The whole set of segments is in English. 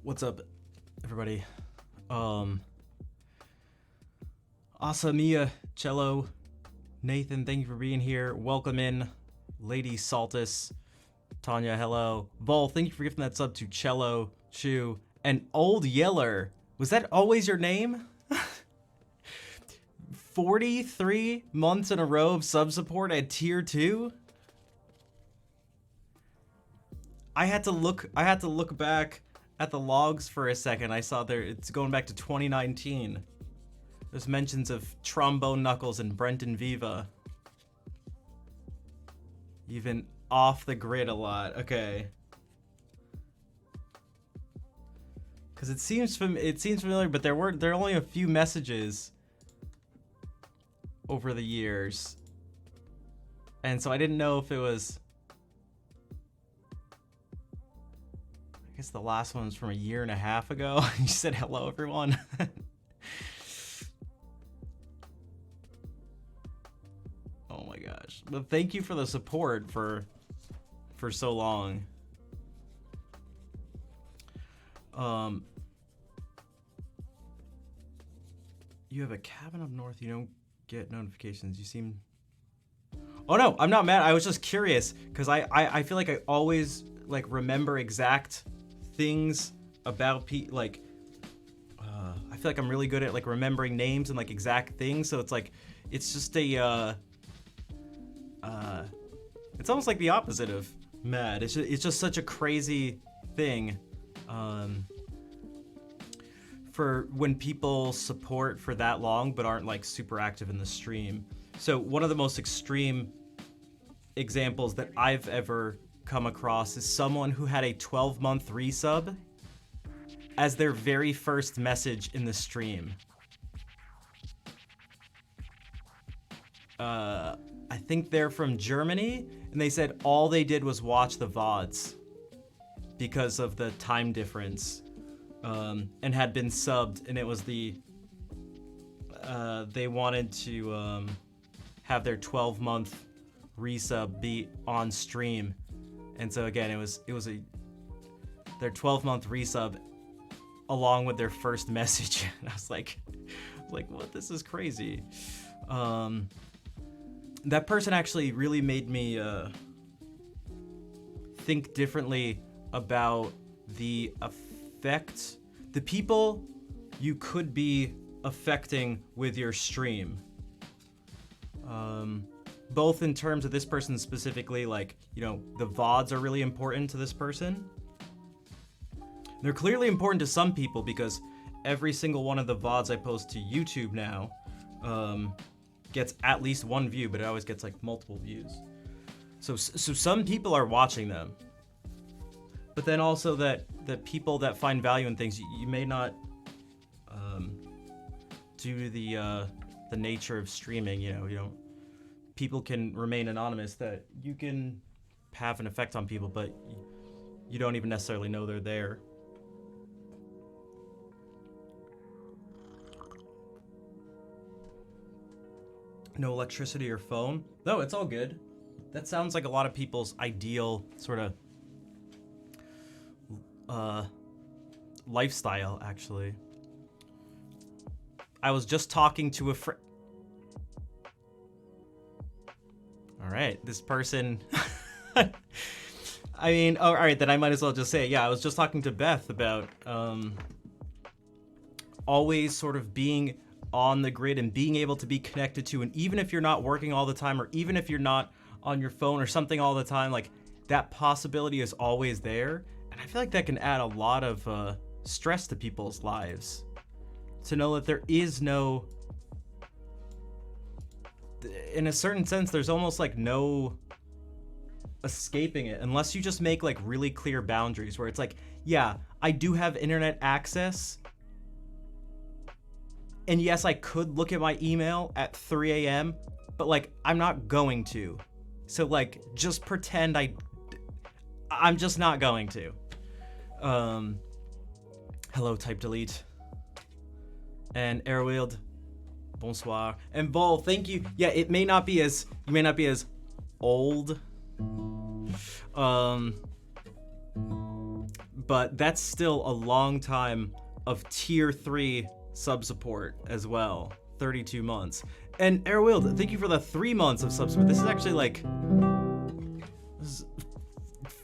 What's up, everybody? Asa, Mia, Cello, Nathan, thank you for being here. Welcome in. Lady Saltus, Tanya, hello. Vol, thank you for gifting that sub to Cello, Chu, and Old Yeller. Was that always your name? 43 months in a row of sub support at tier 2? I had to look back at the logs for a second. I saw there it's going back to 2019. There's mentions of Trombone Knuckles and Brenton Viva. Even off the grid a lot. Okay. Cause it seems familiar, but there are only a few messages over the years. And so I didn't know if it was guess the last one was from a year and a half ago. You said hello, everyone. Oh my gosh. But thank you for the support for so long. You have a cabin up north, you don't get notifications. You seem... Oh no, I'm not mad. I was just curious because I feel like I always like remember exact things about like I feel like I'm really good at like remembering names and like exact things. So it's like it's just a it's almost like the opposite of mad. It's just such a crazy thing for when people support for that long but aren't like super active in the stream. So one of the most extreme examples that I've ever come across is someone who had a 12-month resub as their very first message in the stream. I think they're from Germany, and they said all they did was watch the VODs because of the time difference, and had been subbed, and it was the they wanted to have their 12-month resub be on stream, and so again it was their 12-month resub along with their first message. And I was like what, this is crazy. That person actually really made me think differently about the people you could be affecting with your stream. Both in terms of this person specifically, like, you know, the VODs are really important to this person. They're clearly important to some people because every single one of the VODs I post to YouTube now gets at least one view, but it always gets like multiple views. So some people are watching them. But then also that people that find value in things, you may not, due to the nature of streaming, you know, people can remain anonymous, that you can have an effect on people, but you don't even necessarily know they're there. No electricity or phone? No, it's all good. That sounds like a lot of people's ideal sort of lifestyle, actually. I was just talking to a friend. All right, this person. I mean, all right, then I might as well just say it. Yeah, I was just talking to Beth about always sort of being on the grid and being able to be connected to, and even if you're not working all the time, or even if you're not on your phone or something all the time, like that possibility is always there. And I feel like that can add a lot of stress to people's lives, to know that there is no, in a certain sense, there's almost like no escaping it unless you just make like really clear boundaries where it's like, yeah, I do have internet access, and yes, I could look at my email at 3 a.m., but like I'm not going to. So like just pretend I'm just not going to. Hello, type delete. And Airwield, bonsoir. And Vol, thank you. Yeah, you may not be as old. But that's still a long time of tier 3 sub support as well. 32 months. And Airwield, thank you for the 3 months of sub support. This is actually like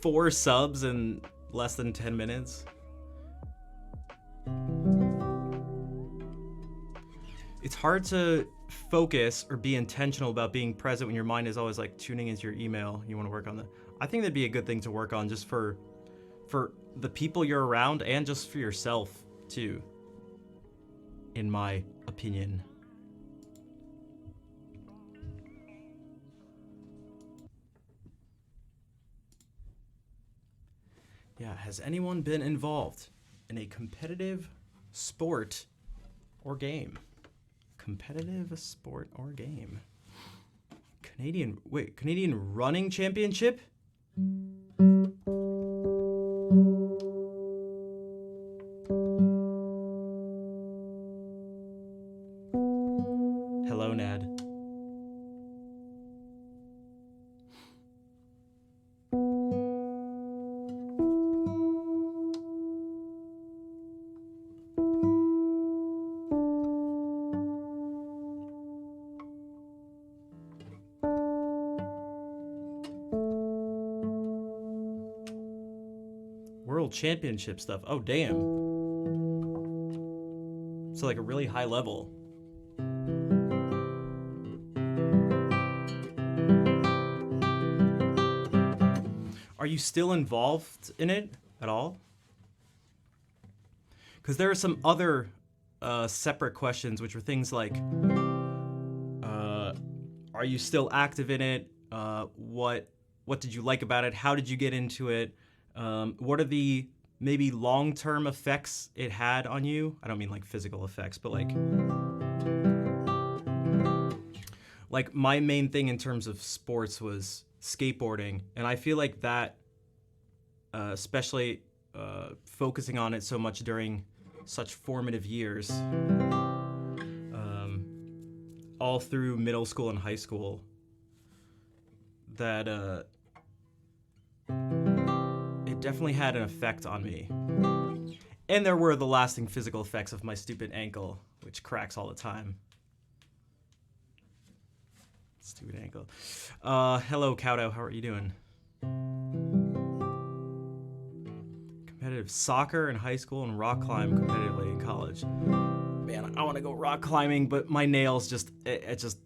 4 subs in less than 10 minutes. It's hard to focus or be intentional about being present when your mind is always like tuning into your email. You want to work on that. I think that'd be a good thing to work on, just for the people you're around and just for yourself too, in my opinion. Yeah, has anyone been involved in a competitive sport or game? Competitive sport or game? Canadian Running Championship? world championship stuff. Oh, damn. So like a really high level. Are you still involved in it at all? Because there are some other separate questions, which are things like, are you still active in it? What did you like about it? How did you get into it? What are the maybe long-term effects it had on you? I don't mean like physical effects, but like my main thing in terms of sports was skateboarding, and I feel like that, especially focusing on it so much during such formative years, all through middle school and high school, that it definitely had an effect on me. And there were the lasting physical effects of my stupid ankle, which cracks all the time. Stupid ankle. Hello, Cowdo. How are you doing? Competitive soccer in high school and rock climb competitively in college. Man, I want to go rock climbing, but my nails just, I just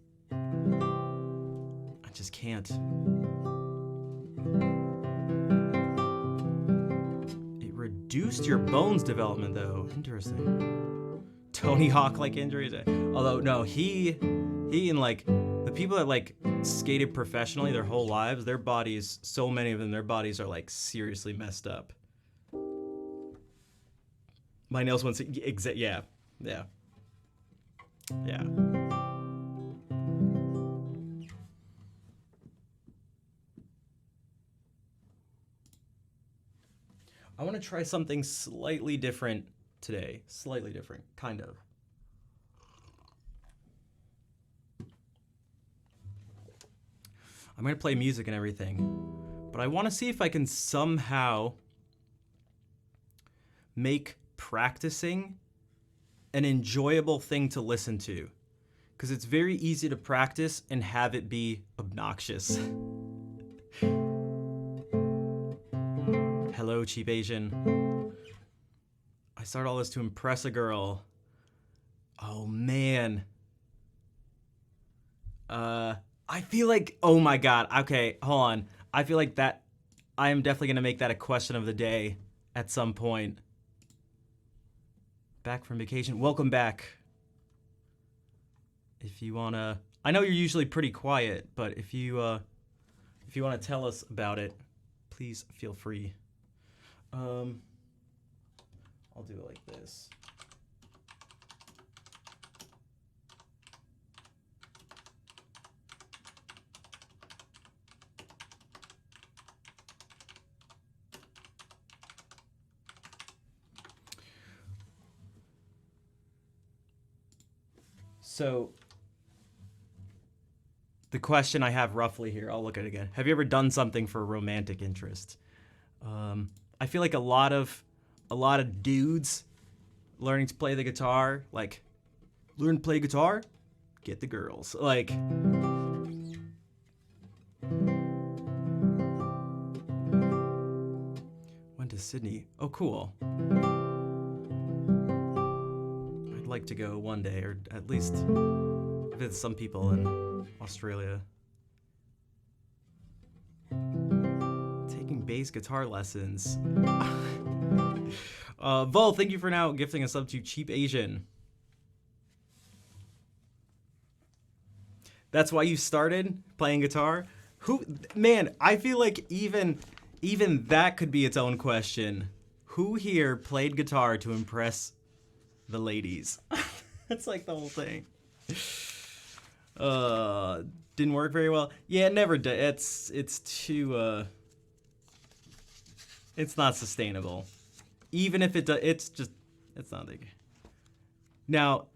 can't. It reduced your bones development, though. Interesting. Tony Hawk-like injuries. Although, no, he and like the people that like skated professionally their whole lives, their bodies, so many of them, their bodies are like seriously messed up. My nails went, yeah. I want to try something slightly different today. Slightly different, kind of. I'm going to play music and everything, but I want to see if I can somehow make practicing an enjoyable thing to listen to, because it's very easy to practice and have it be obnoxious. Hello, cheap Asian. I started all this to impress a girl. Oh man. I feel like, oh my god, okay, hold on. I feel like that, I am definitely gonna make that a question of the day at some point. Back from vacation. Welcome back. If you wanna, I know you're usually pretty quiet, but if you wanna tell us about it, please feel free. I'll do it like this. So, the question I have roughly here, I'll look at it again. Have you ever done something for a romantic interest? I feel like a lot of dudes learning to play the guitar, like, learn to play guitar, get the girls. Like, went to Sydney. Oh, cool. I'd like to go one day, or at least visit some people in Australia. Taking bass guitar lessons. Vol, thank you for now gifting a sub to Cheap Asian. That's why you started playing guitar? Man, I feel like even that could be its own question. Who here played guitar to impress the ladies? That's like the whole thing. Didn't work very well. Yeah, it never did. It's too it's not sustainable. Even if it does, it's not big. Now,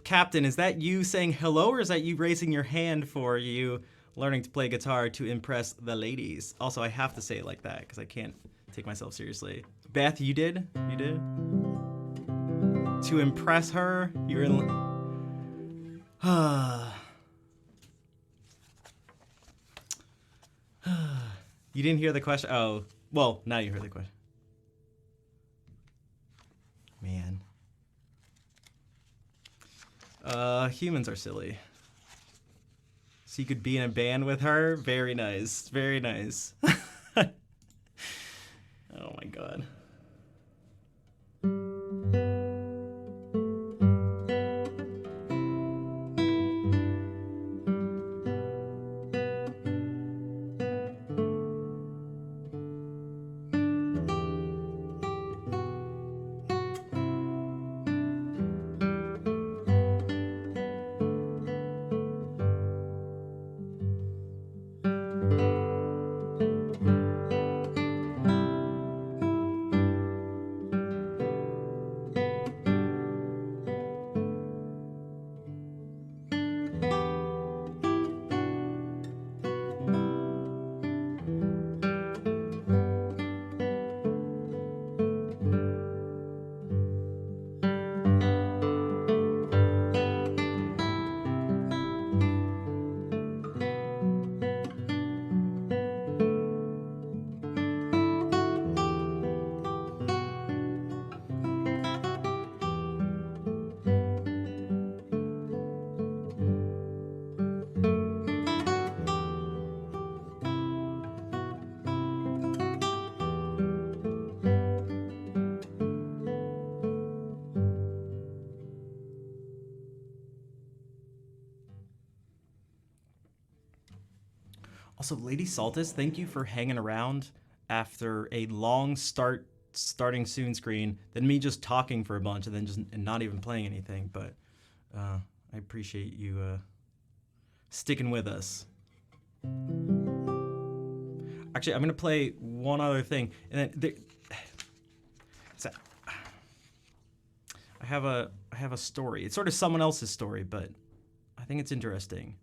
Captain, is that you saying hello, or is that you raising your hand for you learning to play guitar to impress the ladies? Also, I have to say it like that because I can't take myself seriously. Beth, you did? You did? To impress her? You're in... You didn't hear the question? Oh, well, now you heard the question. Humans are silly. So you could be in a band with her? Very nice. Very nice. Oh my god. Also, Lady Saltus, thank you for hanging around after a long starting soon screen, then me just talking for a bunch and then just and not even playing anything. But I appreciate you sticking with us. Actually, I'm gonna play one other thing, and then I have a story. It's sort of someone else's story, but I think it's interesting.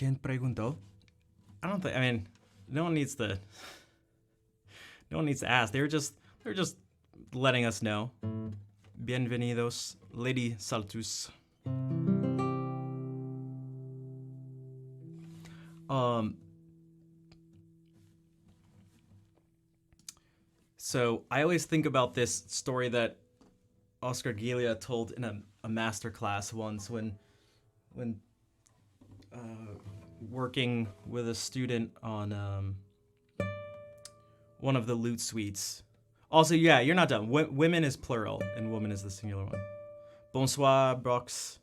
¿Quién preguntó? I don't think. I mean, no one needs to. No one needs to ask. They're just letting us know. Bienvenidos, Lady Saltus. So I always think about this story that Oscar Gilia told in a master class once when working with a student on one of the loot suites. Also, yeah, you're not done. Women is plural and woman is the singular one. Bonsoir, Brox.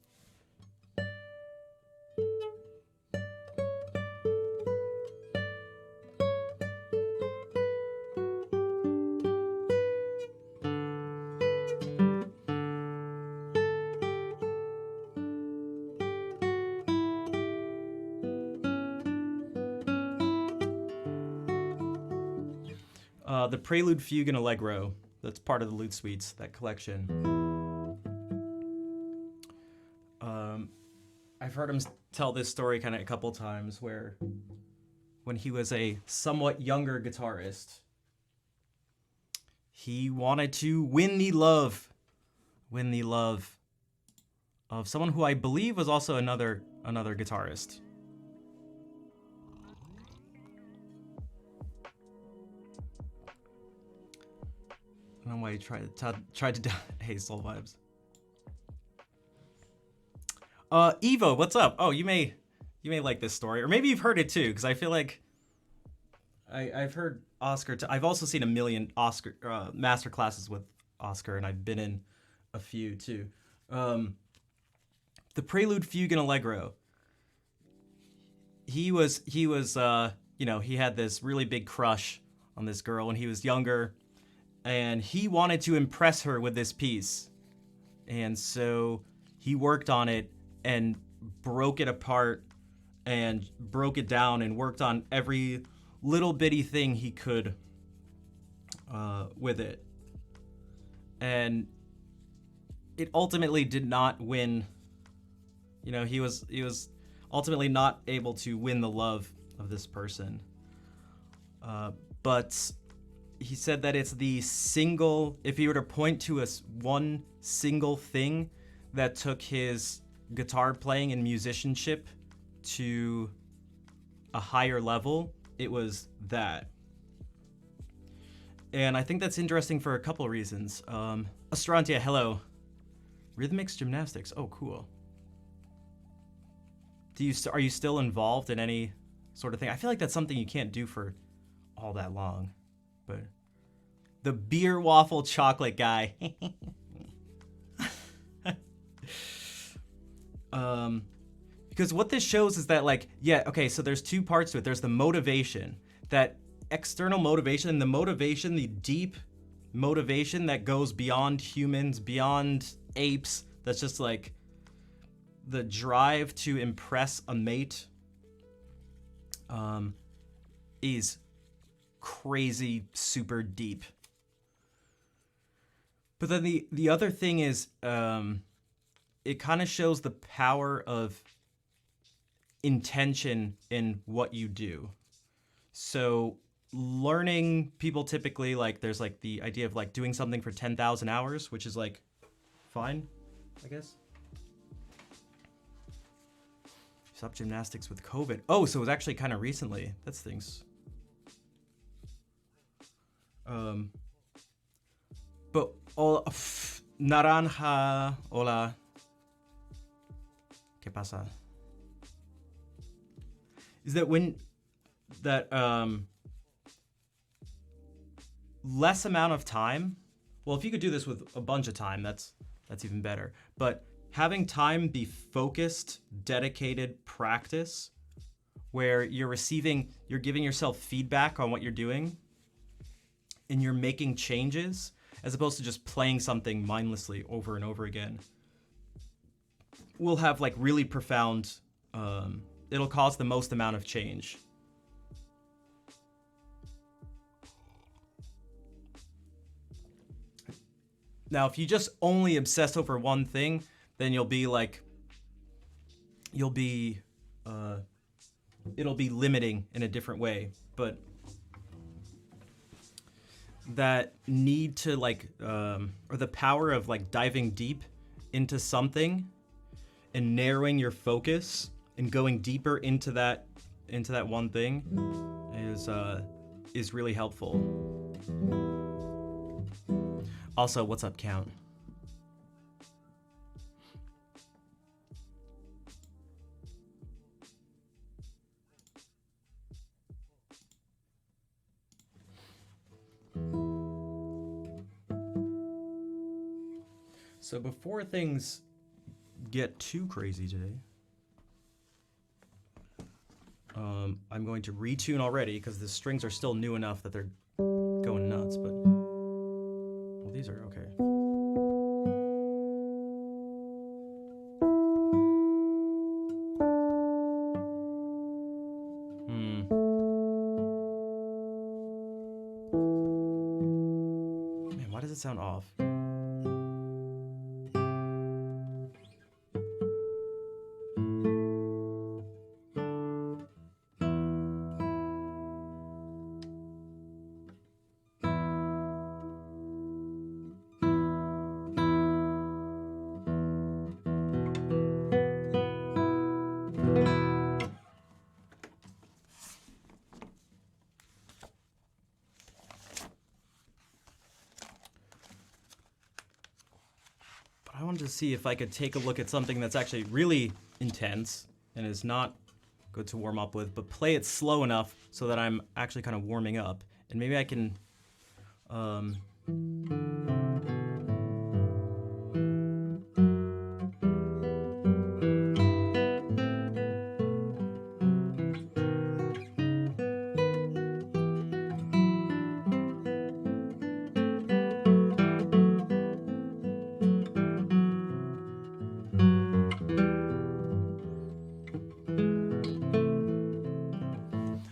The Prelude, Fugue, and Allegro. That's part of the Loot Suites, that collection. I've heard him tell this story kind of a couple times where when he was a somewhat younger guitarist, he wanted to win the love of someone who I believe was also another guitarist. I don't know why you tried to hey, Soul Vibes. Evo, what's up? Oh, you may like this story, or maybe you've heard it too, because I feel like I've heard Oscar. I've also seen a million Oscar master classes with Oscar, and I've been in a few too. The Prelude, Fugue, and Allegro. He was he had this really big crush on this girl when he was younger. And he wanted to impress her with this piece. And so he worked on it and broke it apart and broke it down and worked on every little bitty thing he could with it. And it ultimately did not win. You know, he was ultimately not able to win the love of this person. But he said that it's the single, if he were to point to one single thing that took his guitar playing and musicianship to a higher level, it was that. And I think that's interesting for a couple reasons. Astrantia, hello. Rhythmics gymnastics, oh cool. Are you still involved in any sort of thing? I feel like that's something you can't do for all that long. But the beer waffle chocolate guy. Because what this shows is that, like, yeah, okay, so there's two parts to it. There's the motivation, that external motivation, and the motivation, the deep motivation that goes beyond humans, beyond apes, that's just like the drive to impress a mate, is crazy, super deep. But then the other thing is, it kind of shows the power of intention in what you do. So learning, people typically, like, there's like the idea of like doing something for 10,000 hours, which is like fine, I guess. Stop gymnastics with COVID. Oh, so it was actually kind of recently. That stinks. But Naranja, hola. ¿Qué pasa? Is that less amount of time? Well, if you could do this with a bunch of time, that's even better. But having time be focused, dedicated practice where you're giving yourself feedback on what you're doing and you're making changes as opposed to just playing something mindlessly over and over again, will have like really profound, it'll cause the most amount of change. Now, if you just only obsess over one thing, then you'll be it'll be limiting in a different way. But that need to like, or the power of like diving deep into something and narrowing your focus and going deeper into that one thing is really helpful. Also, what's up, Count? So before things get too crazy today, I'm going to retune already because the strings are still new enough that they're going nuts, but well, these are okay. Man, why does it sound off? I wanted to see if I could take a look at something that's actually really intense and is not good to warm up with, but play it slow enough so that I'm actually kind of warming up. And maybe I can...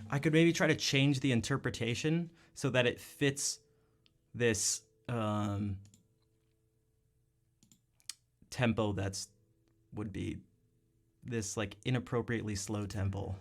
I could maybe try to change the interpretation so that it fits this tempo that's would be this like inappropriately slow tempo.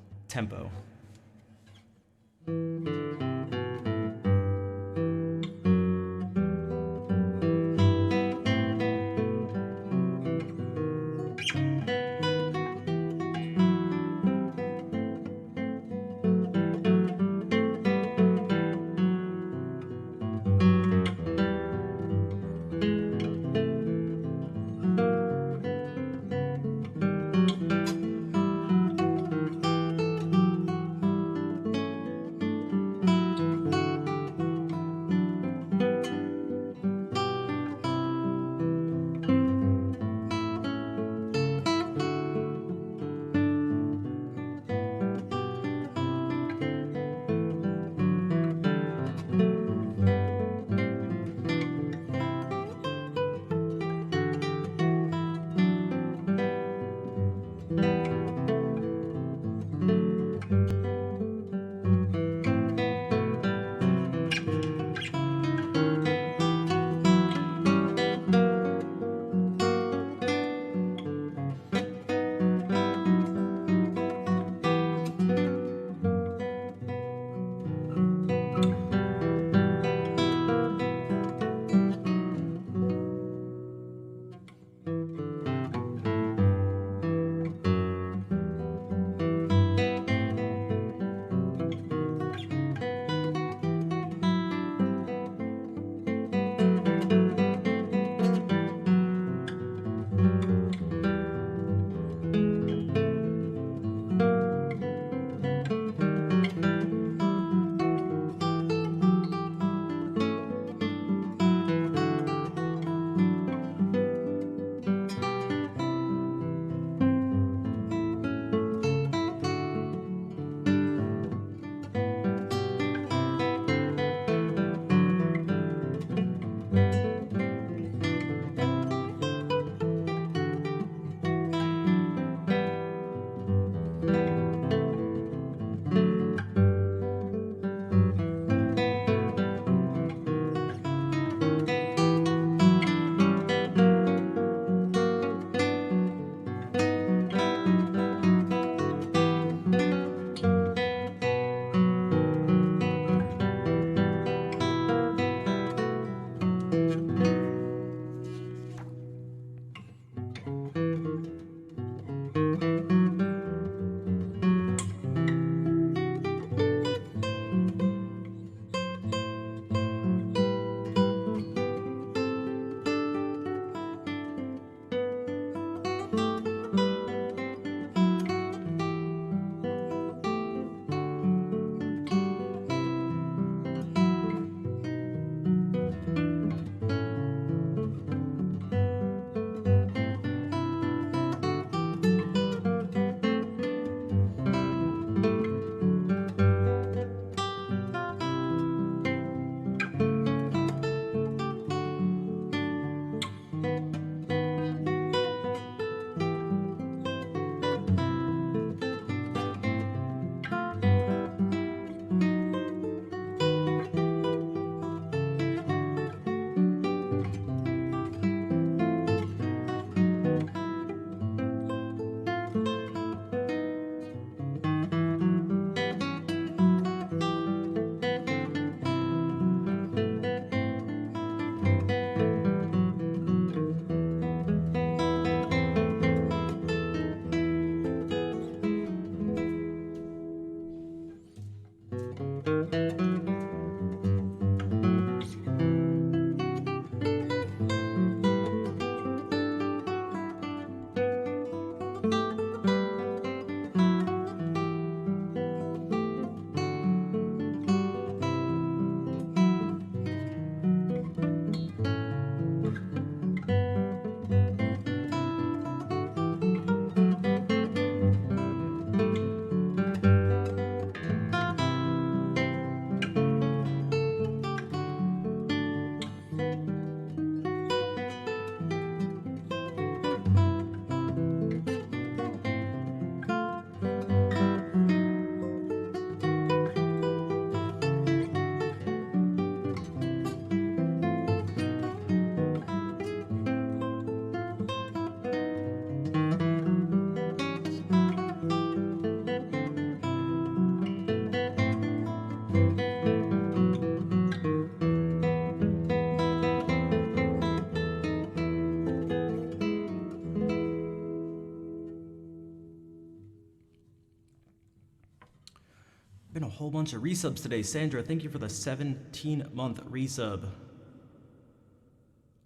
Been a whole bunch of resubs today. Sandra, thank you for the 17-month resub.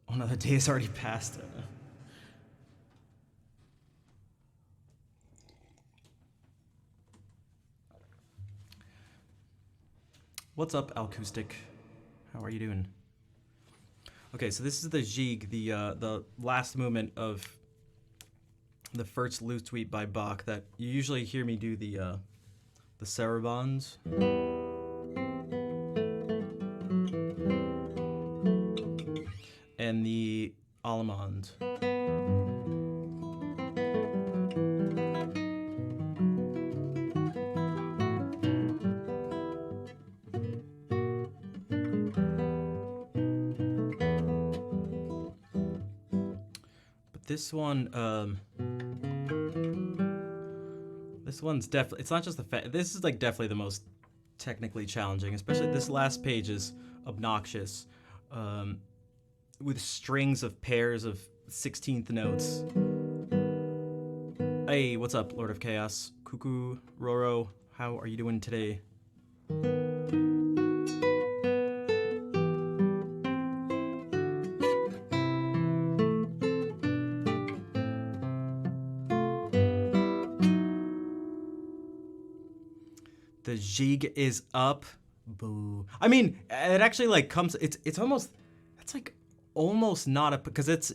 Oh no, the day has already passed. What's up, Acoustic? How are you doing? Okay, so this is the Jig, the last movement of the first loose suite by Bach that you usually hear me do the sarabands. And the allemande. But this one, this one's definitely, it's not just the this is like definitely the most technically challenging, especially this last page is obnoxious. With strings of pairs of 16th notes. Hey, what's up, Lord of Chaos? Cuckoo, Roro, how are you doing today? The Jig is up. Boo. I mean, it actually like comes, it's almost, that's like almost not up, because it's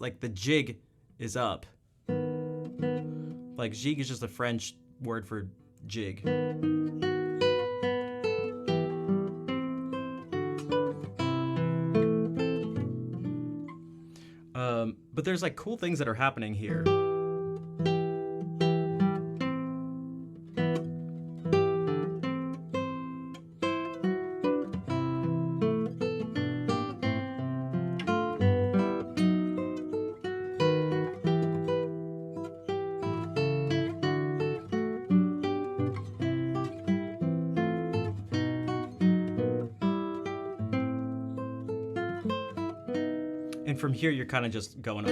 like the Jig is up. Like Jig is just a French word for jig. But there's like cool things that are happening here. And from here, you're kind of just going up.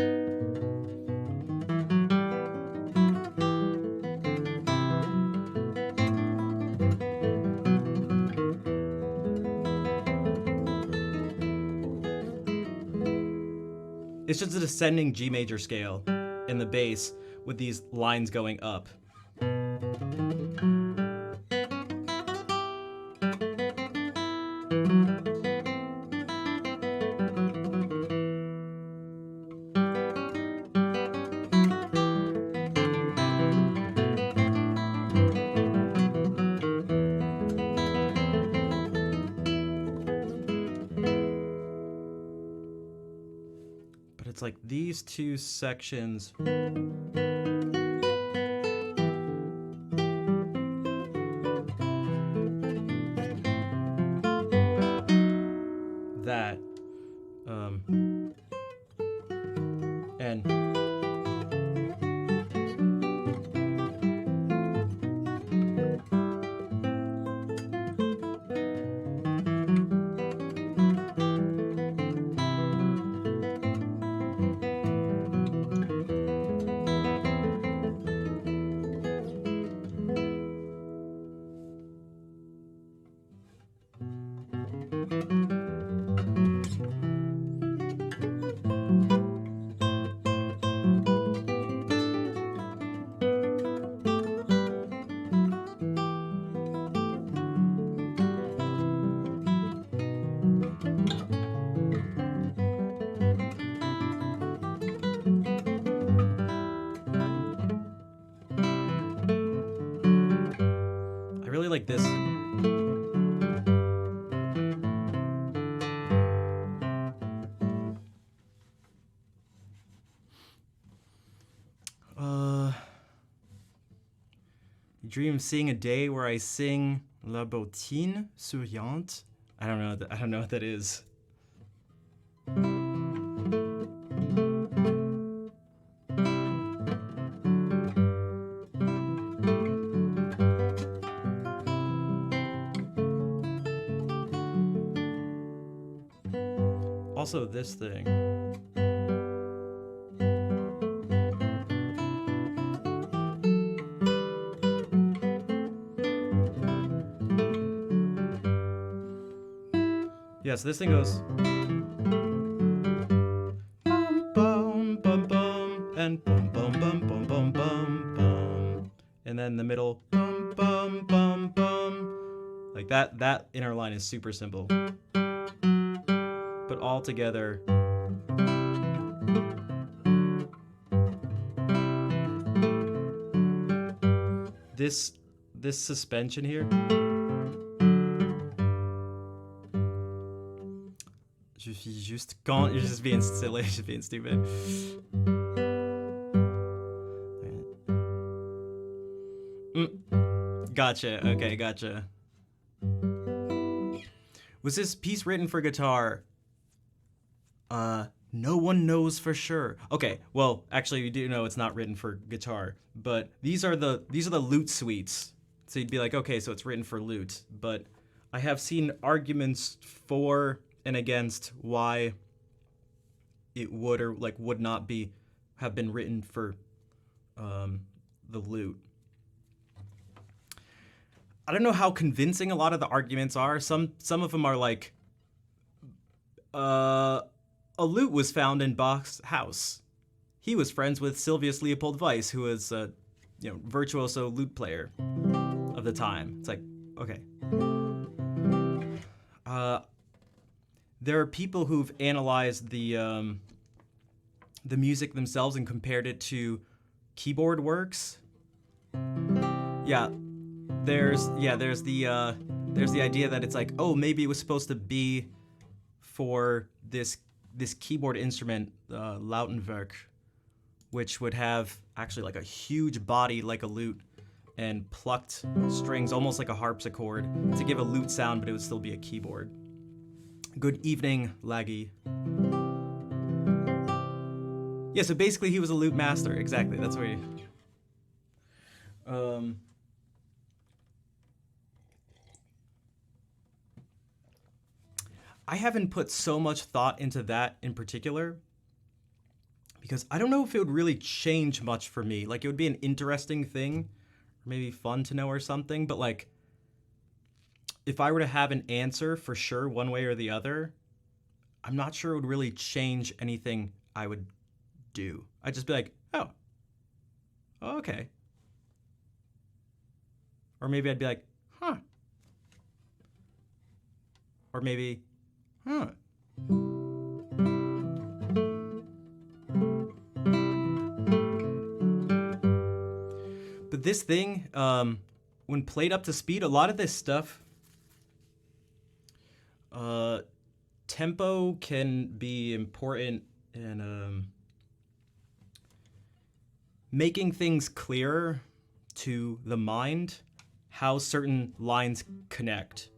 It's just a descending G major scale in the bass with these lines going up. It's like these two sections that and like this. You dream of seeing a day where I sing La Bottine Souriante. I don't know what that is. Also this thing. Yeah, so this thing goes bum bum bum bum and bum bum bum bum bum bum bum, and then the middle bum bum bum bum. Like that inner line is super simple, but all together. This suspension here. Je suis juste quand you're just being silly, just being stupid. Gotcha. Okay, gotcha. Was this piece written for guitar? No one knows for sure. Okay, well, actually, we do know it's not written for guitar, but these are the lute suites. So you'd be like, okay, so it's written for lute, but I have seen arguments for and against why it would or like would not be have been written for the lute. I don't know how convincing a lot of the arguments are. Some of them are like, a lute was found in Bach's house. He was friends with Sylvius Leopold Weiss, who was a virtuoso lute player of the time. It's like, okay. There are people who've analyzed the music themselves and compared it to keyboard works. Yeah, there's the idea that it's like, oh, maybe it was supposed to be for this keyboard instrument, Lautenwerk, which would have actually like a huge body like a lute and plucked strings almost like a harpsichord to give a lute sound, but it would still be a keyboard. Good evening, Laggy. Yeah, so basically he was a lute master. Exactly, that's where you... I haven't put so much thought into that in particular because I don't know if it would really change much for me. Like, it would be an interesting thing, or maybe fun to know or something, but like, if I were to have an answer for sure one way or the other, I'm not sure it would really change anything I would do. I'd just be like, oh, okay. Or maybe I'd be like, huh. Or maybe, huh. But this thing, when played up to speed, a lot of this stuff, tempo can be important in making things clearer to the mind, how certain lines connect.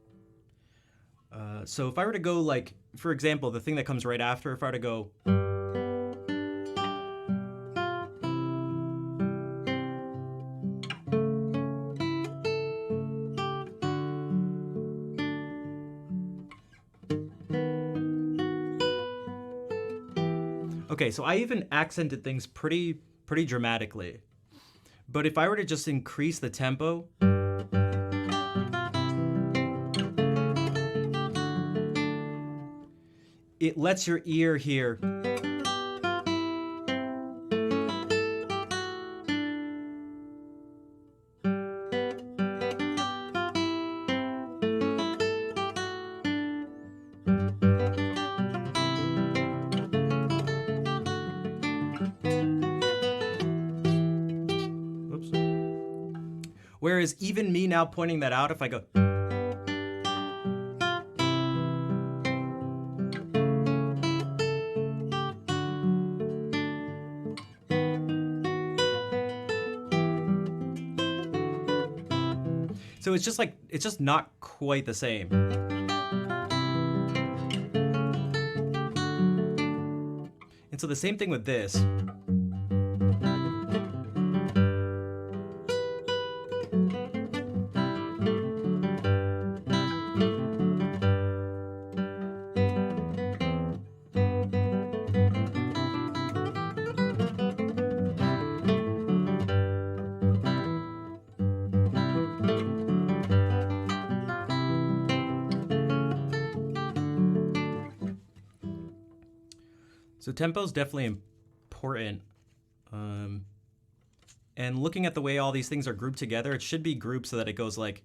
So if I were to go like, for example, the thing that comes right after, if I were to go... Okay, so I even accented things pretty dramatically. But if I were to just increase the tempo, it lets your ear hear. Whereas even me now pointing that out, if I go... So it's just like, it's just not quite the same. And so the same thing with this. So tempo is definitely important. And looking at the way all these things are grouped together, it should be grouped so that it goes like...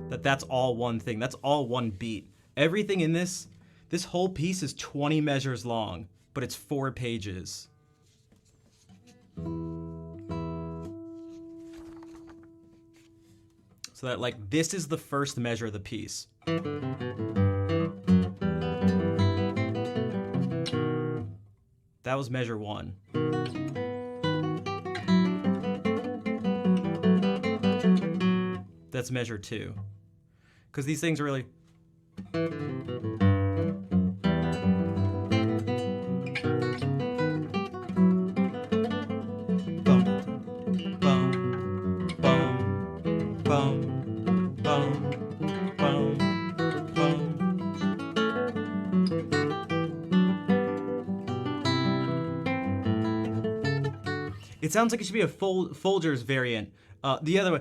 That's all one thing. That's all one beat. Everything in this whole piece is 20 measures long, but it's 4 pages. So that, like, this is the first measure of the piece. That was measure 1. That's measure 2. Because these things are really... It sounds like it should be a Folgers variant. The other way,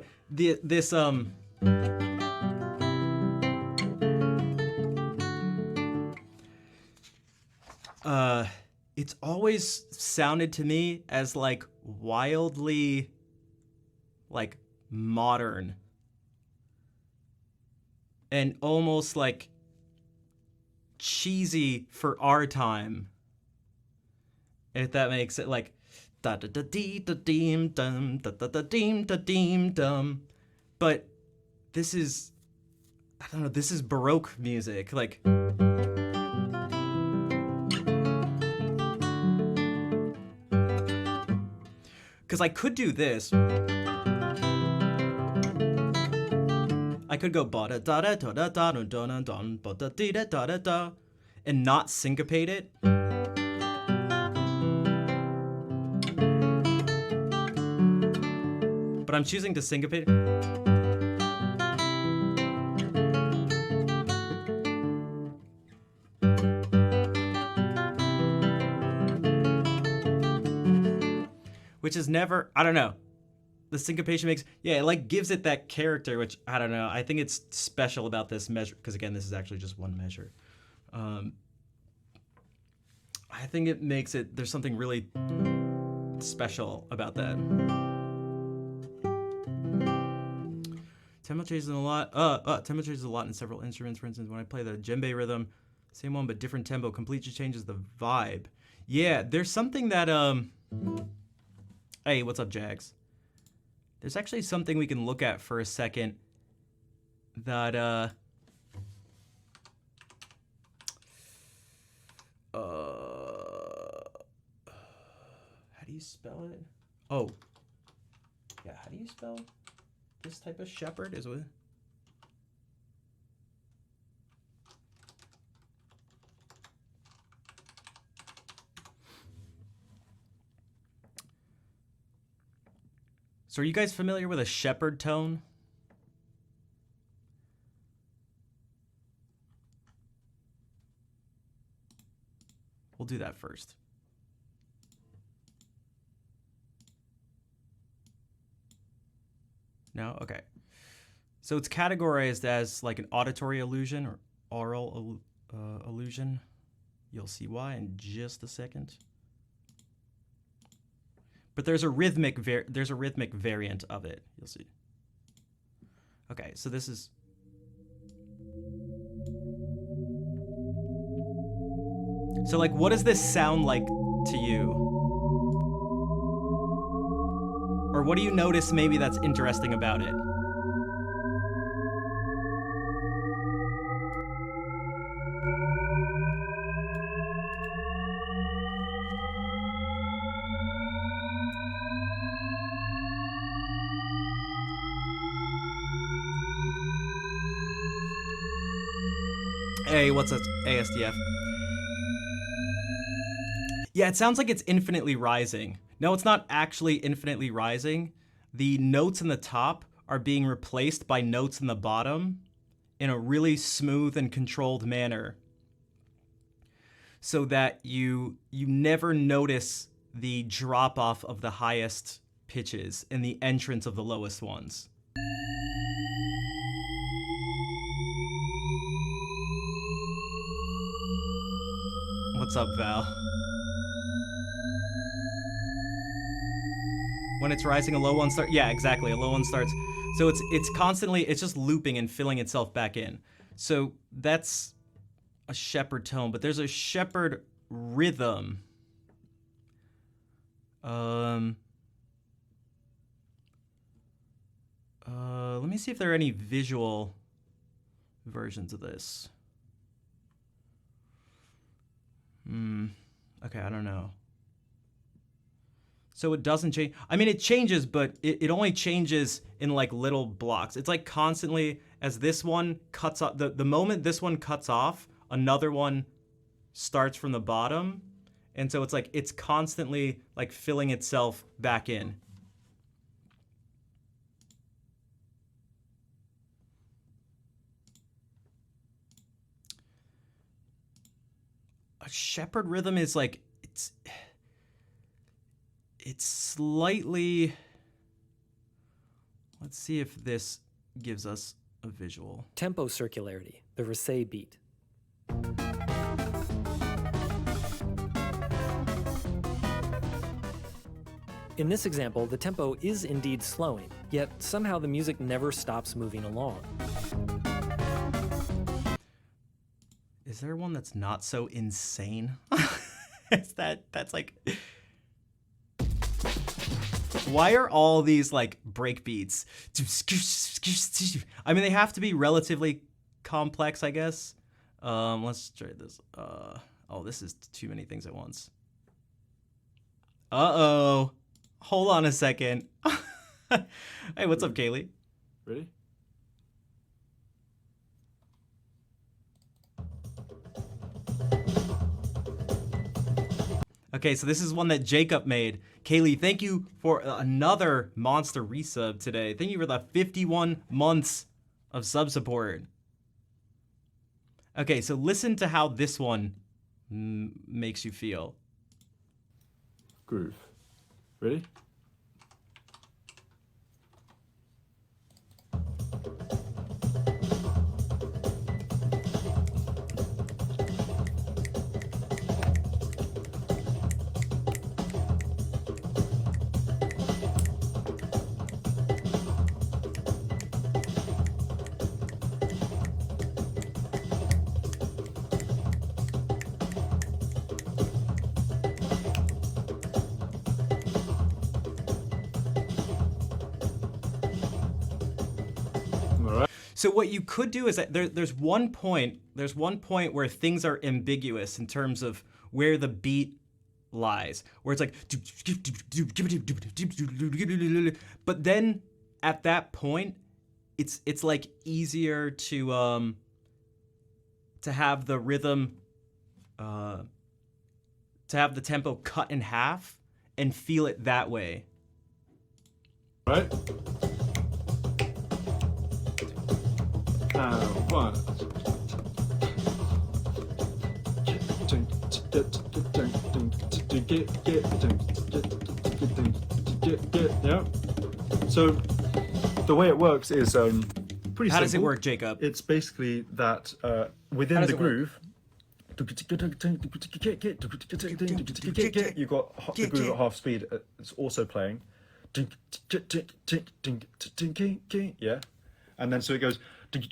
it's always sounded to me as like wildly, like modern, and almost like cheesy for our time. If that makes it like. Da da da dee da deem dum da da da deem da deem dum, but this is, I don't know, this is Baroque music, like. Because I could do this. I could go ba da da da da da da da da da ba da dee da da da da, and not syncopate it. But I'm choosing to syncopate. Which is never, I don't know. The syncopation makes, yeah, it like gives it that character, which I don't know. I think it's special about this measure, because again, this is actually just one measure. I think it makes it, there's something really special about that. Tempo changes a lot. Tempo changes a lot in several instruments. For instance, when I play the djembe rhythm, same one but different tempo, completely changes the vibe. Yeah, there's something that Hey, what's up, Jags? There's actually something we can look at for a second. That how do you spell it? Oh, yeah. How do you spell this type of shepherd? Is what? So are you guys familiar with a shepherd tone? We'll do that first. No? Okay. So it's categorized as like an auditory illusion or aural illusion. You'll see why in just a second. But there's a rhythmic variant of it. You'll see. Okay, so this is. So like, what does this sound like to you? Or what do you notice maybe that's interesting about it? Hey, what's up, ASDF? Yeah, it sounds like it's infinitely rising. No, it's not actually infinitely rising. The notes in the top are being replaced by notes in the bottom in a really smooth and controlled manner, so that you never notice the drop off of the highest pitches and the entrance of the lowest ones. What's up, Val? When it's rising, a low one starts. Yeah, exactly. A low one starts. So it's constantly, it's just looping and filling itself back in. So that's a shepherd tone, but there's a shepherd rhythm. Let me see if there are any visual versions of this. Okay, I don't know. So it doesn't change. I mean, it changes, but it only changes in like little blocks. It's like constantly, as this one cuts off, the moment this one cuts off, another one starts from the bottom. And so it's like, it's constantly like filling itself back in. A shepherd rhythm is like, it's slightly, let's see if this gives us a visual. Tempo circularity, the Rasey beat. In this example, the tempo is indeed slowing, yet somehow the music never stops moving along. Is there one that's not so insane? That's like... Why are all these like break beats? I mean, they have to be relatively complex, I guess. Let's try this. Oh, this is too many things at once. Uh-oh. Hold on a second. Hey, what's up, Kaylee? Ready? Okay, so this is one that Jacob made. Kaylee, thank you for another monster resub today. Thank you for the 51 months of sub support. Okay, so listen to how this one makes you feel. Groove. Ready? So what you could do is that there's one point where things are ambiguous in terms of where the beat lies, where it's like, but then at that point, it's like easier to have the rhythm, to have the tempo cut in half and feel it that way. Right? One. Yeah. So the way it works is pretty simple. How does it work, Jacob? It's basically that within the groove, you've got the groove at half speed. It's also playing. Yeah. And then so it goes. It's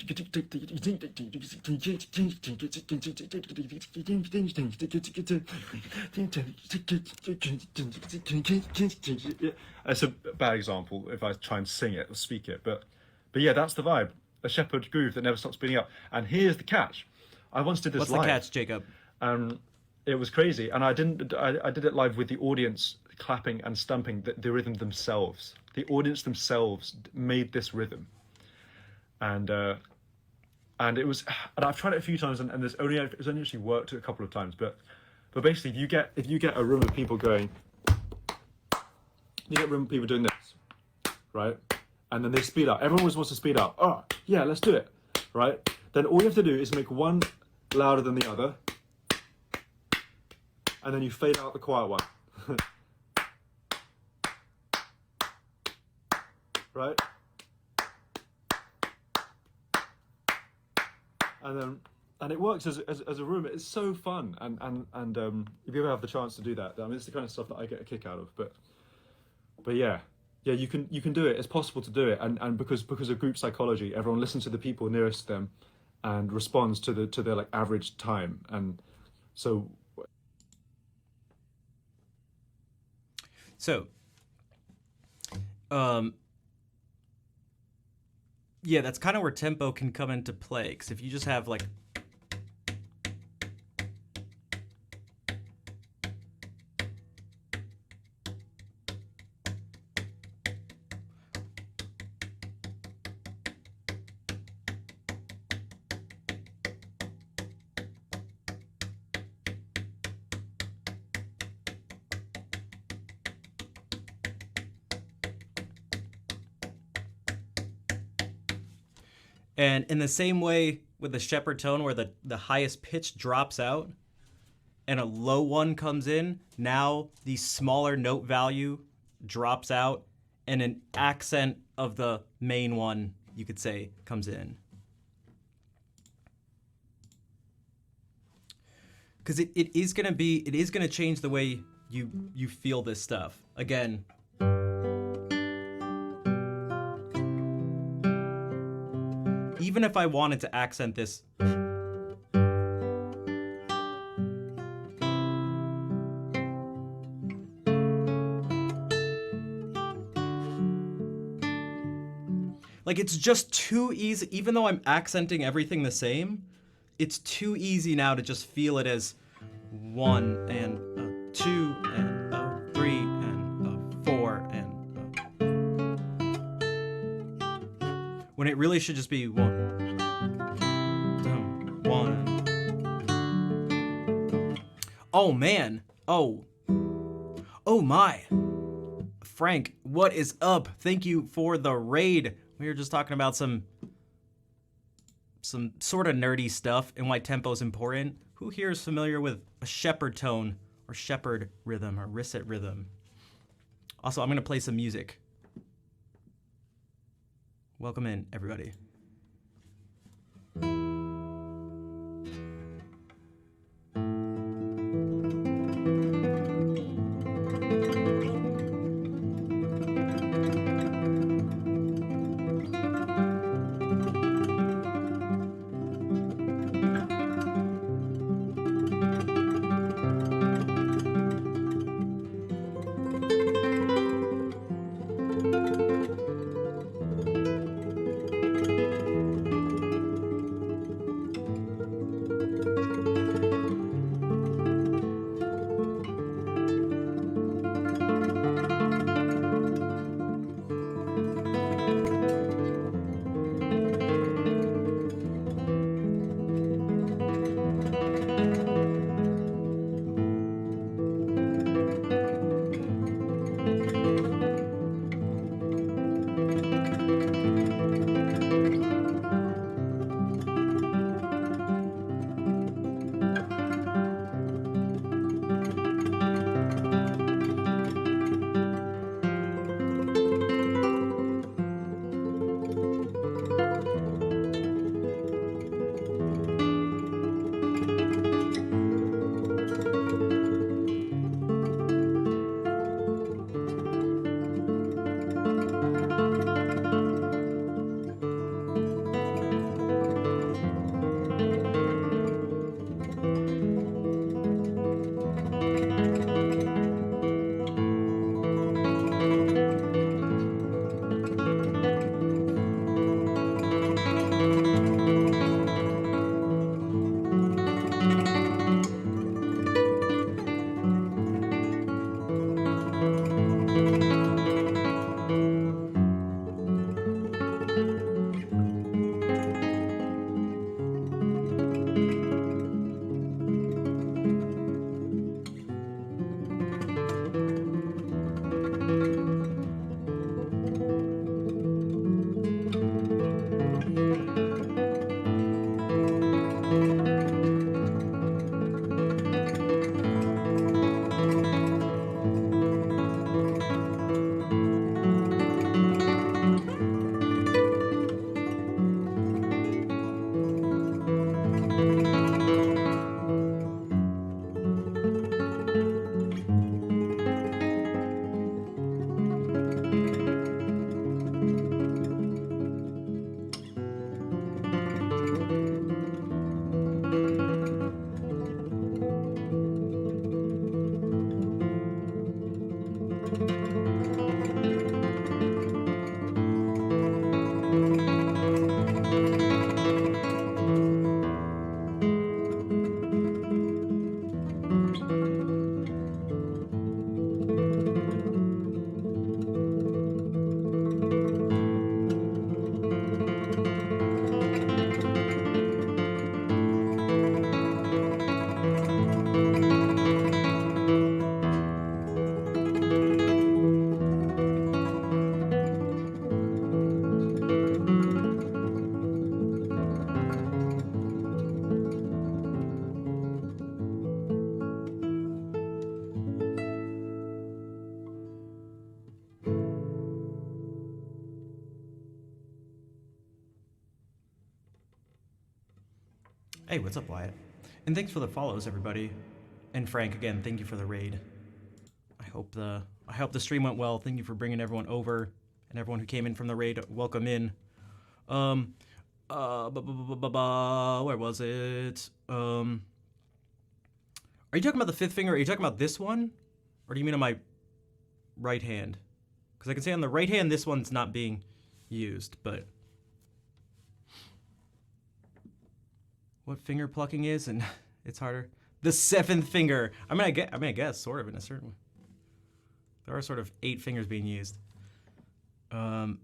a bad example if I try and sing it or speak it, but yeah, that's the vibe. A shepherd groove that never stops speeding up. And here's the catch. I once did this live. What's the catch, Jacob? It was crazy, and I did it live with the audience clapping and stumping the rhythm themselves. The audience themselves made this rhythm. And it was, and I've tried it a few times, and it's only actually worked a couple of times. But basically, if you get a room of people going, you get a room of people doing this, right? And then they speed up. Everyone always wants to speed up. Oh, yeah, let's do it, right? Then all you have to do is make one louder than the other, and then you fade out the quiet one, right? And then and it works as a room. It's so fun, and if you ever have the chance to do that, I mean, it's the kind of stuff that I get a kick out of. But yeah, you can do it. It's possible to do it, and because of group psychology, everyone listens to the people nearest to them, and responds to their like average time, and so. So, yeah, that's kind of where tempo can come into play. Because if you just have like and in the same way with the shepherd tone where the highest pitch drops out and a low one comes in, now the smaller note value drops out and an accent of the main one, you could say, comes in. Because it is gonna change the way you feel this stuff. Again, even if I wanted to accent this, like it's just too easy, even though I'm accenting everything the same, it's too easy now to just feel it as 1 and 2 and 3 and 4 and when it really should just be 1. 1. Oh man. Oh my. Frank, what is up? Thank you for the raid. We were just talking about some sort of nerdy stuff and why tempo is important. Who here is familiar with a shepherd tone or shepherd rhythm or risset rhythm? Also, I'm going to play some music. Welcome in, everybody. Hey, what's up, Wyatt? And thanks for the follows, everybody. And Frank, again, thank you for the raid. I hope the stream went well. Thank you for bringing everyone over, and everyone who came in from the raid. Welcome in. Where was it? Are you talking about the fifth finger? Are you talking about this one, or do you mean on my right hand? Because I can say on the right hand, this one's not being used, but what finger plucking is, and it's harder. The seventh finger. I guess sort of in a certain way. There are sort of 8 fingers being used. I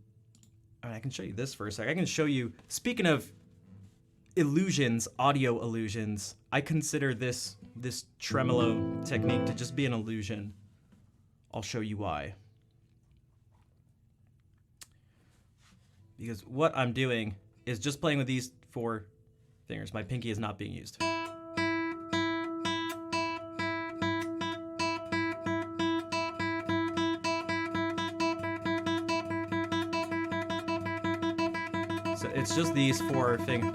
can show you this for a sec. I can show you. Speaking of illusions, audio illusions, I consider this tremolo technique to just be an illusion. I'll show you why. Because what I'm doing is just playing with these 4 fingers. My pinky is not being used. So it's just these 4 fingers.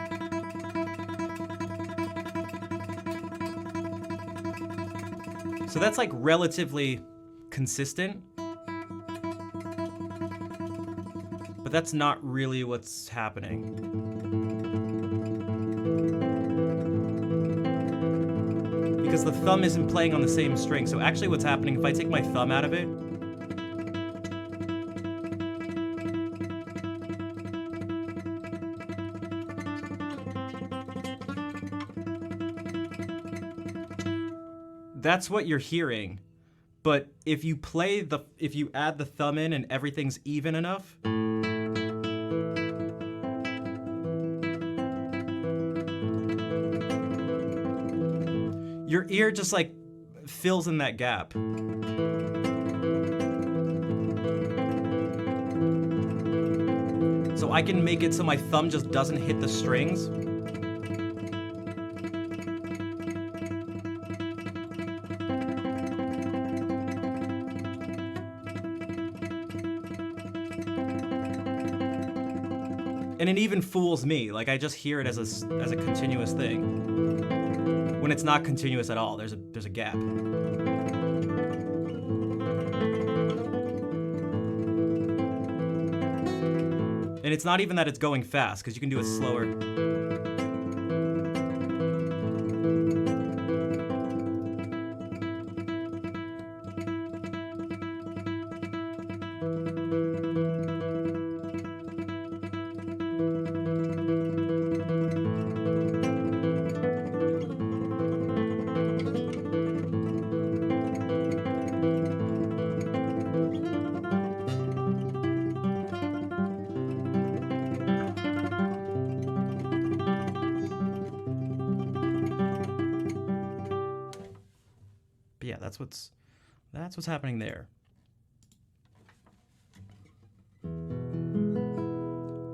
So that's like relatively consistent. But that's not really what's happening. Because the thumb isn't playing on the same string. So actually what's happening, if I take my thumb out of it, that's what you're hearing. But if you add the thumb in and everything's even enough, your ear just like fills in that gap. So I can make it so my thumb just doesn't hit the strings. And it even fools me. Like I just hear it as a continuous thing. When it's not continuous at all, there's a gap. And it's not even that it's going fast, because you can do it slower. But yeah, that's what's happening there.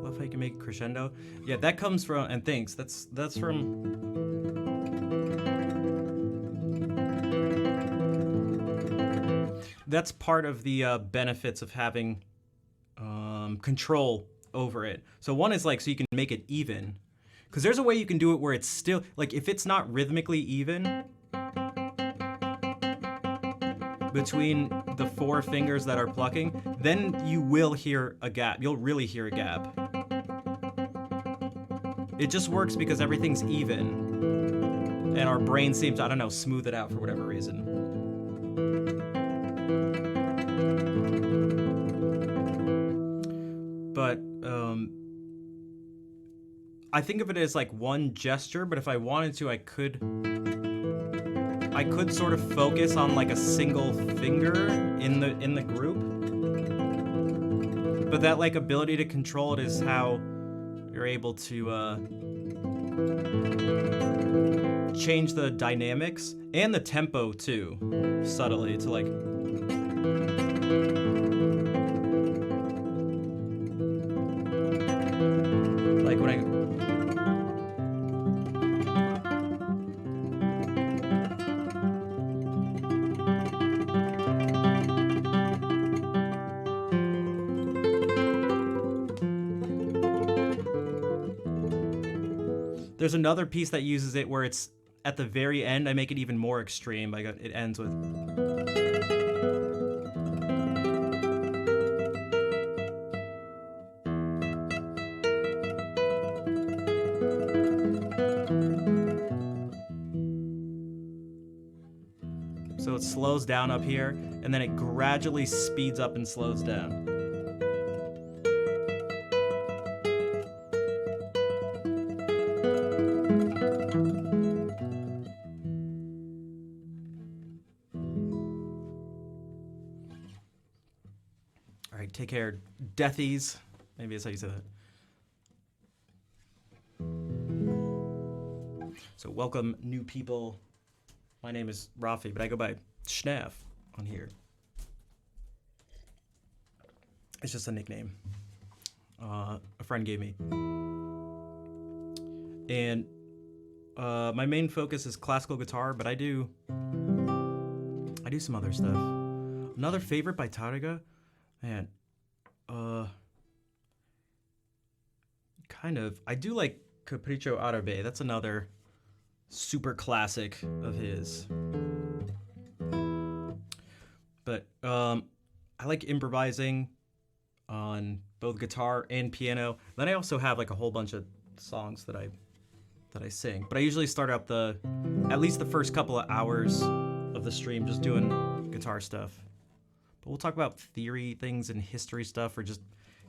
Love how you can make it crescendo. Yeah, that comes from, and thanks. That's from. That's part of the benefits of having control over it. So one is like, so you can make it even, because there's a way you can do it where it's still like, if it's not rhythmically even between the 4 fingers that are plucking, then you will hear a gap. You'll really hear a gap. It just works because everything's even, and our brain seems to, I don't know, smooth it out for whatever reason. But I think of it as like one gesture, but if I wanted to, I could sort of focus on like a single finger in the group. But that like ability to control it is how you're able to change the dynamics and the tempo too, subtly, to like when I There's another piece that uses it where it's at the very end. I make it even more extreme. It ends with. So it slows down up here, and then it gradually speeds up and slows down. All right, take care, Deathies. Maybe that's how you say that. So welcome, new people. My name is Rafi, but I go by Schnaff on here. It's just a nickname a friend gave me. And my main focus is classical guitar, but I do some other stuff. Another favorite by Tárrega, man. Kind of. I do like Capriccio Árabe. That's another super classic of his. But I like improvising on both guitar and piano. Then I also have like a whole bunch of songs that I sing. But I usually start out at least the first couple of hours of the stream just doing guitar stuff. But we'll talk about theory things and history stuff, or just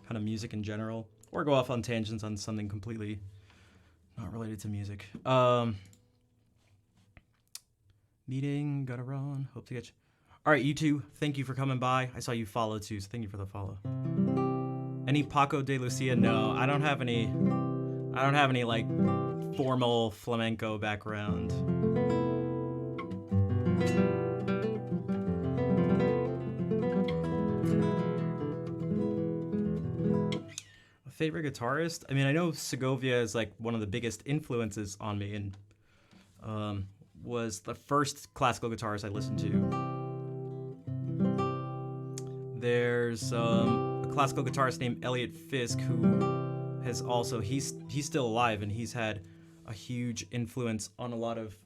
kind of music in general, or go off on tangents on something completely not related to music. Meeting, gotta run, hope to get you. All right, you two, thank you for coming by. I saw you follow too, so thank you for the follow. Any Paco de Lucia? No, I don't have any like formal flamenco background. A favorite guitarist? I mean, I know Segovia is like one of the biggest influences on me, and was the first classical guitarist I listened to. There's a classical guitarist named Elliot Fisk who has also, he's still alive, and he's had a huge influence on a lot of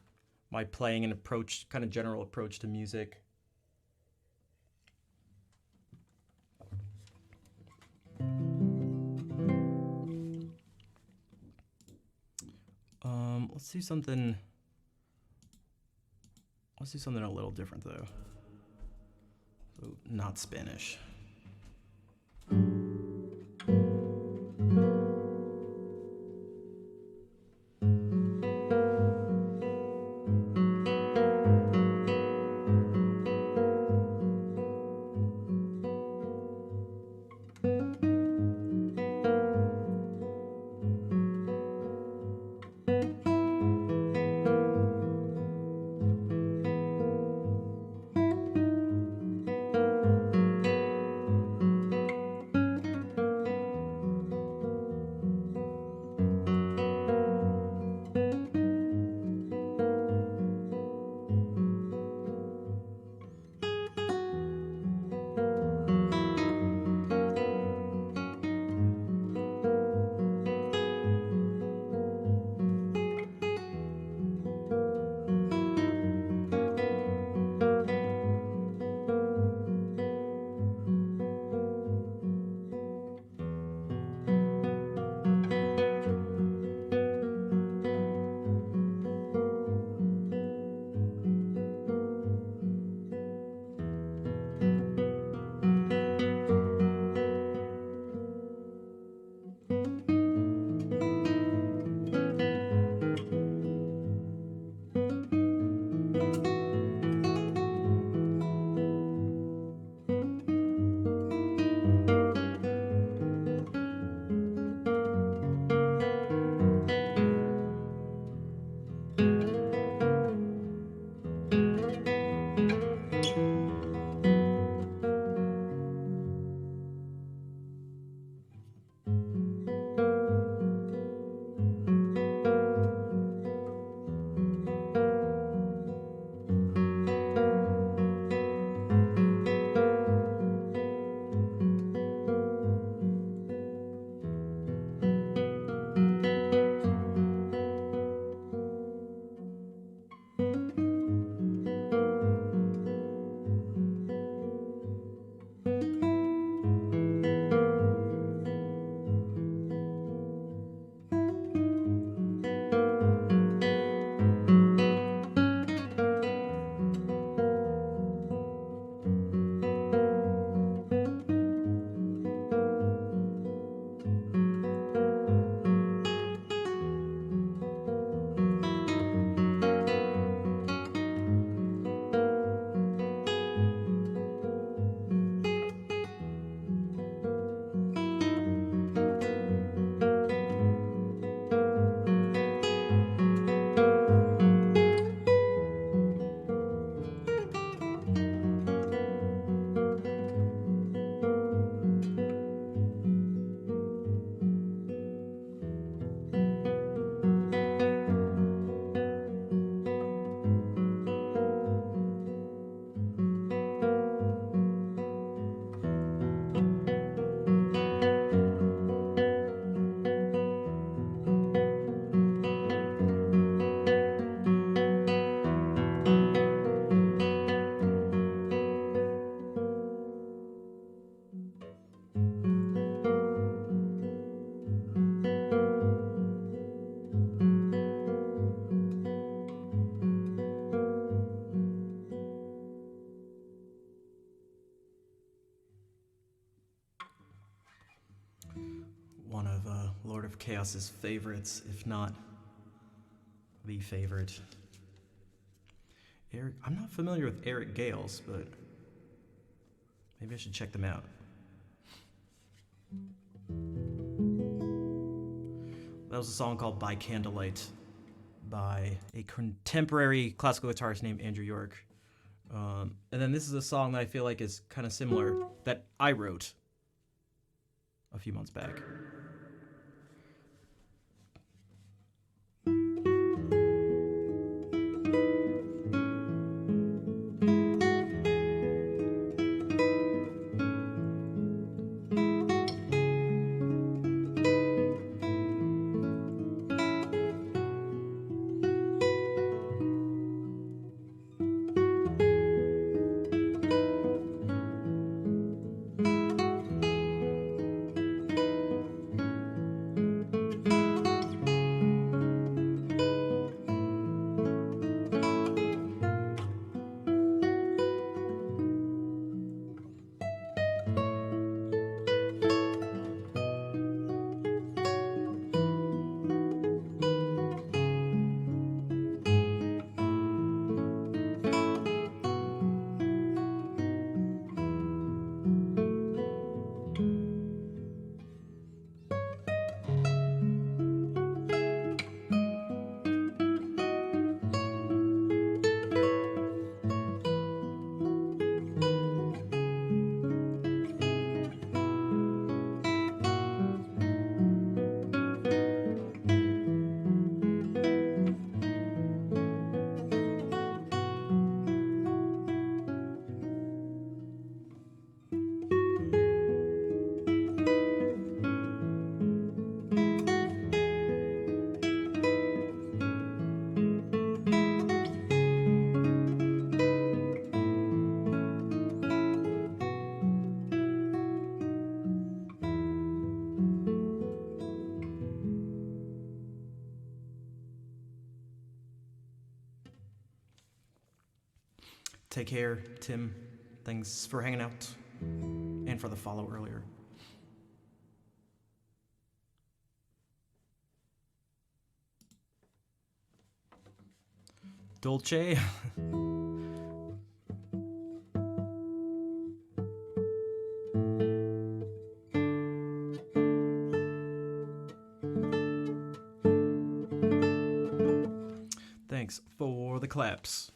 my playing and approach, kind of general approach to music. Let's do something a little different though. So not Spanish. one of Lord of Chaos's favorites, if not the favorite. Eric, I'm not familiar with Eric Gales, but maybe I should check them out. That was a song called By Candlelight by a contemporary classical guitarist named Andrew York. And then this is a song that I feel like is kind of similar that I wrote a few months back. Take care, Tim. Thanks for hanging out and for the follow earlier. Dolce. Thanks for the claps.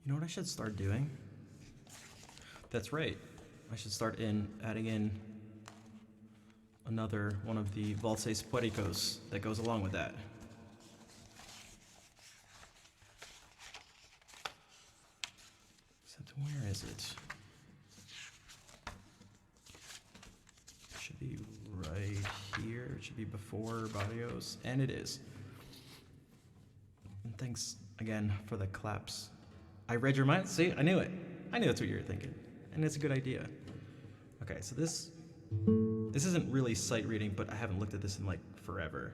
You know what I should start doing? That's right. I should start adding in another one of the Valses Poéticos that goes along with that. Where is it? Should be right here. It should be before Barrios, and it is. And thanks again for the claps. I read your mind. See, I knew it. I knew that's what you were thinking, and it's a good idea. Okay, so this isn't really sight reading, but I haven't looked at this in like forever.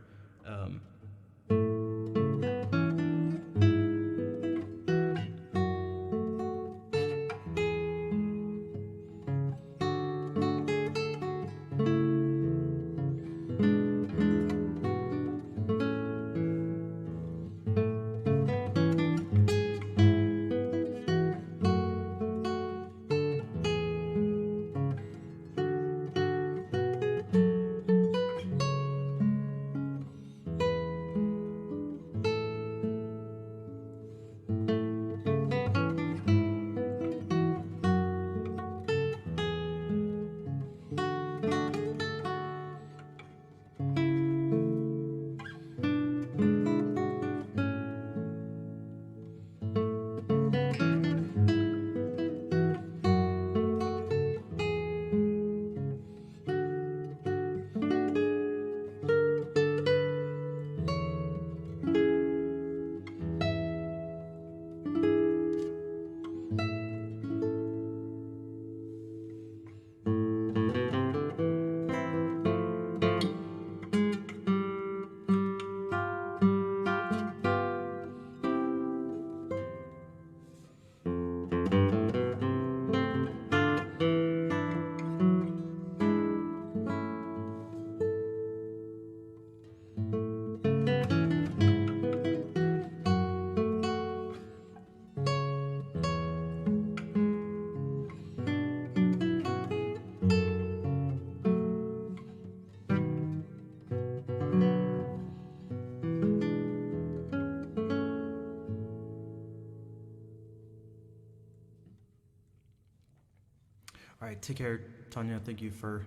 All right, take care, Tanya. Thank you for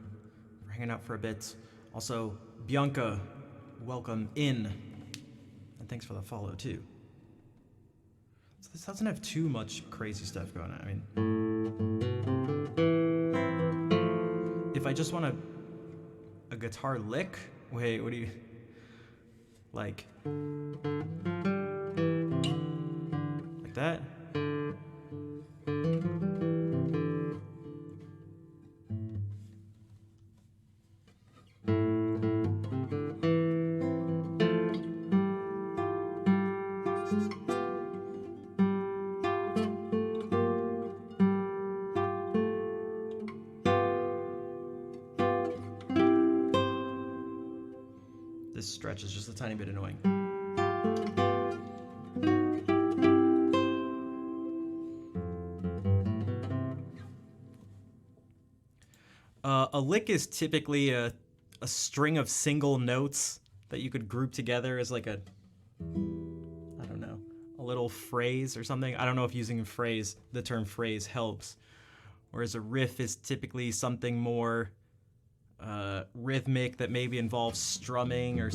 hanging out for a bit. Also, Bianca, welcome in. And thanks for the follow, too. So this doesn't have too much crazy stuff going on. I mean, if I just want a guitar lick, wait, what do you, like that? This stretch is just a tiny bit annoying. A lick is typically a string of single notes that you could group together as like a, I don't know, a little phrase or something. I don't know if using the term phrase helps. Whereas a riff is typically something more rhythmic that maybe involves strumming or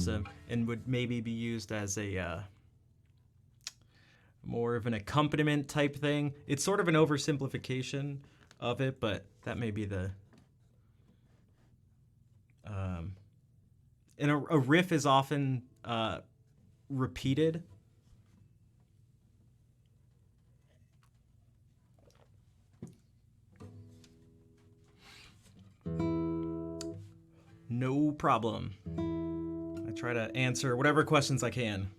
and would maybe be used as a more of an accompaniment type thing. It's sort of an oversimplification of it, but that may be the and a riff is often repeated. No problem. I try to answer whatever questions I can.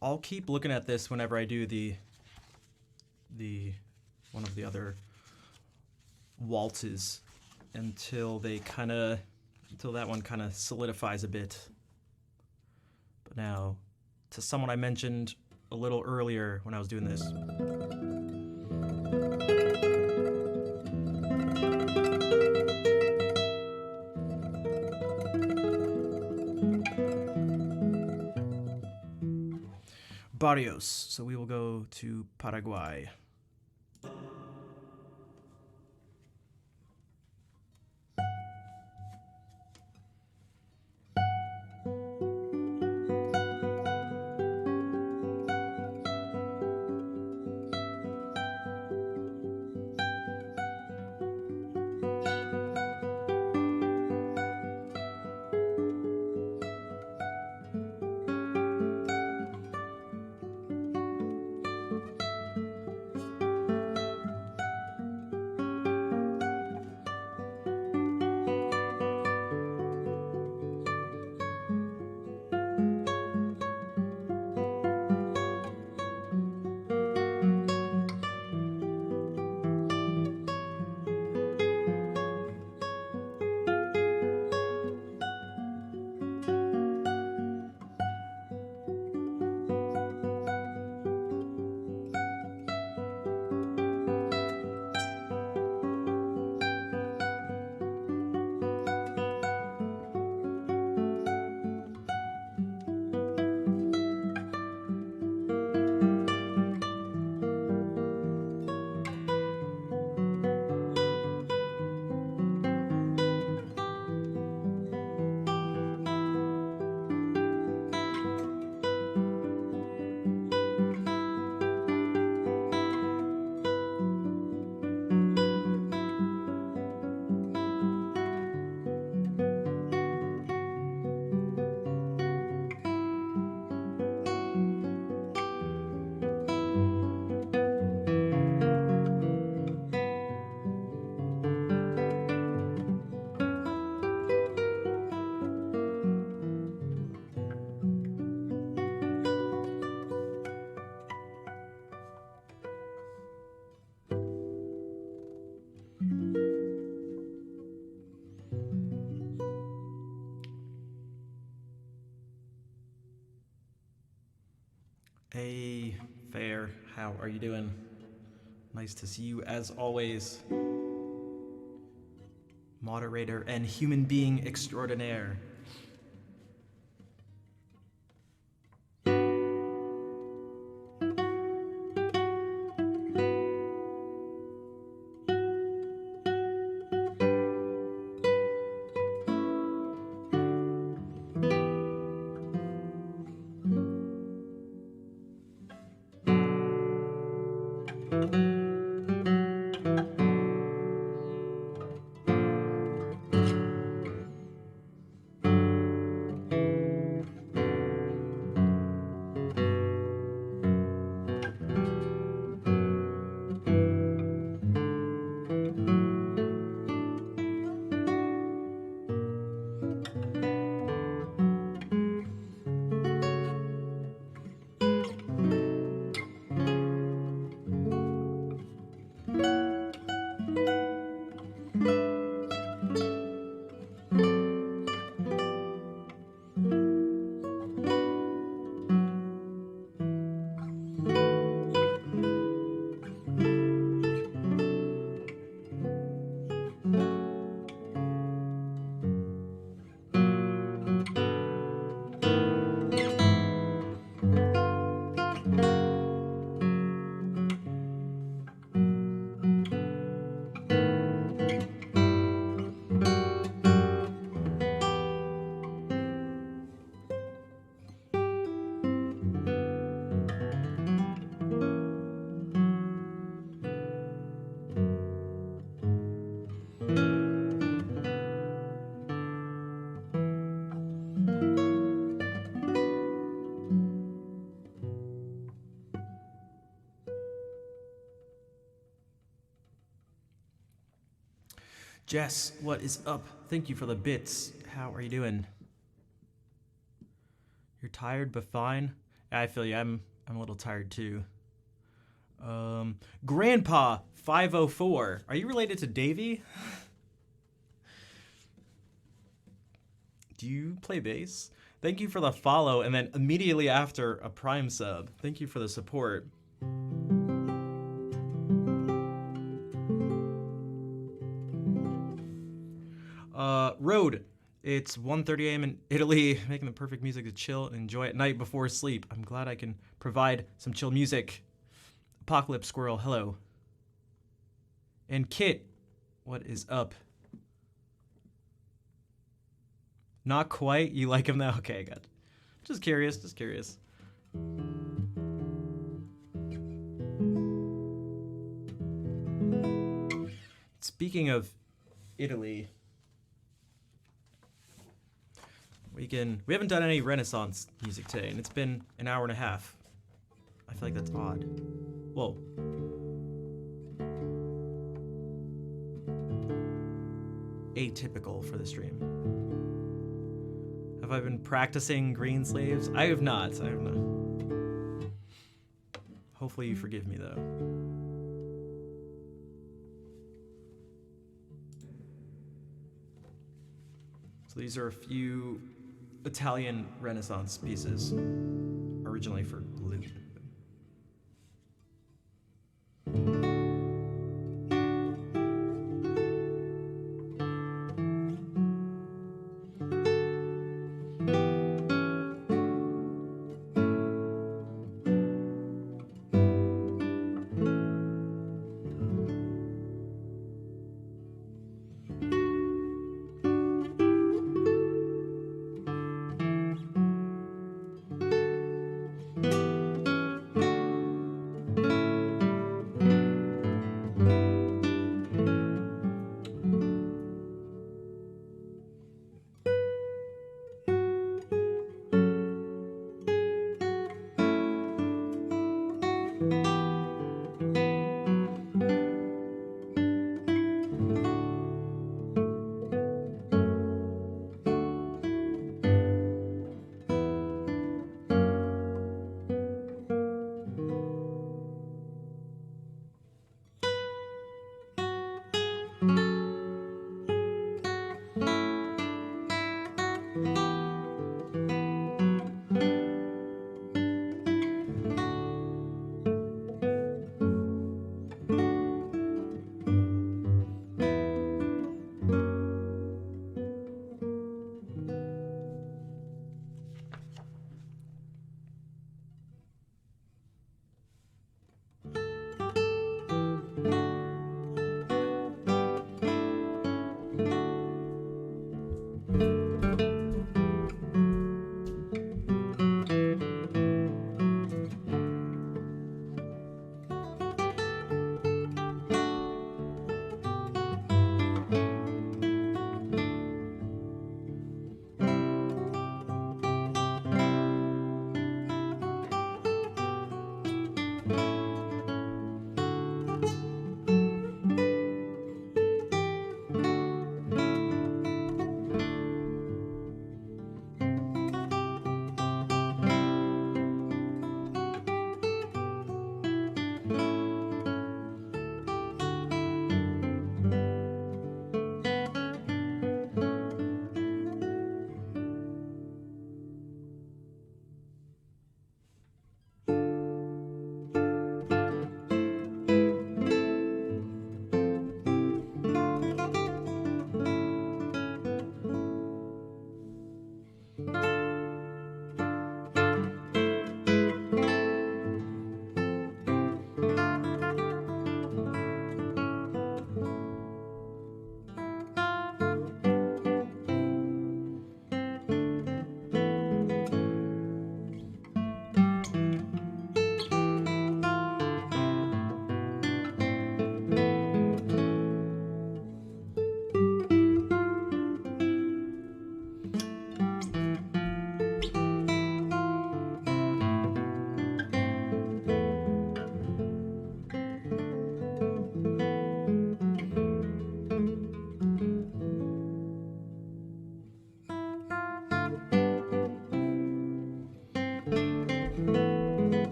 I'll keep looking at this whenever I do the one of the other waltzes until that one kind of solidifies a bit. But now, to someone I mentioned a little earlier when I was doing this. Barrios. So we will go to Paraguay. Hey, Fair, how are you doing? Nice to see you as always. Moderator and human being extraordinaire. Jess, what is up? Thank you for the bits. How are you doing? You're tired but fine? I feel you. I'm a little tired too. Grandpa 504. Are you related to Davey? Do you play bass? Thank you for the follow, and then immediately after a Prime sub. Thank you for the support. Road, It's 1:30 a.m. in Italy, making the perfect music to chill and enjoy at night before sleep. I'm glad I can provide some chill music. Apocalypse Squirrel, hello. And Kit, what is up? Not quite. You like him now? Okay, I got it. Just curious, just curious. Speaking of Italy, we haven't done any Renaissance music today, and it's been an hour and a half. I feel like that's odd. Whoa. Atypical for the stream. Have I been practicing Green Slaves? I have not. Hopefully you forgive me, though. So these are a few Italian Renaissance pieces, originally for lute.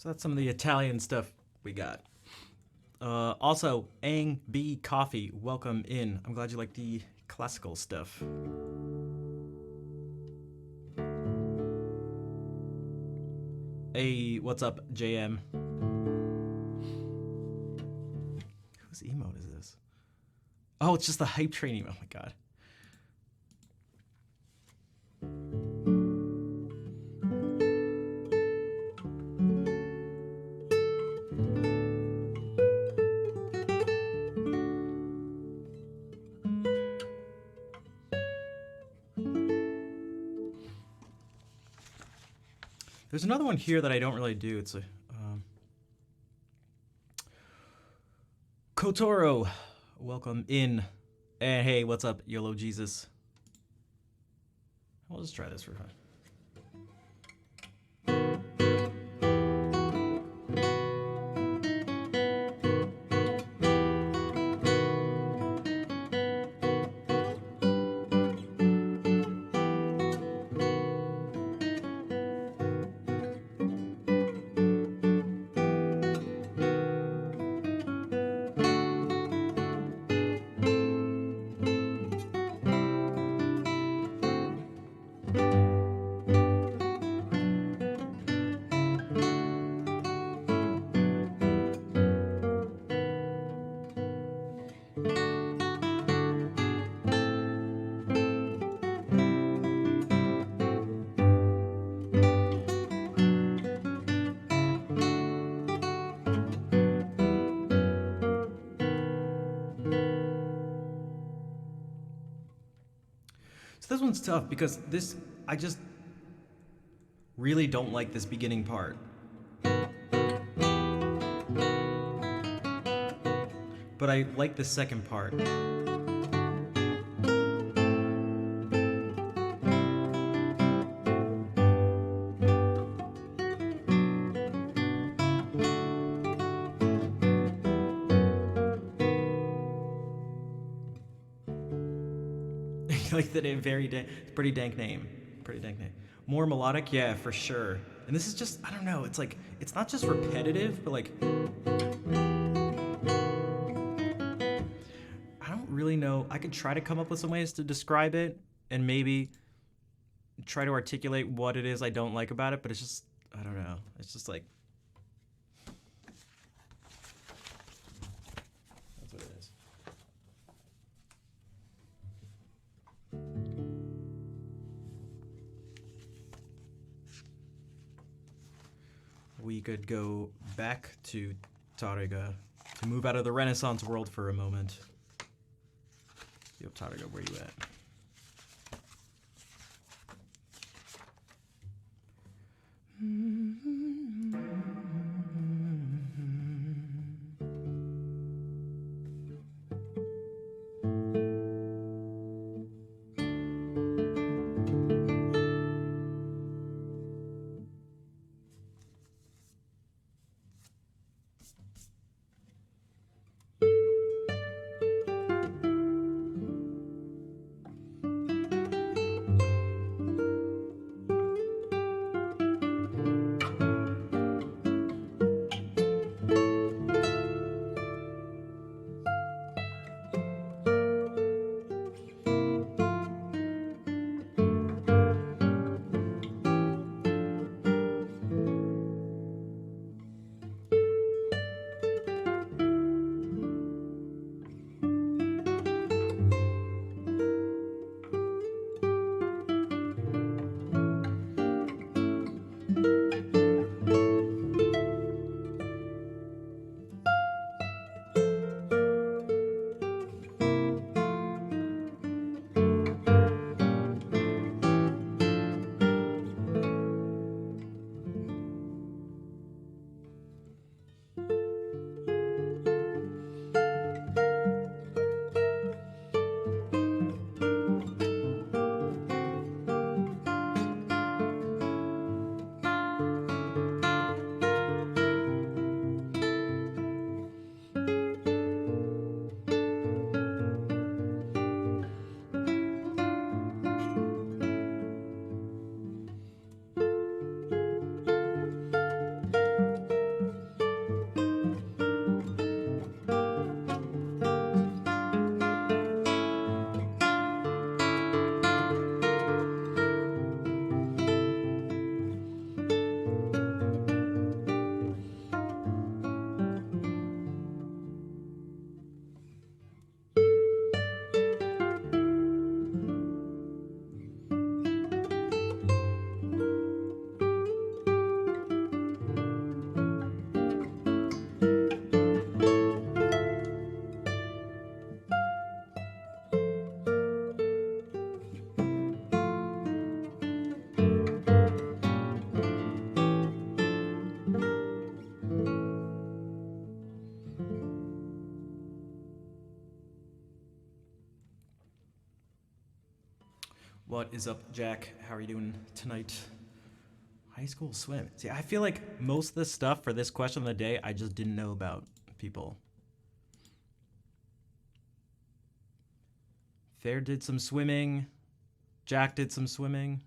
So that's some of the Italian stuff we got. Also, Ang B Coffee, welcome in. I'm glad you like the classical stuff. Hey, what's up, JM? Whose emote is this? Oh, it's just the Hype Train emote. Oh my god. There's another one here that I don't really do. It's a Kotoro, welcome in. And hey, what's up, YOLO Jesus? We'll just try this for fun. So this one's tough because I just really don't like this beginning part. But I like the second part. Like that, pretty dank name. Pretty dank name. More melodic, yeah, for sure. And this is just, I don't know, it's like, it's not just repetitive, but like, I don't really know. I could try to come up with some ways to describe it and maybe try to articulate what it is I don't like about it, but it's just, I don't know. It's just like, that's what it is. We could go back to Tariga to move out of the Renaissance world for a moment. Yo, Tariga, where you at? What is up, Jack? How are you doing tonight? High school swim. See, I feel like most of the stuff for this question of the day, I just didn't know about people. Fair did some swimming. Jack did some swimming.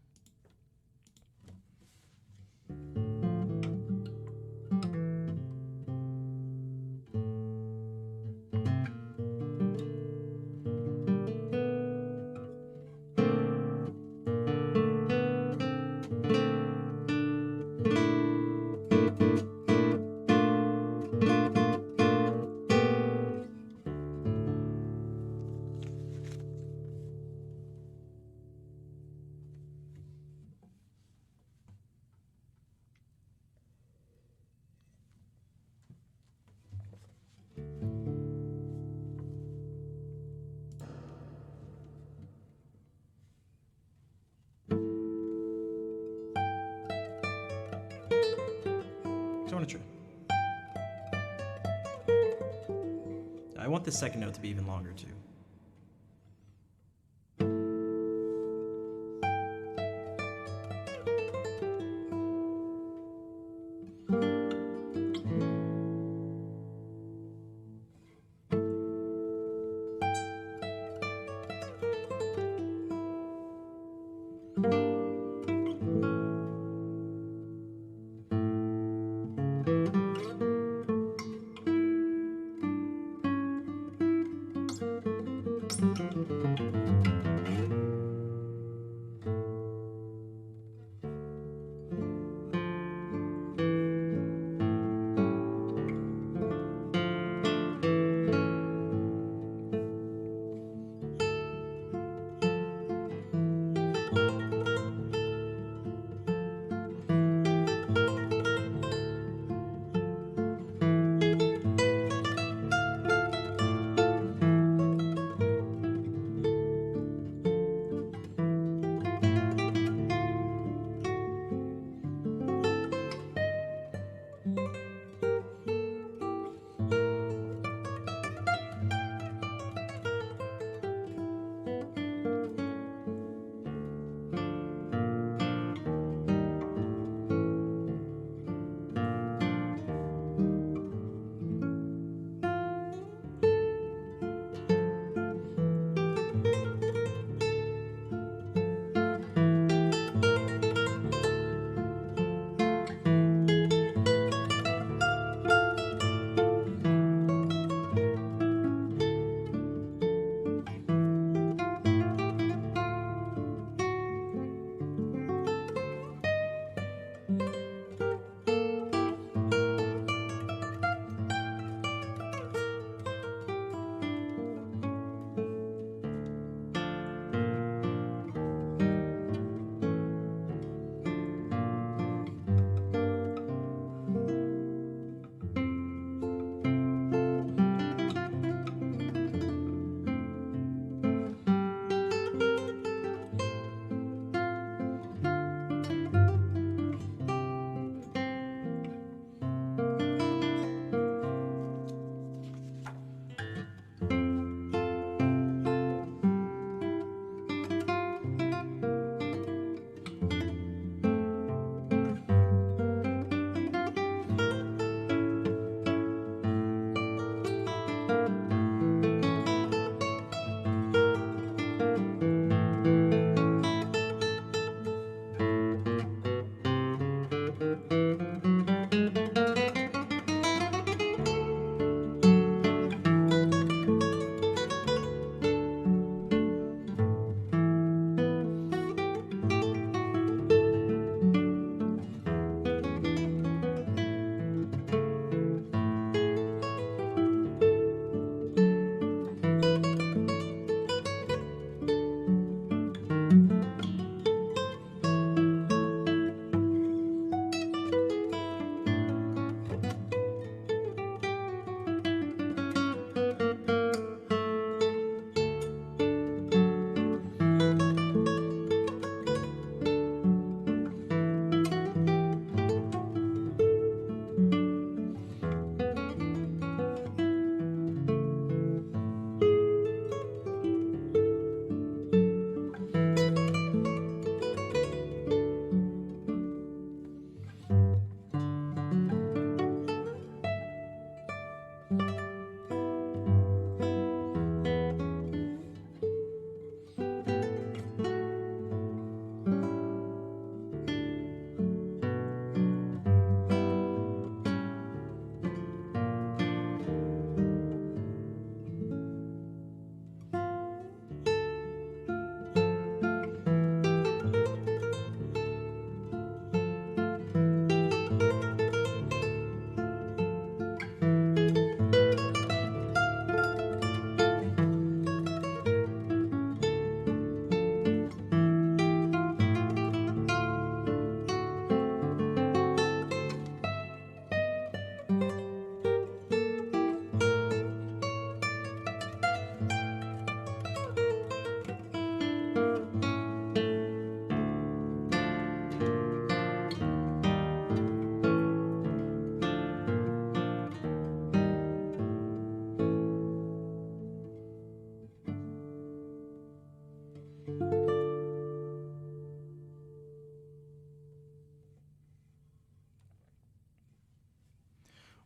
I want the second note to be even longer too.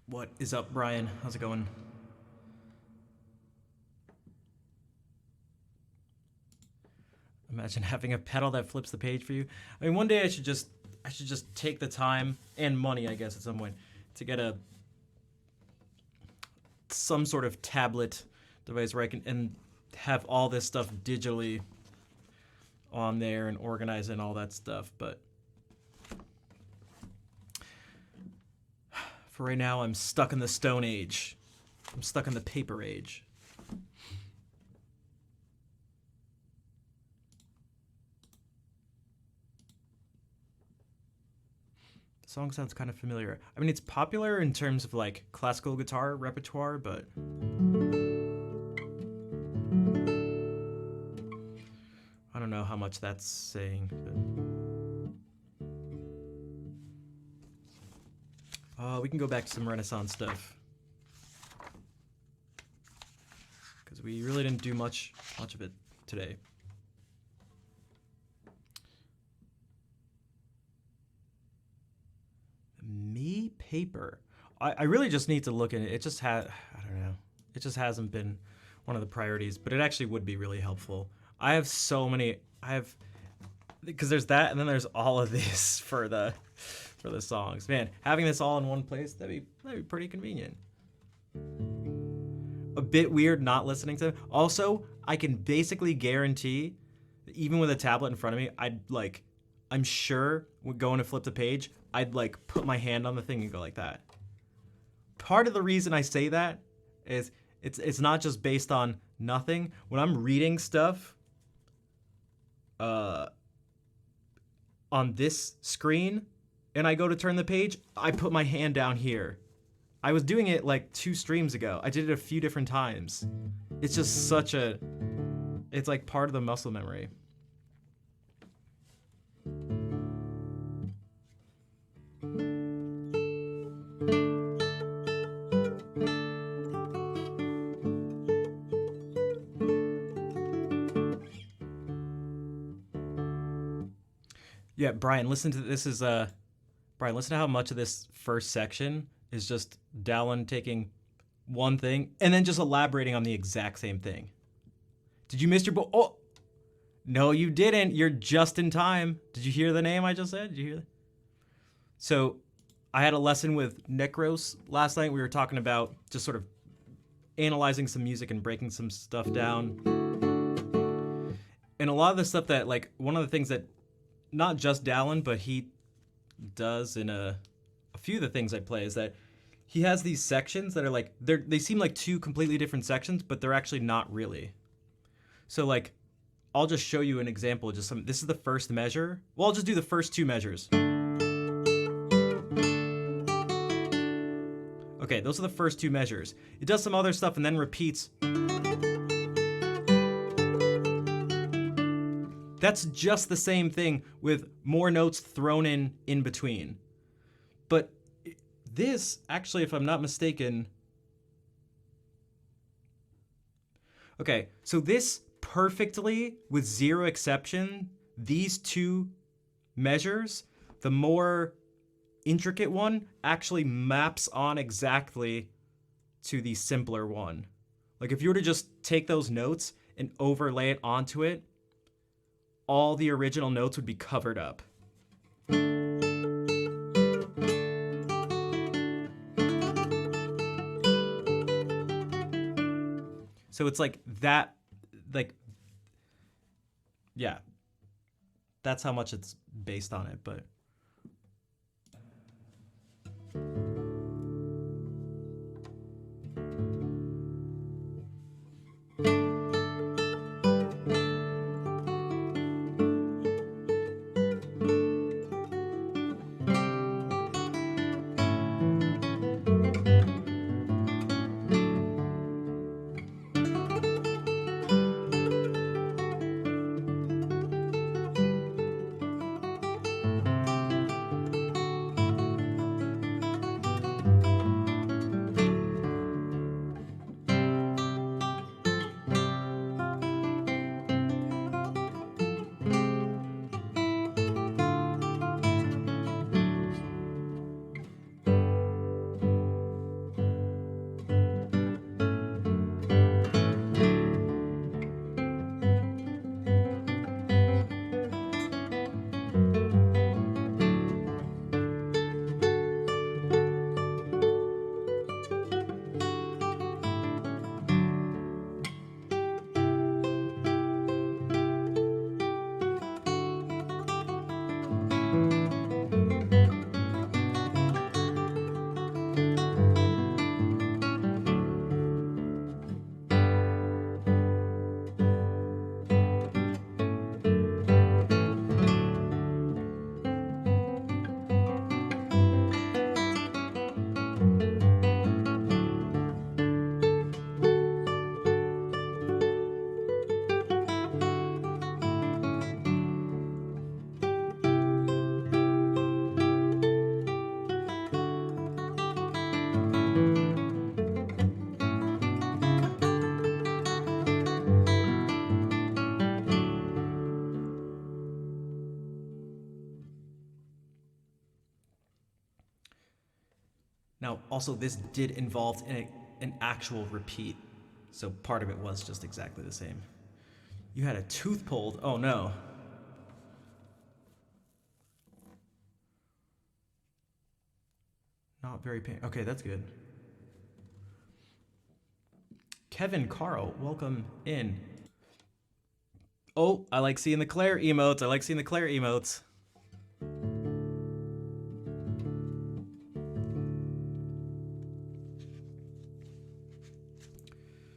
What is up, Brian? How's it going? Imagine having a pedal that flips the page for you. I mean, one day I should just take the time and money, I guess, at some point to get some sort of tablet device where I can and have all this stuff digitally on there and organize and all that stuff. But for right now, I'm stuck in the Stone Age. I'm stuck in the paper age. Song sounds kind of familiar. I mean, it's popular in terms of like classical guitar repertoire, but I don't know how much that's saying. But we can go back to some Renaissance stuff because we really didn't do much of it today. Me paper. I really just need to look at it. It just I don't know. It just hasn't been one of the priorities, but it actually would be really helpful. I have so many. Because there's that, and then there's all of this for the songs. Man, having this all in one place, that'd be pretty convenient. A bit weird not listening to. Also, I can basically guarantee, even with a tablet in front of me, I'm sure when going to flip the page, I'd like put my hand on the thing and go like that. Part of the reason I say that is it's not just based on nothing. When I'm reading stuff on this screen and I go to turn the page, I put my hand down here. I was doing it like 2 streams ago. I did it a few different times. It's just it's like part of the muscle memory. Yeah, Brian, listen to how much of this first section is just Dallin taking one thing and then just elaborating on the exact same thing. Did you miss your boat? Oh, no, you didn't. You're just in time. Did you hear the name I just said? Did you hear that? So I had a lesson with Necros last night. We were talking about just sort of analyzing some music and breaking some stuff down. And a lot of the stuff that, like, one of the things that not just Dallin, but he does in a few of the things I play is that he has these sections that are like, they seem like 2 completely different sections, but they're actually not really. So like, I'll just show you an example. This is the first measure. Well, I'll just do the first 2 measures. Okay, those are the first 2 measures. It does some other stuff and then repeats. That's just the same thing with more notes thrown in between. But this, actually, if I'm not mistaken... Okay, so this perfectly, with 0 exception, these 2 measures, the more intricate one actually maps on exactly to the simpler one. Like if you were to just take those notes and overlay it onto it, all the original notes would be covered up. So it's like that, like, yeah, that's how much it's based on it, but. Now, also, this did involve an actual repeat, so part of it was just exactly the same. You had a tooth pulled. Oh no. Not very painful. Okay, that's good. Kevin Carl, welcome in. Oh, I like seeing the Claire emotes. I like seeing the Claire emotes.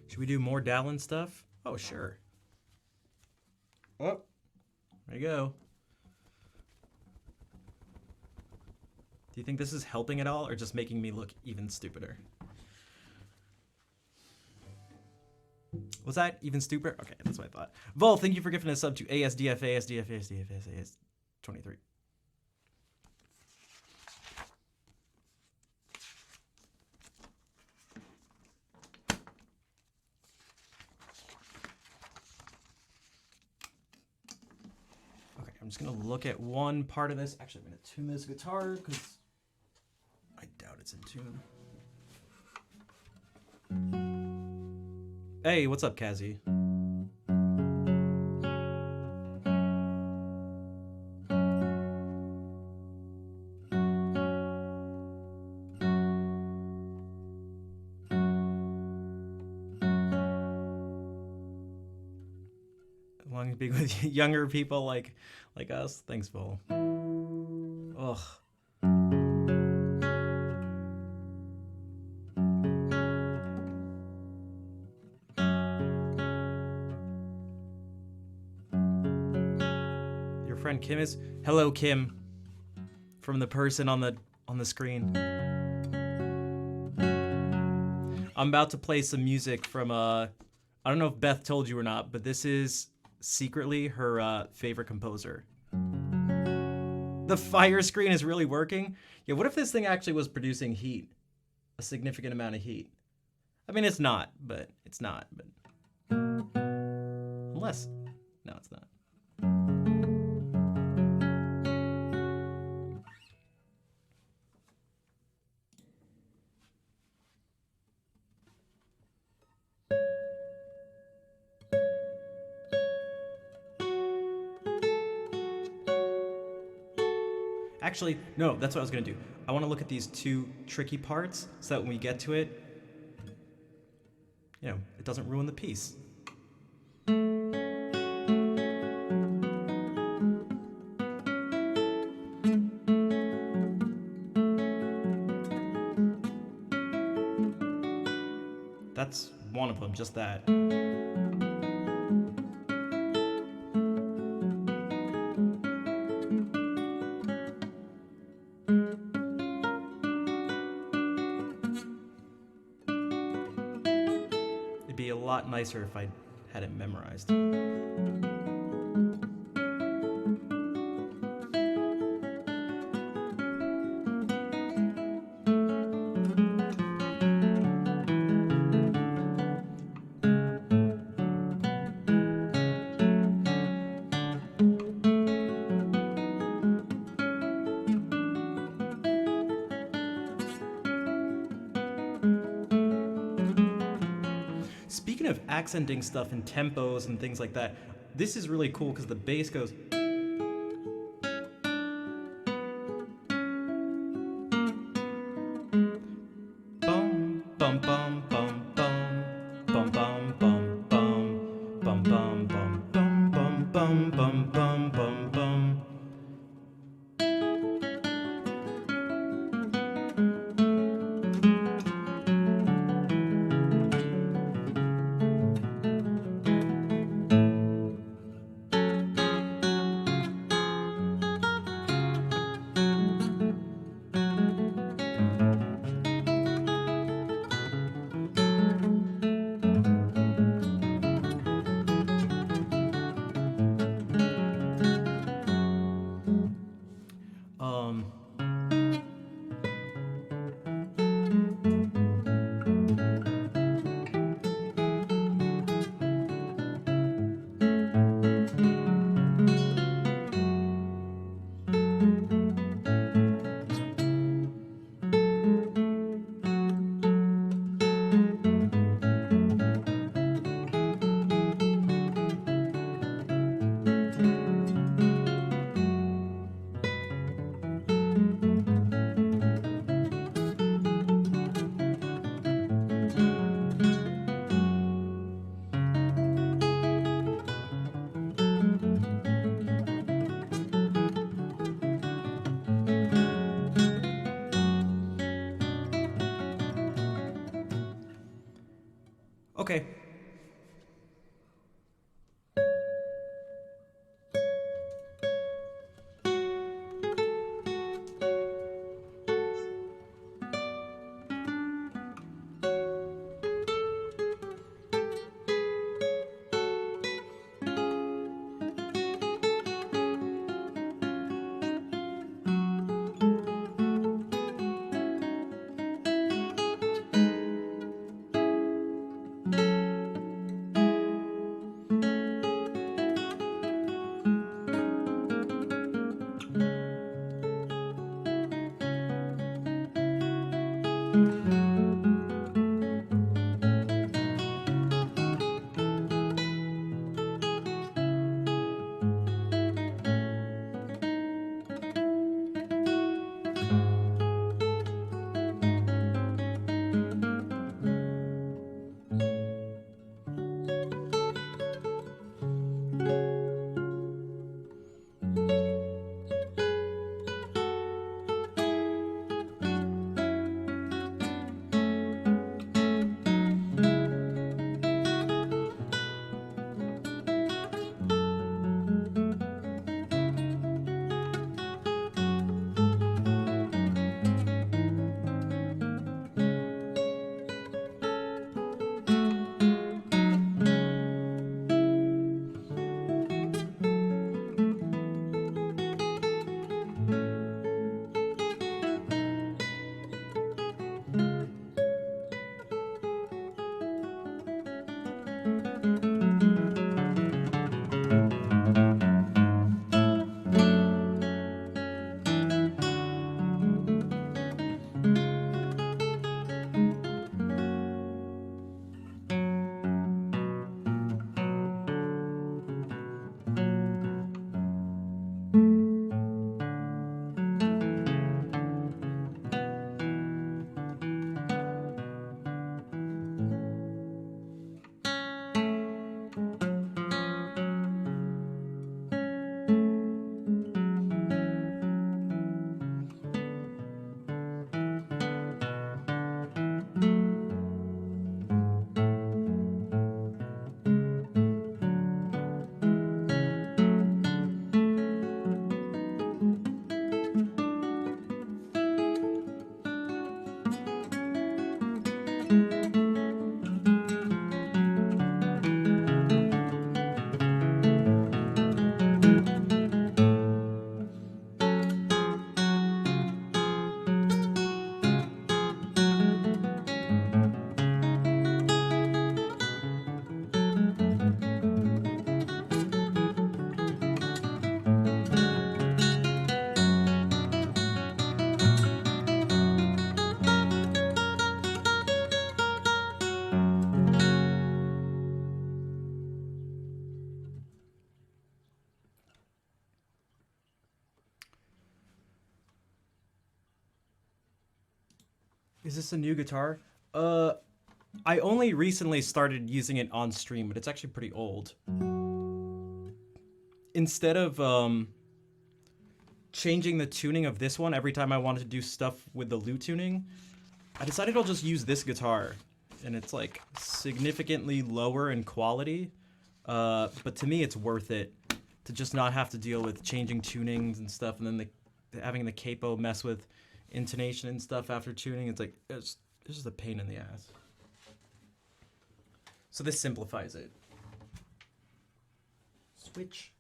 Should we do more Dallin stuff? Oh, sure. Oh, there you go. Do you think this is helping at all or just making me look even stupider? Was that even stupider? Okay, that's what I thought. Vol, thank you for gifting us up to ASDF, ASDF, ASDF, AS 23. Okay, I'm just gonna look at one part of this. Actually, I'm gonna tune this guitar because I doubt it's in tune. Hey, what's up, Kazi? Long to be with younger people like us. Thanks, Vol. Ugh. Friend Kim is. Hello, Kim. From the person on the screen. I'm about to play some music from I don't know if Beth told you or not, but this is secretly her favorite composer. The fire screen is really working. Yeah, what if this thing actually was producing heat? A significant amount of heat. I mean, it's not, but unless no, it's not. Actually, no, that's what I was gonna do. I wanna look at these two tricky parts so that when we get to it, you know, it doesn't ruin the piece. That's one of them, just that. Nicer if I had it memorized. Speaking of accenting stuff and tempos and things like that, this is really cool because the bass goes. Bum bum bum bum bum bum bum bum bum bum bum bum bum bum bum bum bum bum bum. Okay. Is this a new guitar? I only recently started using it on stream, but it's actually pretty old. Instead of changing the tuning of this one every time I wanted to do stuff with the lute tuning, I decided I'll just use this guitar. And it's like significantly lower in quality, but to me it's worth it to just not have to deal with changing tunings and stuff, and then having the capo mess with intonation and stuff after tuning. It's like it's just a pain in the ass. So this simplifies it. Switch.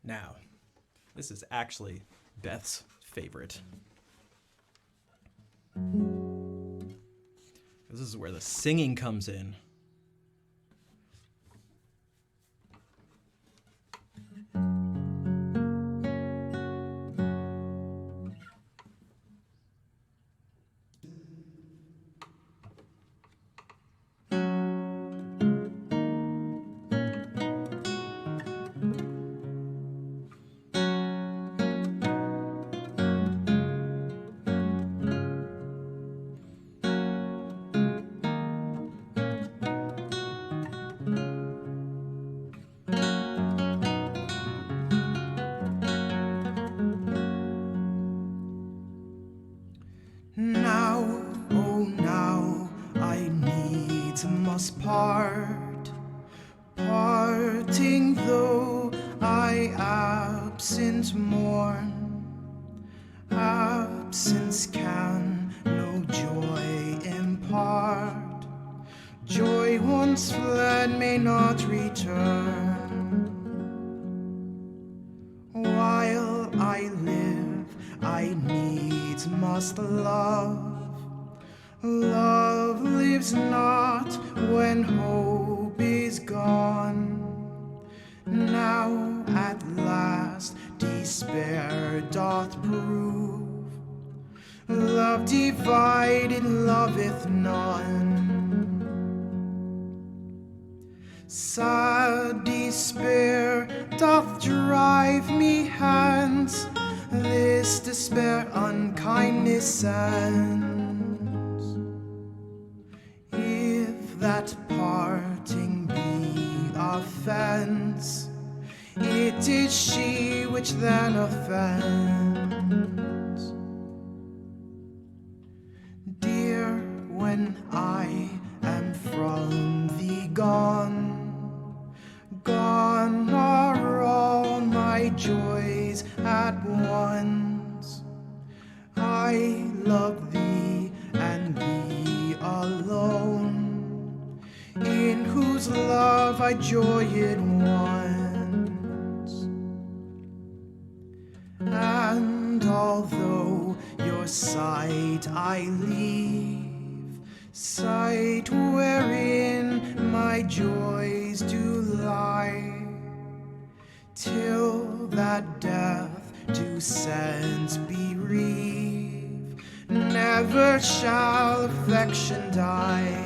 Now, this is actually Beth's favorite. This is where the singing comes in. must part, parting though I absent mourn. Absence can no joy impart. Joy once fled may not return. While I live, I needs must love. Love lives not when hope is gone. Now at last despair doth prove. Love divided loveth none. Sad despair doth drive me hence. This despair unkindness sends. If that parting be offense, it is she which then offends. Dear, when I am from thee gone, gone are all my joys at once. I love thee and thee alone, in whose love I joyed once. And although your sight I leave, sight wherein my joys do lie, till that death do sense bereave, never shall affection die.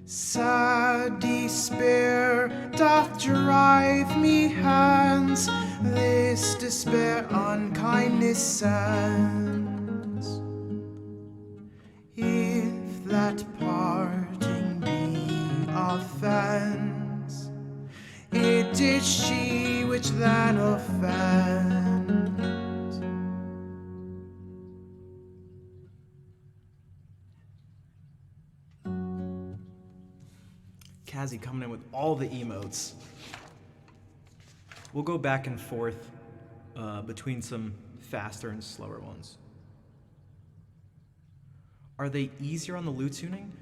Sad despair doth drive me hence, this despair unkindness sends. If that parting be offense, it is she which then offends. Kazi coming in with all the emotes. We'll go back and forth between some faster and slower ones. Are they easier on the lute tuning?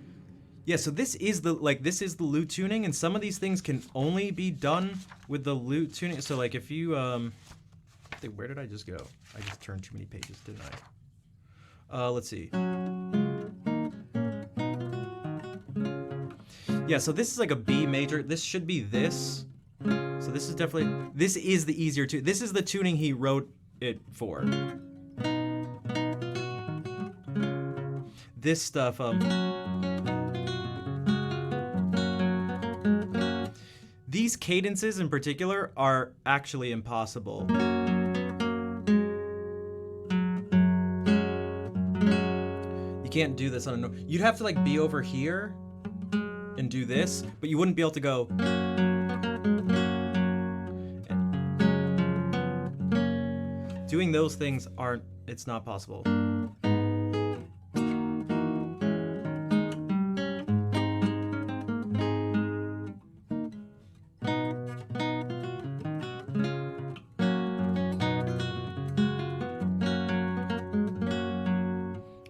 Yeah, so this is the lute tuning, and some of these things can only be done with the lute tuning. So like if you where did I just go? I just turned too many pages, didn't I? Let's see. Yeah, so this is like a B major. This should be this. So this is definitely, this is the easier tune. This is the tuning he wrote it for. This stuff, these cadences in particular are actually impossible. You can't do this on a, you'd have to like be over here and do this, but you wouldn't be able to go. Doing those things aren't, it's not possible.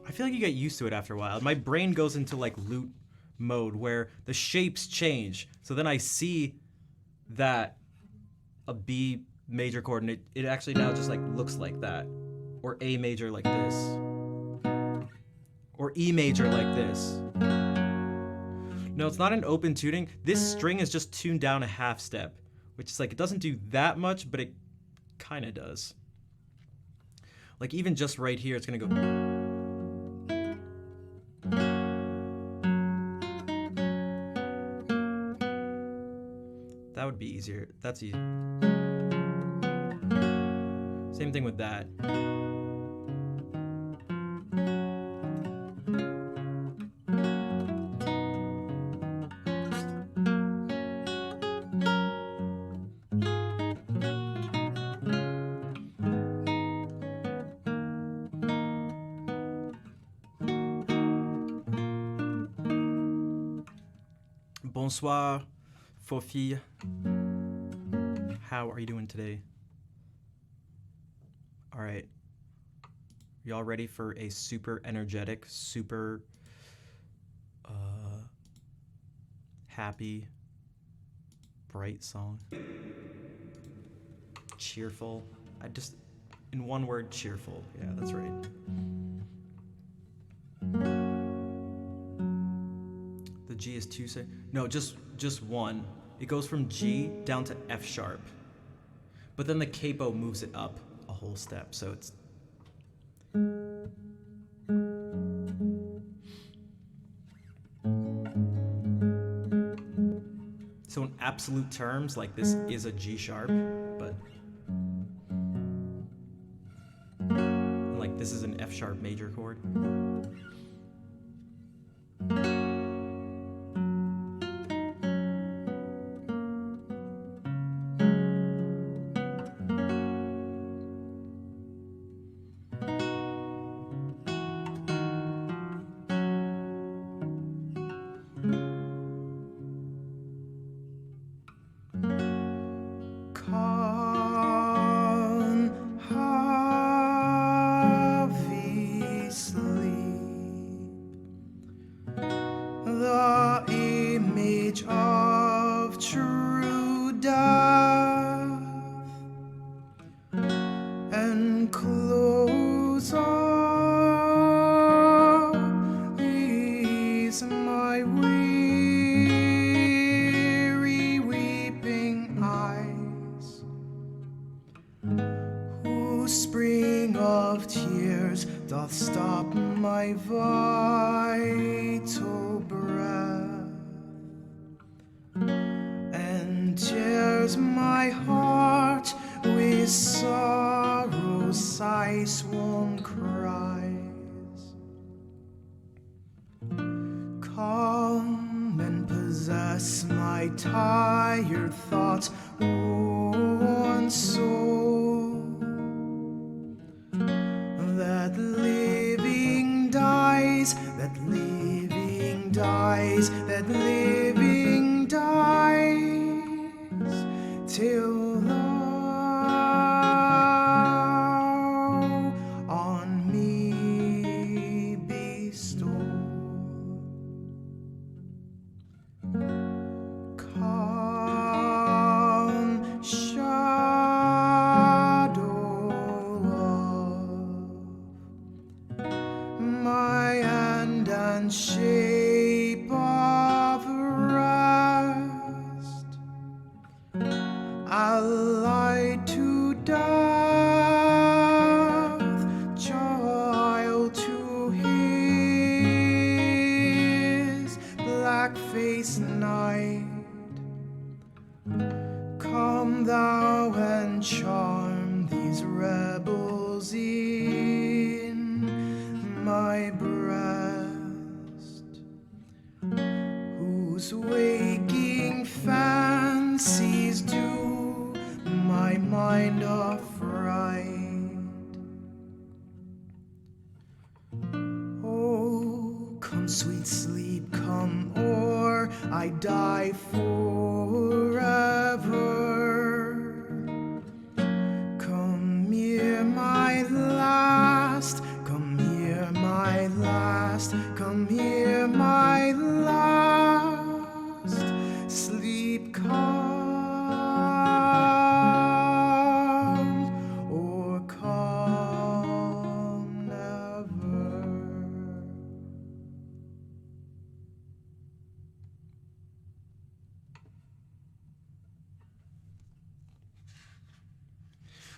I feel like you get used to it after a while. My brain goes into like lute mode where the shapes change. So then I see that a B major chord and it actually now just like looks like that. Or A major like this. Or E major like this. No, it's not an open tuning. This string is just tuned down a half step, which is like, it doesn't do that much, but it kind of does. Like even just right here, it's gonna go. That would be easier. That's easy. Same thing with that. Bonsoir, Fofi. How are you doing today? All right. Y'all ready for a super energetic, super happy, bright song? Cheerful. In one word, cheerful. Yeah, that's right. The G is 2 6. No, just one. It goes from G down to F sharp. But then the capo moves it up a whole step, so it's so in absolute terms, like this is a G sharp, but like this is an F sharp major chord. Doth stop my vital breath and tears my heart with sorrow, sighs, warm cries. Come and possess my tired thoughts, worn soul. That living dies, that living dies, that living dies, till thou on me bestow. Come, my hand and shape of rest, allied to death, child to his black-faced night. Come thou and charm these rebels in my breast, whose waking fancies do my mind affright. Oh, come sweet sleep, come, or I die forever. Come here, my last, come here, my last, come here, my last. Sleep calm, or calm never.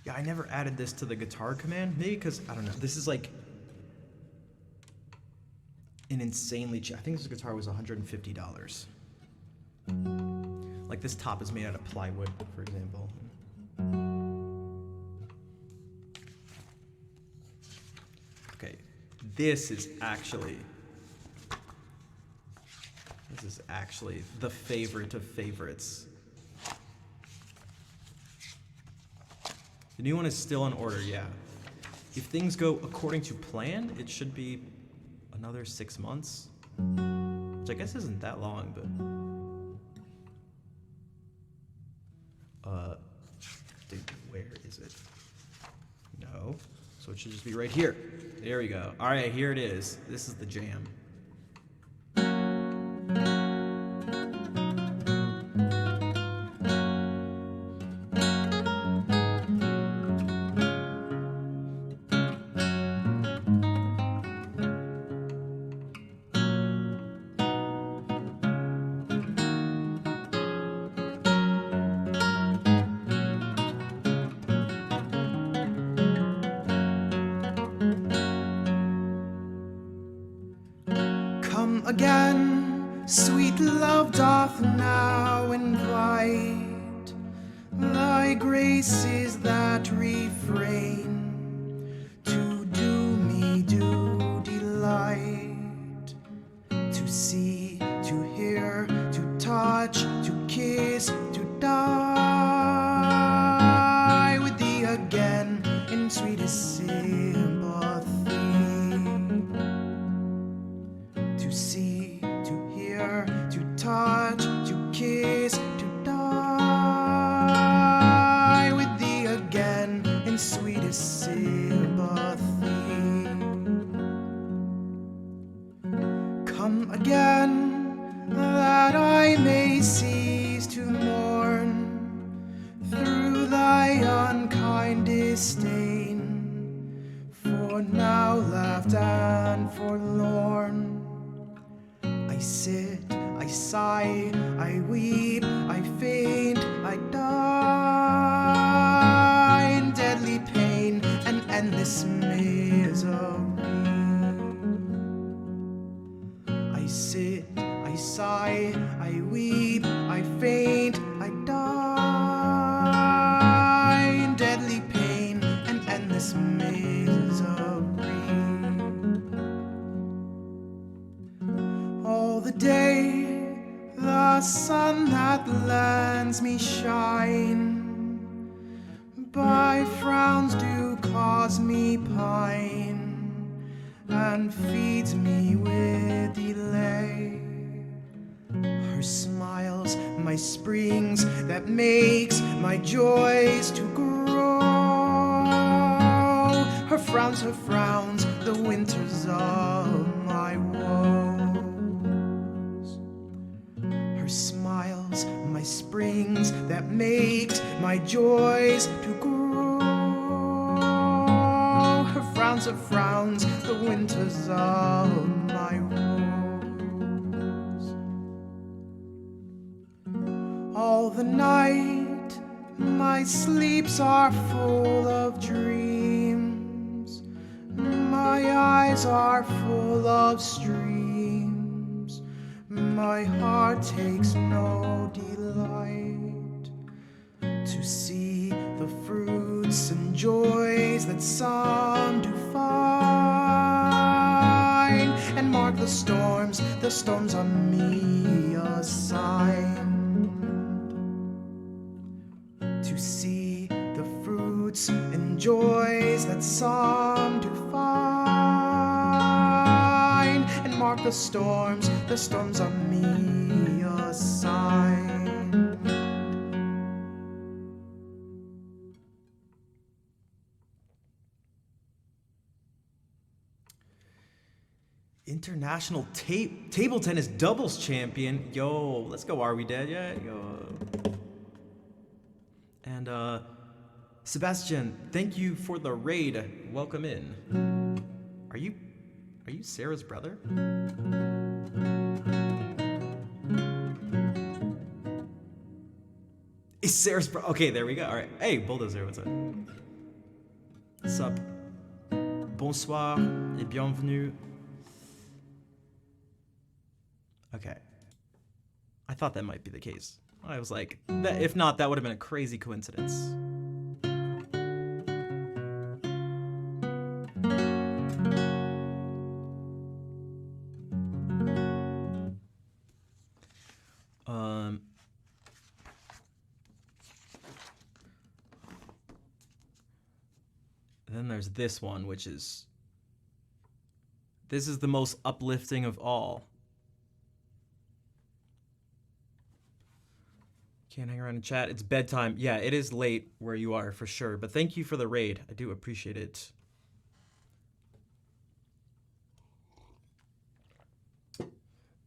Yeah, I never added this to the guitar command, maybe because, I don't know, this is like an insanely cheap. I think this guitar was $150. Like this top is made out of plywood, for example. Okay, this is actually the favorite of favorites. The new one is still in order, yeah. If things go according to plan, it should be another 6 months, which I guess isn't that long, but So it should just be right here. There we go. All right, here it is. This is the jam. Come again, sweet love doth now invite. Thy graces that refrain to do me do delight. To see, to hear, to touch, to kiss, to die with thee again in sweetest sympathy. To see, to hear, to touch, to kiss, to die with thee again in sweetest sympathy. Come again, that I may cease to mourn through thy unkind disdain, for now left and forlorn. I sit, I sigh, I weep, I faint, I die in deadly pain and endless misery. I sit, I sigh, I weep, I faint, I die in deadly pain and endless misery. All the day, the sun that lends me shine, by frowns do cause me pine, and feeds me with delay. Her smiles, my springs, that makes my joys to grow. Her frowns, the winters of my woes. Her smiles, my springs, that makes my joys to grow. Her frowns, the winters of my woes. All the night, my sleeps are full of dreams. My eyes are full of streams. My heart takes no delight to see the fruits and joys that some do find, and mark the storms on me assigned. To see the fruits and joys that some do find, and mark the storms on me assigned. International table tennis doubles champion. Yo, let's go. Are we dead yet? Yo. And Sebastian, thank you for the raid. Welcome in. Are you Sarah's brother? Is Sarah's brother? Okay, there we go. All right. Hey, Bulldozer, what's up? Sup? Bonsoir et bienvenue. Okay. I thought that might be the case. I was like, if not, that would have been a crazy coincidence. Then there's this one, which is... This is the most uplifting of all. Can't hang around and chat. It's bedtime. Yeah, it is late where you are, for sure. But thank you for the raid. I do appreciate it.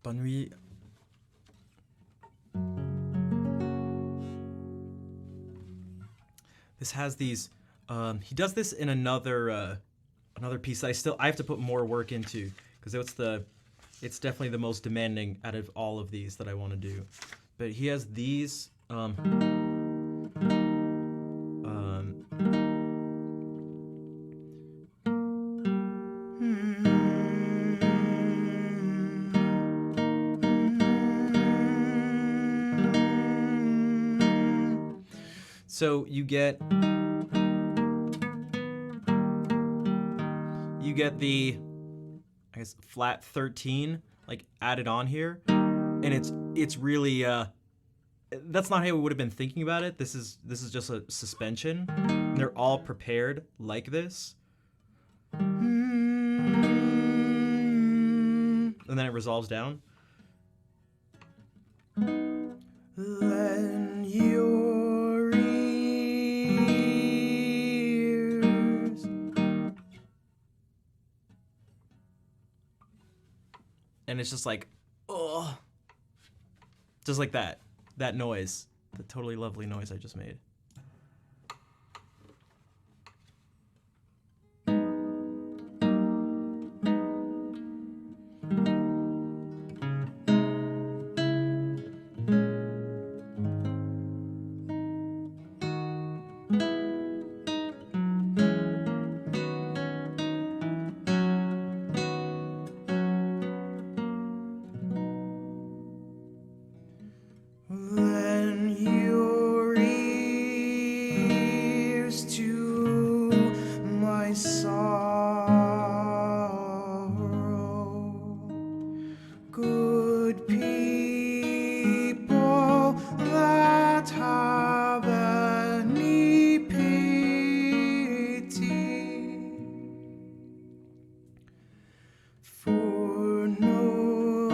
Bonne nuit. This has these. He does this in another piece that I have to put more work into because it's definitely the most demanding out of all of these that I want to do. But he has these. So you get the, I guess, flat 13 like added on here, and it's really that's not how we would have been thinking about it. This is just a suspension. And they're all prepared like this, and then it resolves down. Lend your ears. And it's just like, oh, just like that noise, the totally lovely noise I just made. Lend your ears to my sorrow. Good people that have any pity, for no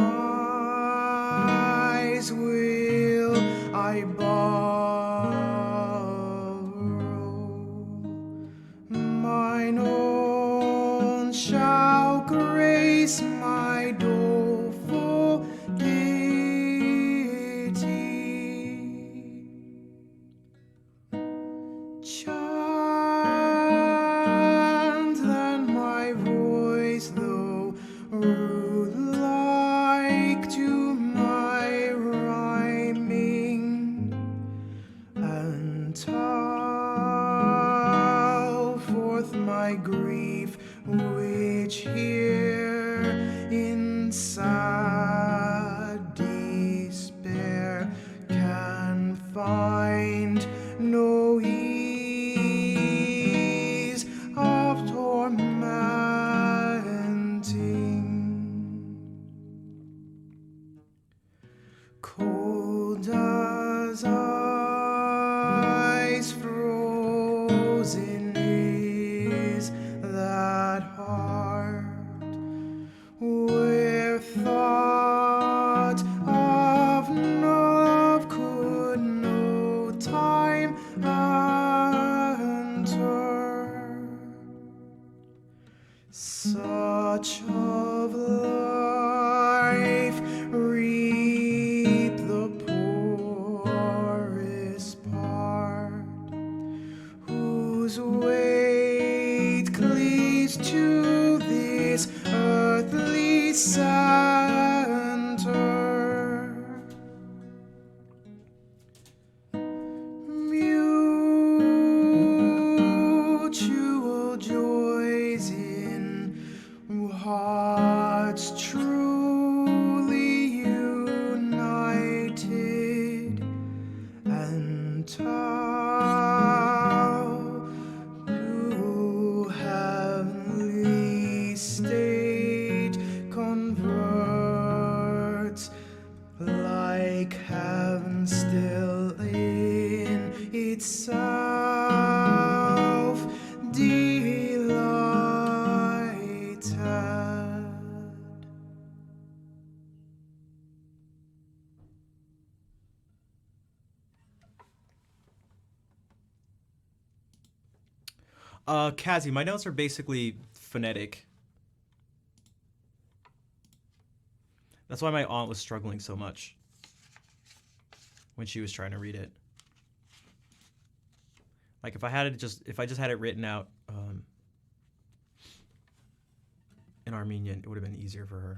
eyes will I borrow. Mine own shall grace my doleful gaiety. Chant then my voice, though rude like to my rhyming, and tell forth my grief, which here in sad despair can find no ease of tormenting. Cold as ice, frozen is that heart, where thought of love could no time enter. Such of life reap the poorest part, whose weight cleaves to this earthly center. Mutual joys in hearts truly united, and how to heavenly state converts, like heaven still in itself delighted. Kazi, my notes are basically phonetic. That's why my aunt was struggling so much when she was trying to read it. Like if I just had it written out in Armenian, it would have been easier for her.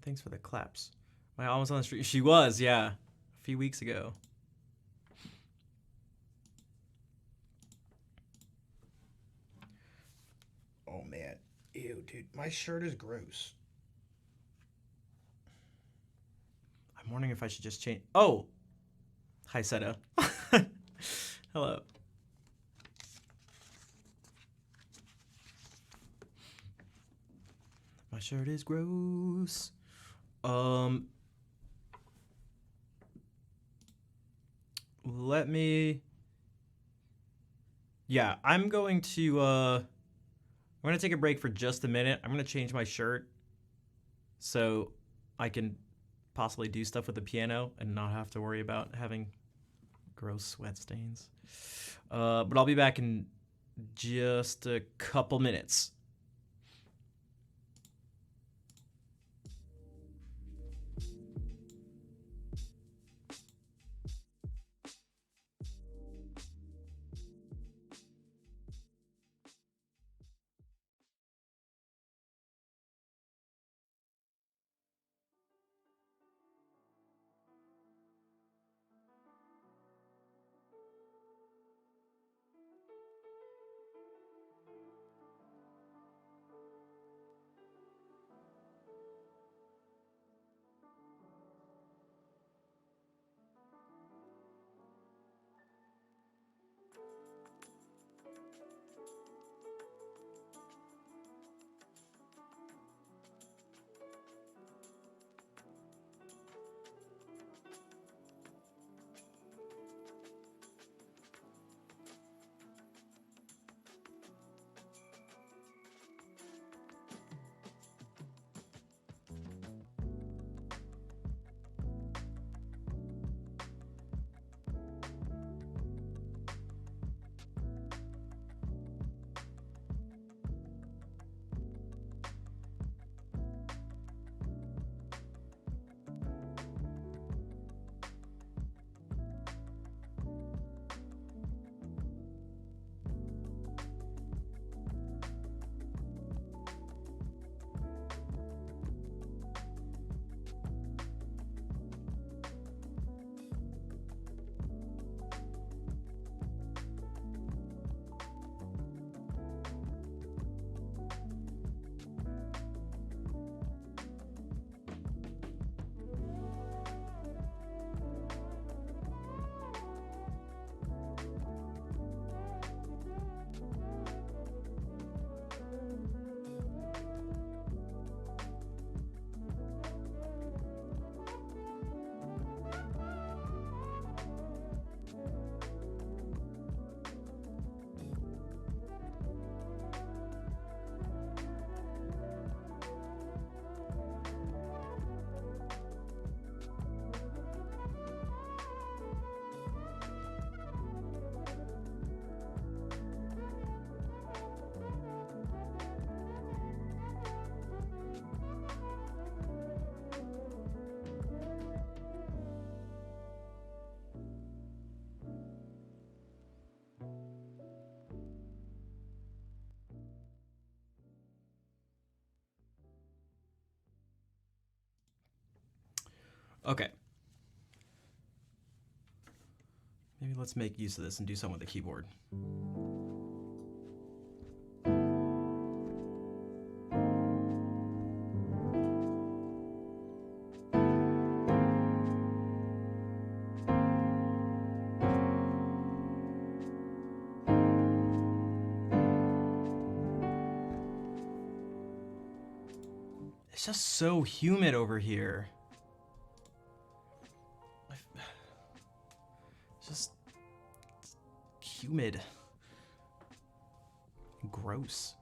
Thanks for the claps. My aunt was on the street. She was, yeah, a few weeks ago. Oh man, ew, dude, my shirt is gross. I'm wondering if I should just change. Oh, hi Seta. Hello. My shirt is gross. Let me. Yeah, I'm going to take a break for just a minute. I'm gonna change my shirt so I can possibly do stuff with the piano and not have to worry about having gross sweat stains. But I'll be back in just a couple minutes. Okay. Maybe let's make use of this and do something with the keyboard. It's just so humid over here. It's just humid. Gross.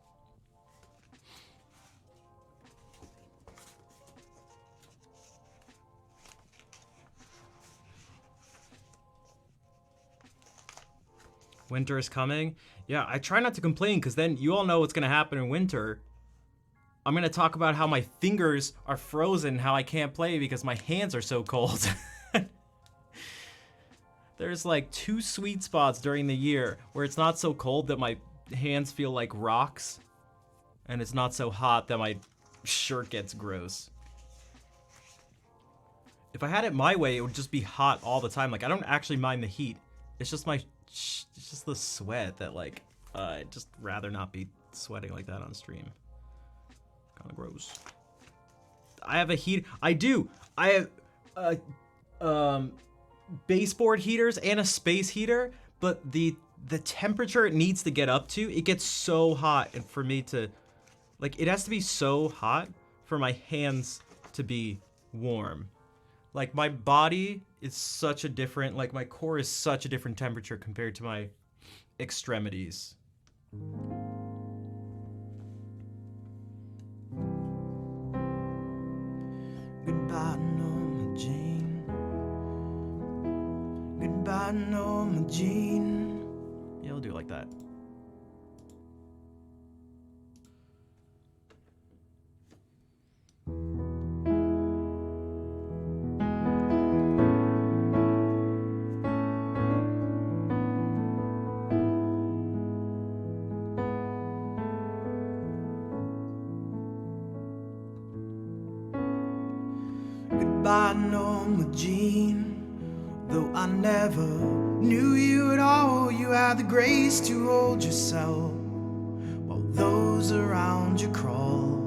Winter is coming. Yeah, I try not to complain because then you all know what's going to happen in winter. I'm going to talk about how my fingers are frozen, how I can't play because my hands are so cold. There's like 2 sweet spots during the year where it's not so cold that my hands feel like rocks, and it's not so hot that my shirt gets gross. If I had it my way, it would just be hot all the time. Like, I don't actually mind the heat. It's just it's just the sweat that, like, I'd just rather not be sweating like that on stream. Kind of gross. I have a heat. I do. I have baseboard heaters and a space heater, but the temperature it needs to get up to, it gets so hot, and for me to, like, it has to be so hot for my hands to be warm. Like, my body is such a different, like, my core is such a different temperature compared to my extremities. Goodbye, Norma Jean. Goodbye, Norma Jean. Yeah, I'll do it like that. Goodbye, Norma Jean. Though I never knew you at all, you had the grace to hold yourself while those around you crawled.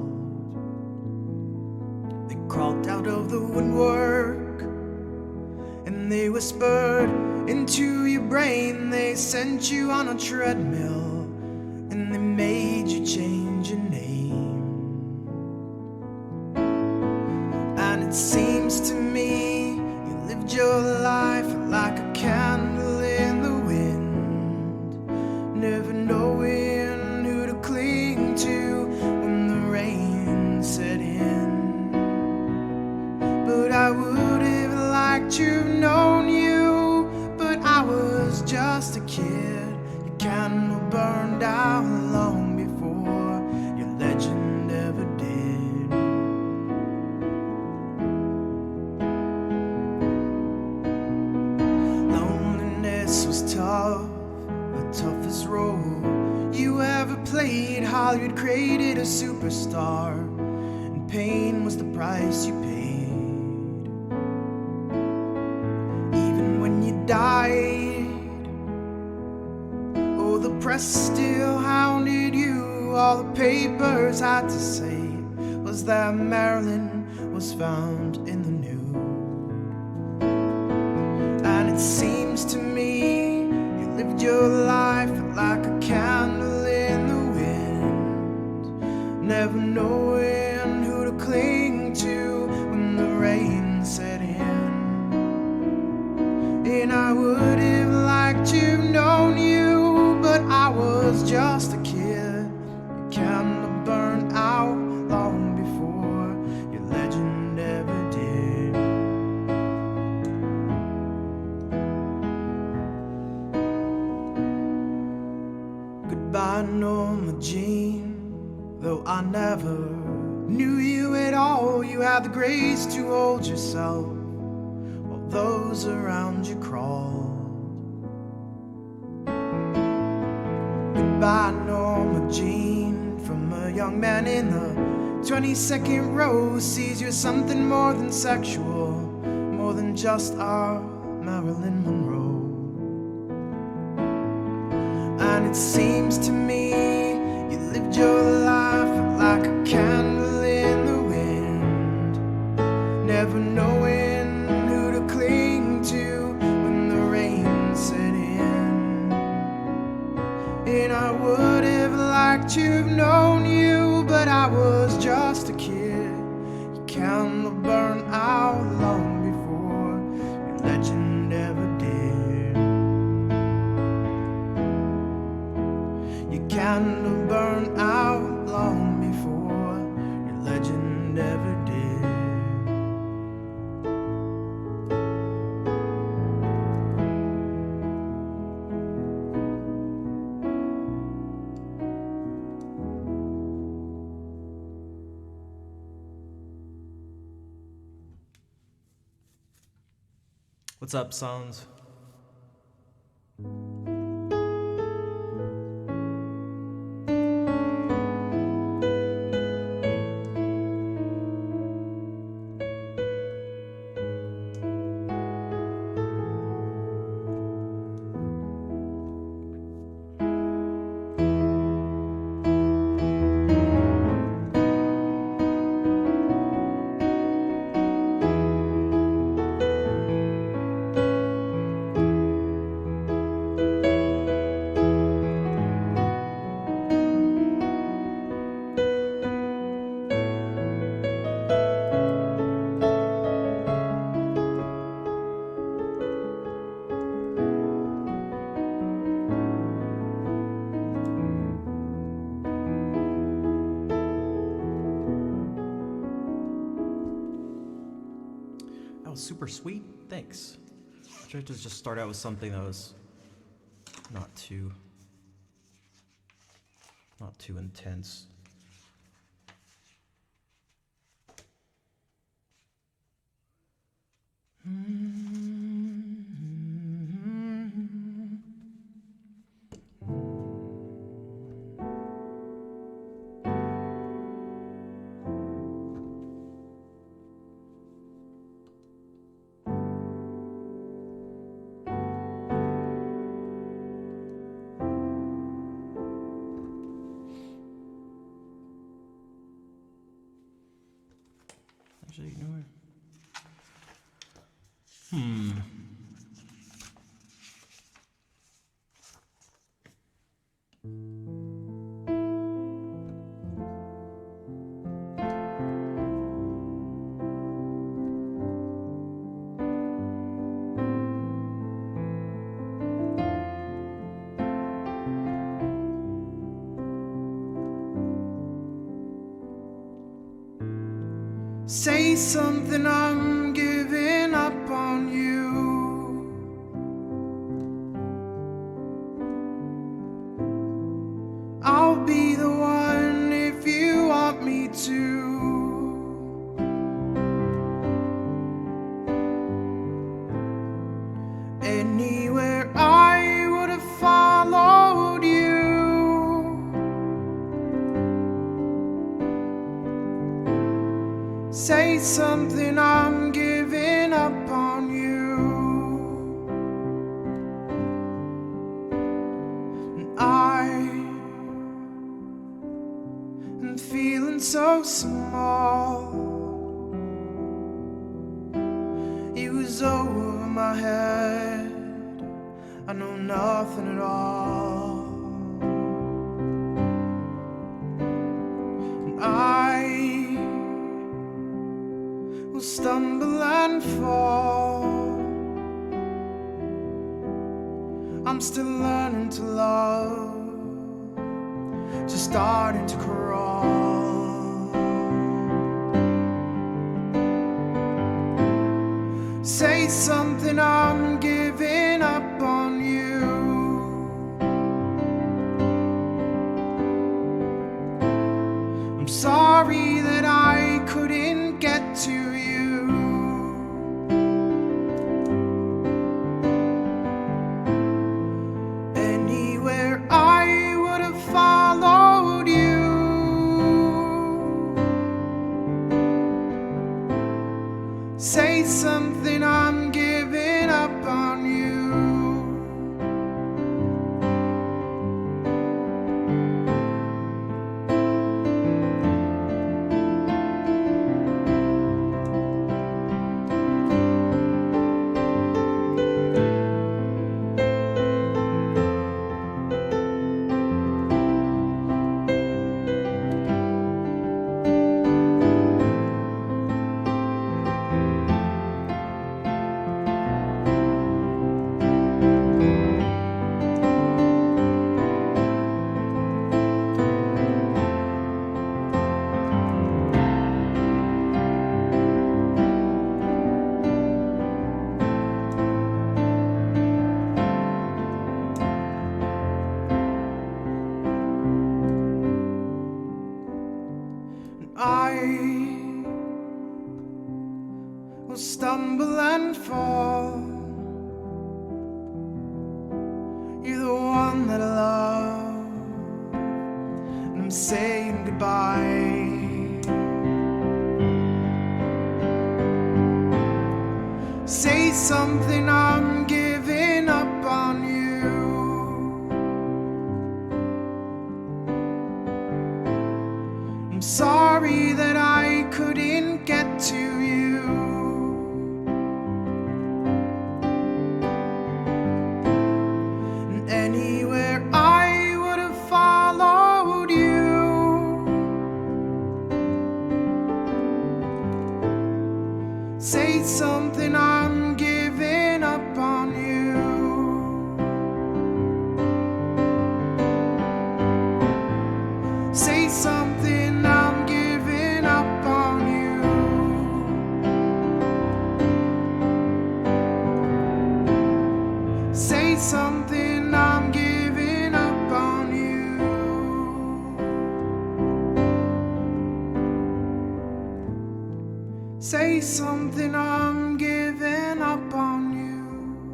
They crawled out of the woodwork and they whispered into your brain. They sent you on a treadmill and they made you change your name. And it seems to me you lived your life like a candle in the wind, never knowing who to cling to when the rain set in. But I would have liked to have known you, but I was just a kid. Your candle burned out long before your legend ever did. Was tough, the toughest role you ever played. Hollywood created a superstar, and pain was the price you paid. Even when you died, oh, the press still hounded you. All the papers had to say was that Marilyn was found in the nude. And it seems to me lived your life like a candle in the wind, never knowing who to cling to when the rain set in. And I would have liked to have known you, but I was just a kid. Your candle burned out long before your legend ever did. Goodbye, Norma Jean. Though I never knew you at all, you had the grace to hold yourself while those around you crawled. Goodbye, Norma Jean. From a young man in the 22nd row, sees you as something more than sexual, more than just our Marilyn Monroe. And it seems to me you lived your life like a candle in the wind, never knowing who to cling to when the rain set in. And I would have liked to have known you, but I was just a kid. Your candle burned out long before your legend ever did. Your candle What's up, Sounds? Super sweet. Thanks. I tried to just start out with something that was not too intense. Actually, you know what? Say something, I'm giving up on you. I'll be the one if you want me to. Anywhere I would have followed you. Say something, I'm giving up on you. And I am feeling so small. It was over my head. I know nothing at all. And I will stumble and fall. I'm still learning to love, just starting to crawl. Say something, I'm giving up on you. I'm sorry that I couldn't get to you. Anywhere I would have followed you. Say something, I'm giving up on you. I will stumble and fall. by. Say something, I'm giving up on you. I'm sorry that I couldn't get to you. And anywhere I would have followed you. Say something, I'm giving up on you. Say something, I'm giving up on you. Say something, I'm giving up on you. Say something, I'm giving up on you.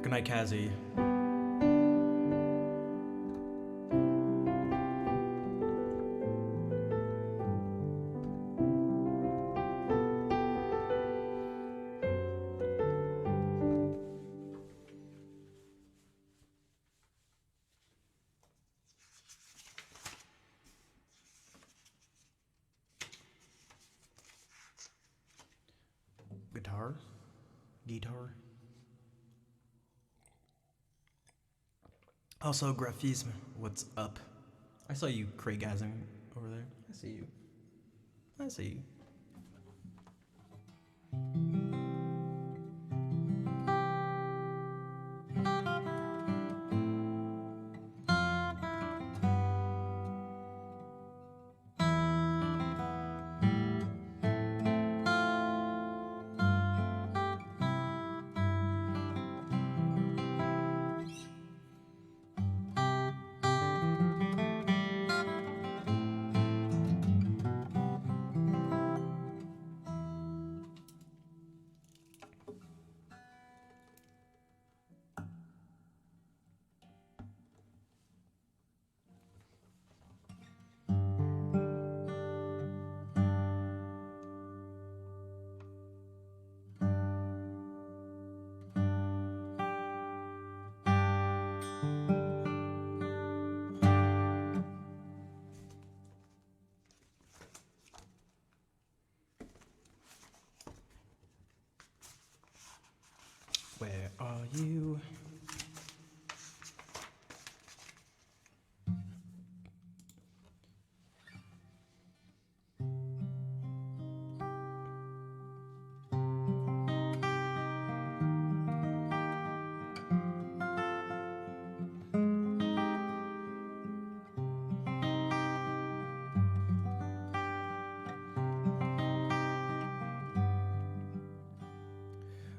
Good night, Kazi. Guitar. Also, Graphisme, what's up? I saw you Craigazing over there. I see you. I see you. Where are you?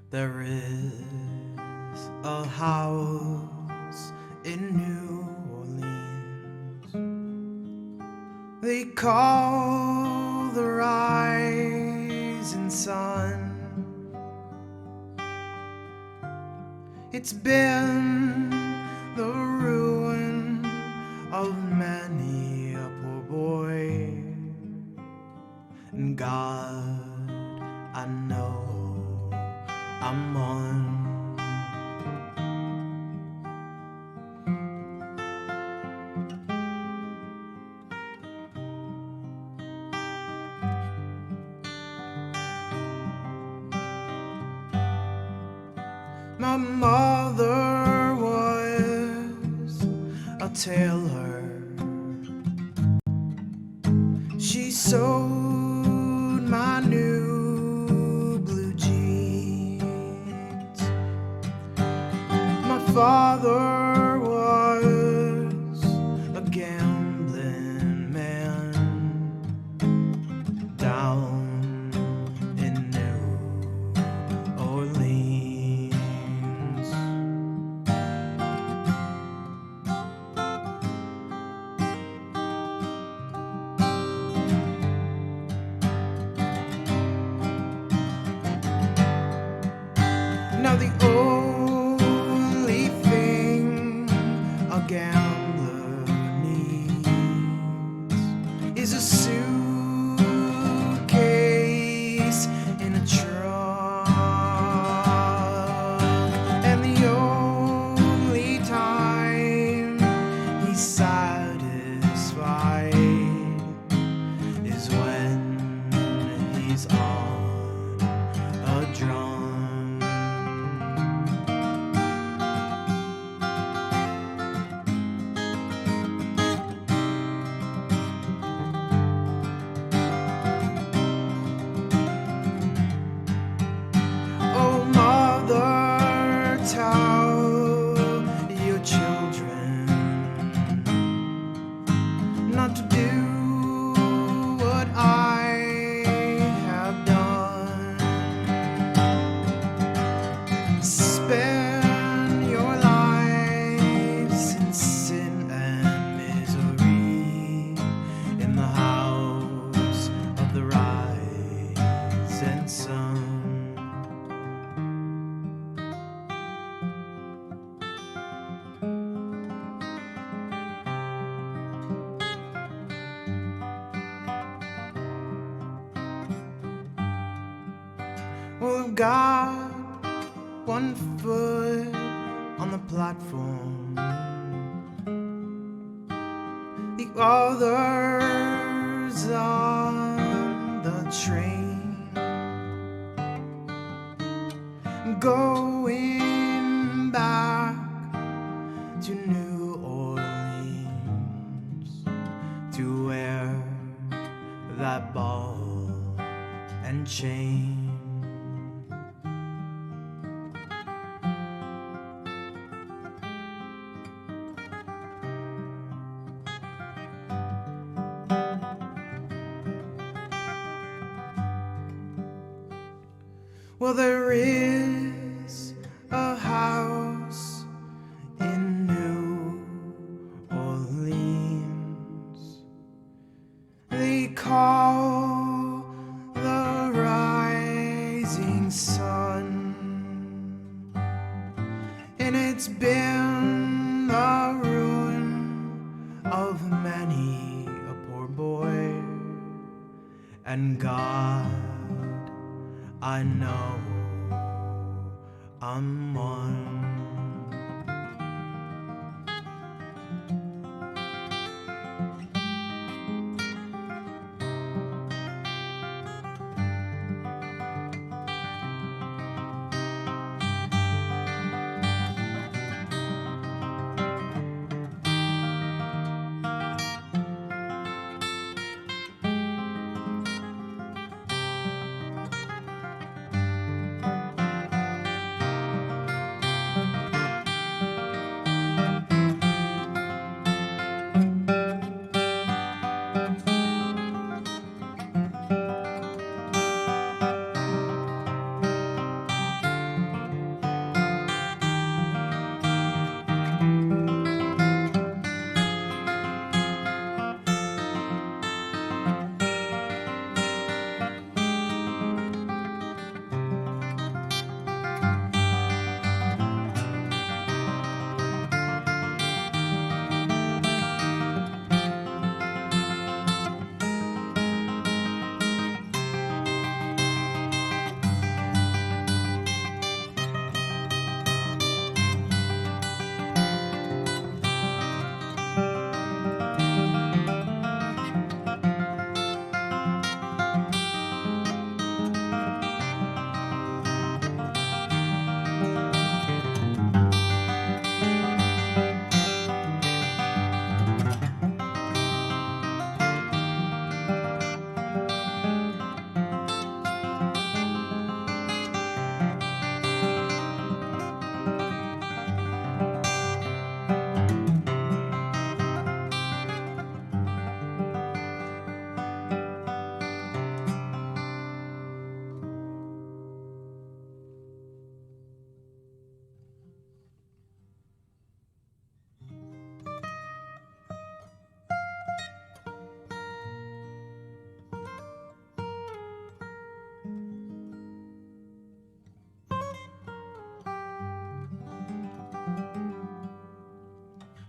There is a house in New Orleans they call the rising sun. It's been the ruin of many a poor boy, and God, I know I'm on. My mother was a tailor. She sewed my new blue jeans. My father was a gambling man down in New Orleans. Now the only thing a gambler needs is a suitcase in a trunk. And the only time he's satisfied is when he's on a drum. Oh, mother, tell your children not to do what I have done. Spend your lives in sin and misery in the house of the rising sun. Well, I've got one foot on the platform, the other's on the train, going back to New Orleans to wear that ball and chain. Well, there is a house in New Orleans they call the Rising Sun, and it's been the ruin of many a poor boy. And God, I know I'm one.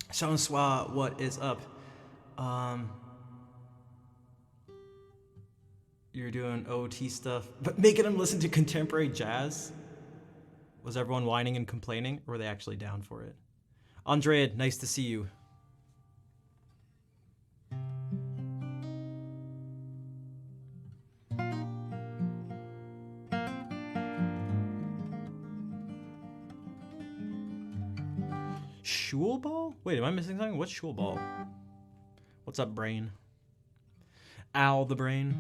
Bonsoir, what is up? You're doing OT stuff, but making them listen to contemporary jazz? Was everyone whining and complaining, or were they actually down for it? Andrea, nice to see you. Schulball? Wait, am I missing something? What's Schulball? What's up, brain? Al the brain.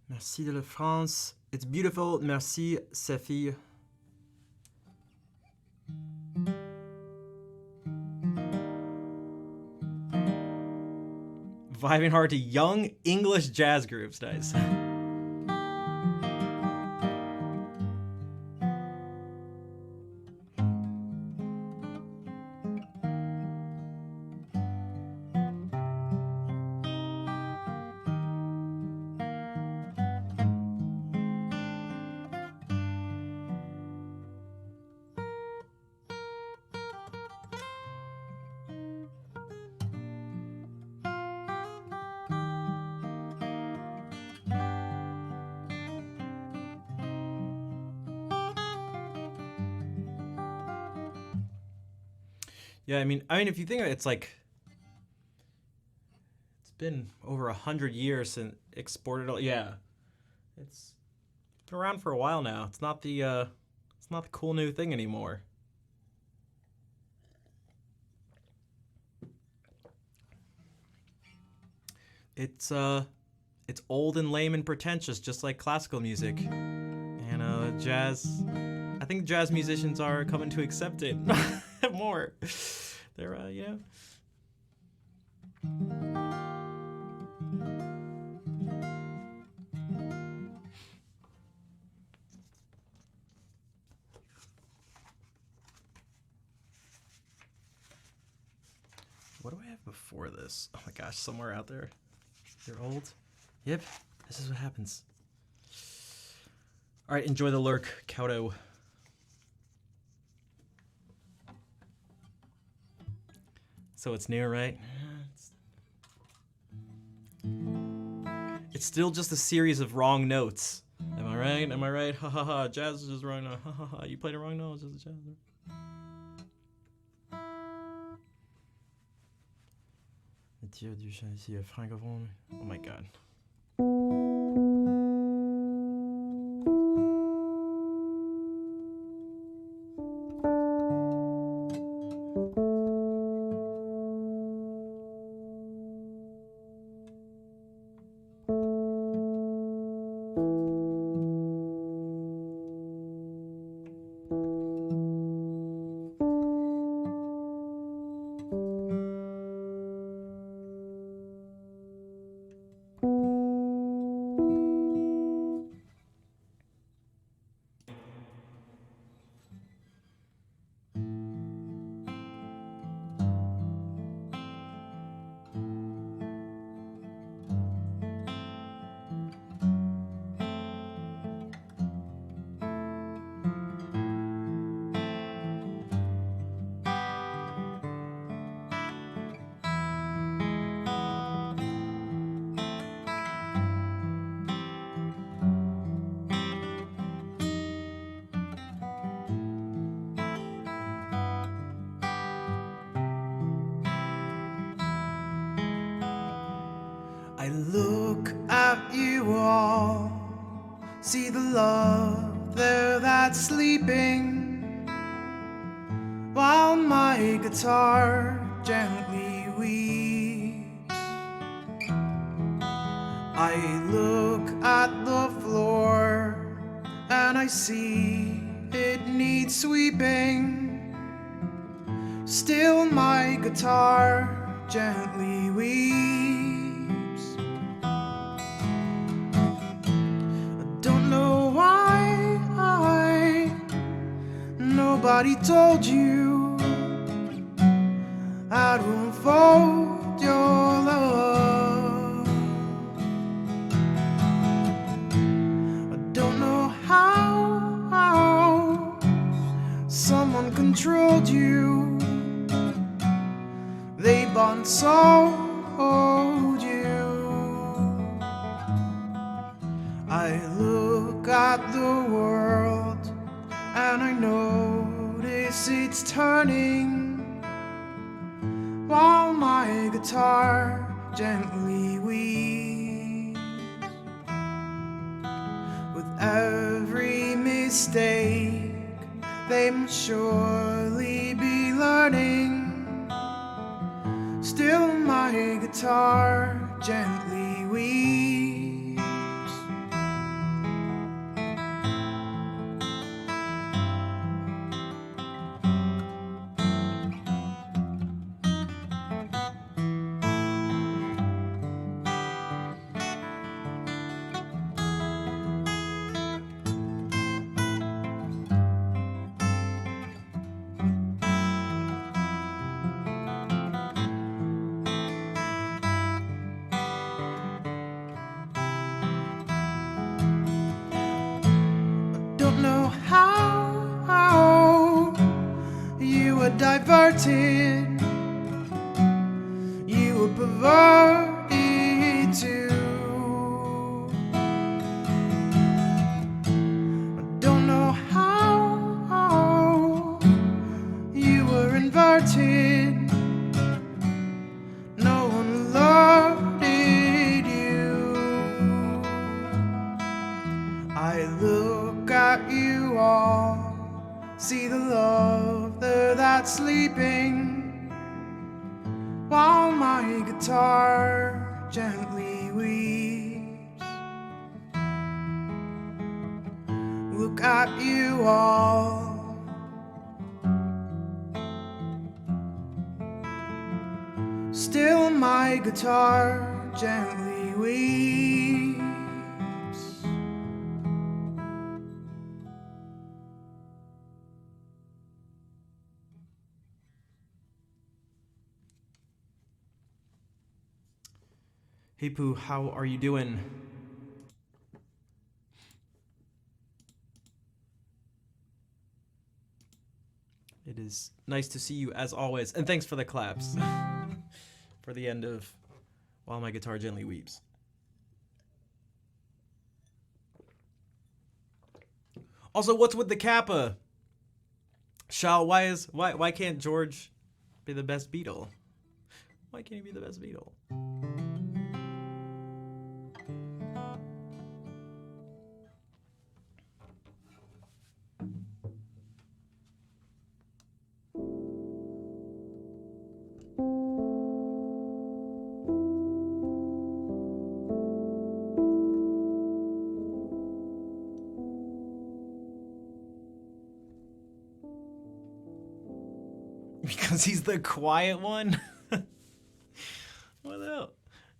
Merci de la France. It's beautiful. Merci, Sophie. Vibing hard to young English jazz groups. Nice. Yeah, I mean, if you think of it, it's like it's been over 100 years since exported. Yeah, it's been around for a while now. It's not the cool new thing anymore. It's old and lame and pretentious, just like classical music, and jazz. I think jazz musicians are coming to accept it more. They're, What do I have before this? Oh my gosh, somewhere out there. You're old? Yep, this is what happens. All right, enjoy the lurk, Kauto. So it's new, right? It's still just a series of wrong notes. Am I right? Am I right? Ha ha ha. Jazz is just wrong note. Ha ha ha. You played a wrong note. It's just a jazz note. Oh my god. I look at you all, see the love there that's sleeping, while my guitar gently weeps. I look at the floor and I see it needs sweeping, still my guitar gently weeps. nobody told you how to unfold your love. I don't know how someone controlled you. They bought and sold you. I look at the world and I notice it's turning, while my guitar gently weeps. With every mistake, they must surely be learning. Still my guitar gently weeps. Don't know how you were diverted, you were perverted too. I don't know how you were inverted, no one alerted you. I look at you all, see the love there that's sleeping, while my guitar gently weeps. Look at you all, still my guitar gently weeps. Hey Pooh, how are you doing? It is nice to see you as always, and thanks for the claps for the end of While My Guitar Gently Weeps. Also, what's with the Kappa? Shao, why can't George be the best Beatle? Why can't he be the best Beatle? Because he's the quiet one? What the hell?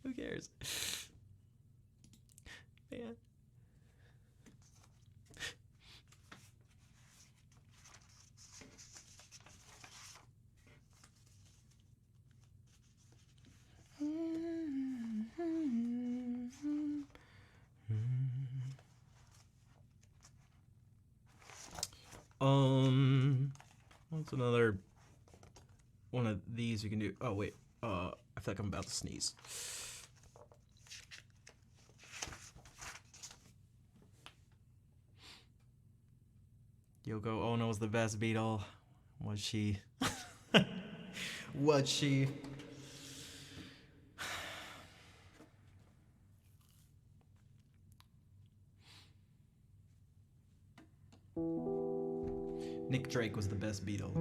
Who cares? Man. What's another one of these we can do? Oh wait, I feel like I'm about to sneeze. Yoko Ono was the best Beatle. Was she? Was she? Nick Drake was the best Beatle.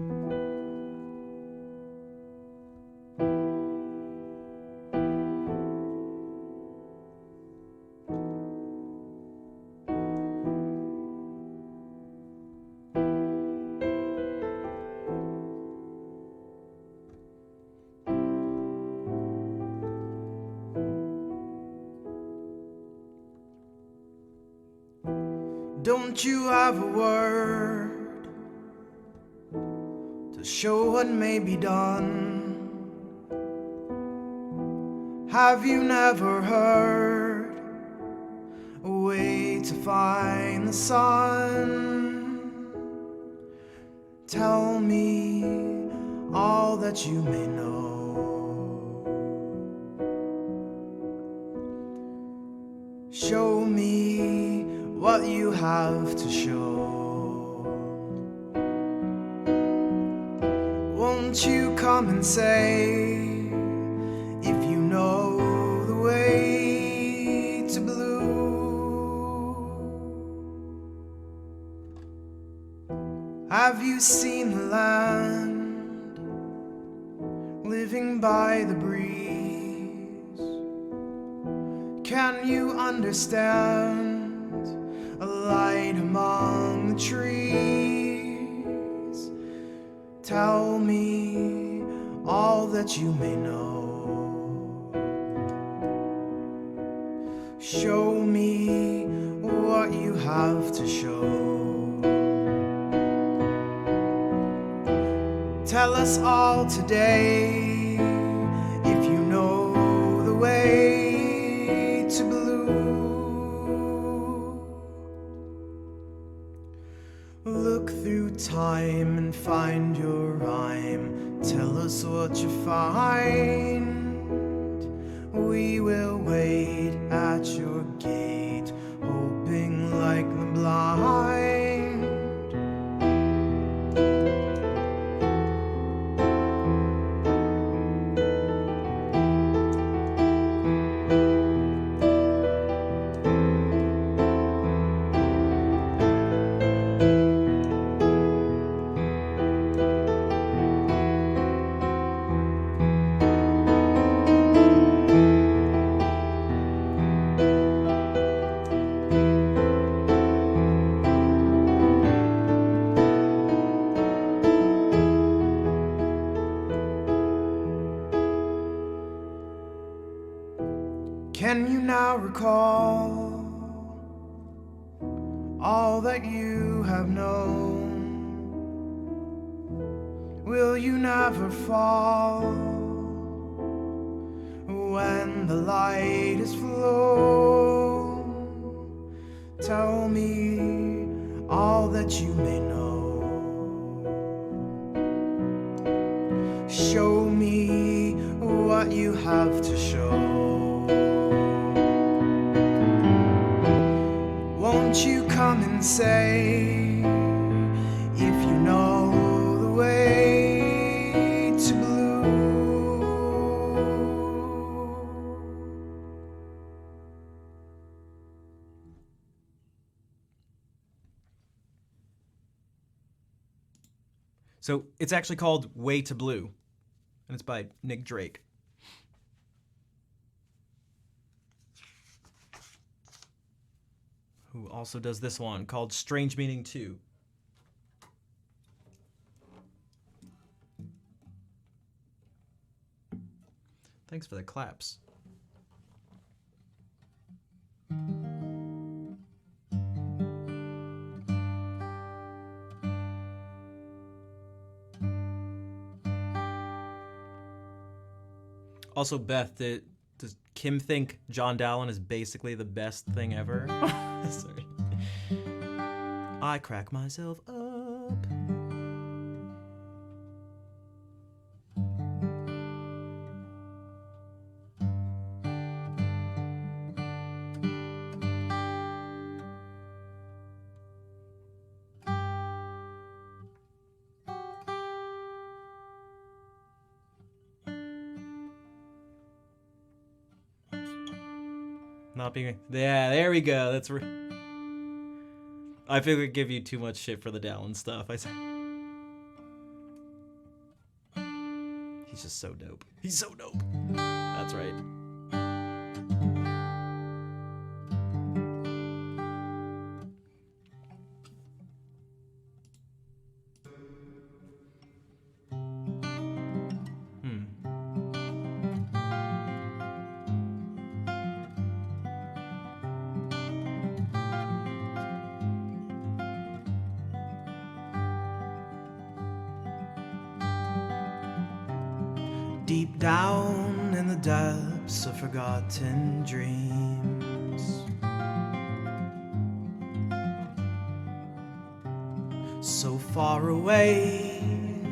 Don't you have a word show what may be done. Have you never heard a way to find the sun? Tell me all that you may know. Show me what you have to show. Won't you come and say if you know the way to blue? Have you seen the land living by the breeze? Can you understand a light among the trees? Tell me all that you may know. Show me what you have to show. Tell us all today if you know the way to blue. Look through time and find your rhyme. Tell us what you find. We will wait at your gate, hoping like the blind. Can you now recall all that you have known? Will you never fall when the light is flown? Tell me all that you may know. Show me what you have to show. Won't you come and say if you know the way to blue? So it's actually called Way to Blue, and it's by Nick Drake. Who also does this one called Strange Meaning 2. Thanks for the claps. Also, Beth, does Kim think John Dallin is basically the best thing ever? Sorry. I crack myself up. Not being, yeah, there we go. That's I feel like I give you too much shit for the Dallin stuff. He's just so dope. He's so dope. That's right. deep down in the depths of forgotten dreams. So far away,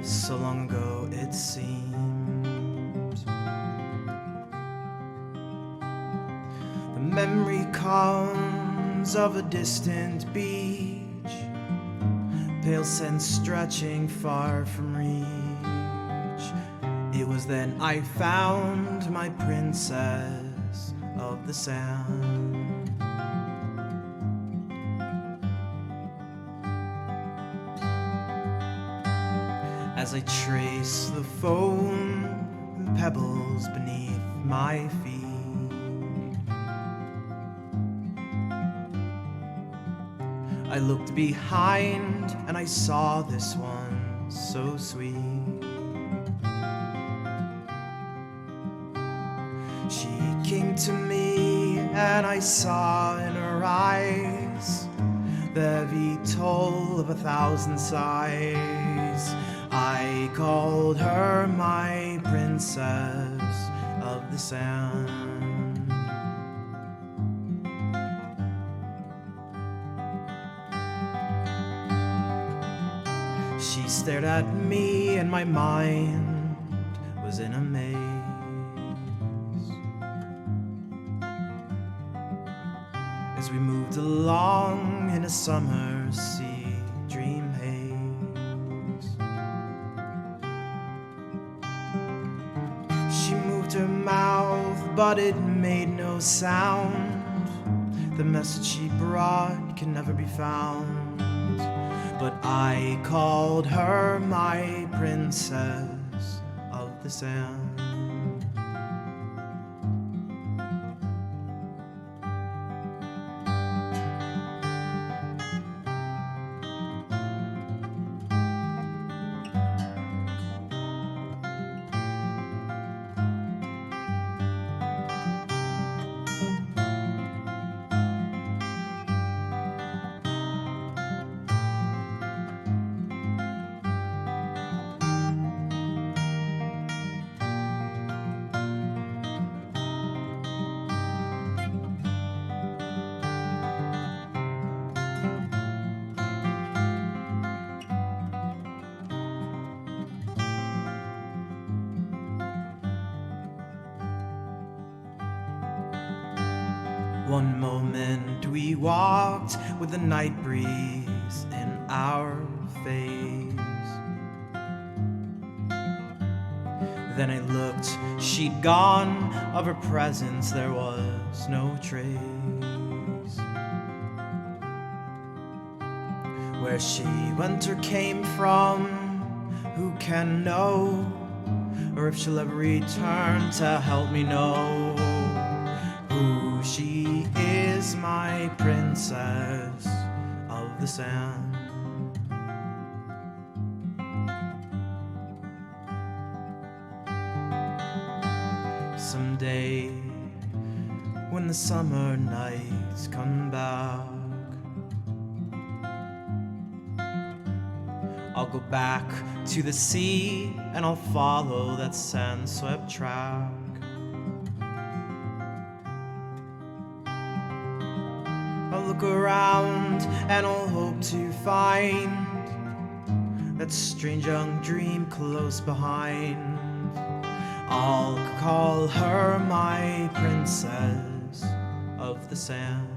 so long ago it seems. The memory comes of a distant beach, pale scent stretching far from reach. It was then I found my princess of the sound. As I trace the foam and pebbles beneath my feet, I looked behind and I saw this one so sweet. She came to me and I saw in her eyes the heavy toll of 1,000 sighs. I called her my princess of the sound. She stared at me and my mind was in a maze. As we moved along in a summer sea dream haze, she moved her mouth, but it made no sound. The message she brought can never be found. But I called her my princess of the sound. One moment we walked with the night breeze in our face. Then I looked, she'd gone, of her presence there was no trace. Where she went or came from, who can know? Or if she'll ever return to help me know who she is, my princess of the sand. Someday, when the summer nights come back, I'll go back to the sea and I'll follow that sand-swept track. I'll look around and I'll hope to find that strange young dream close behind. I'll call her my princess of the sand.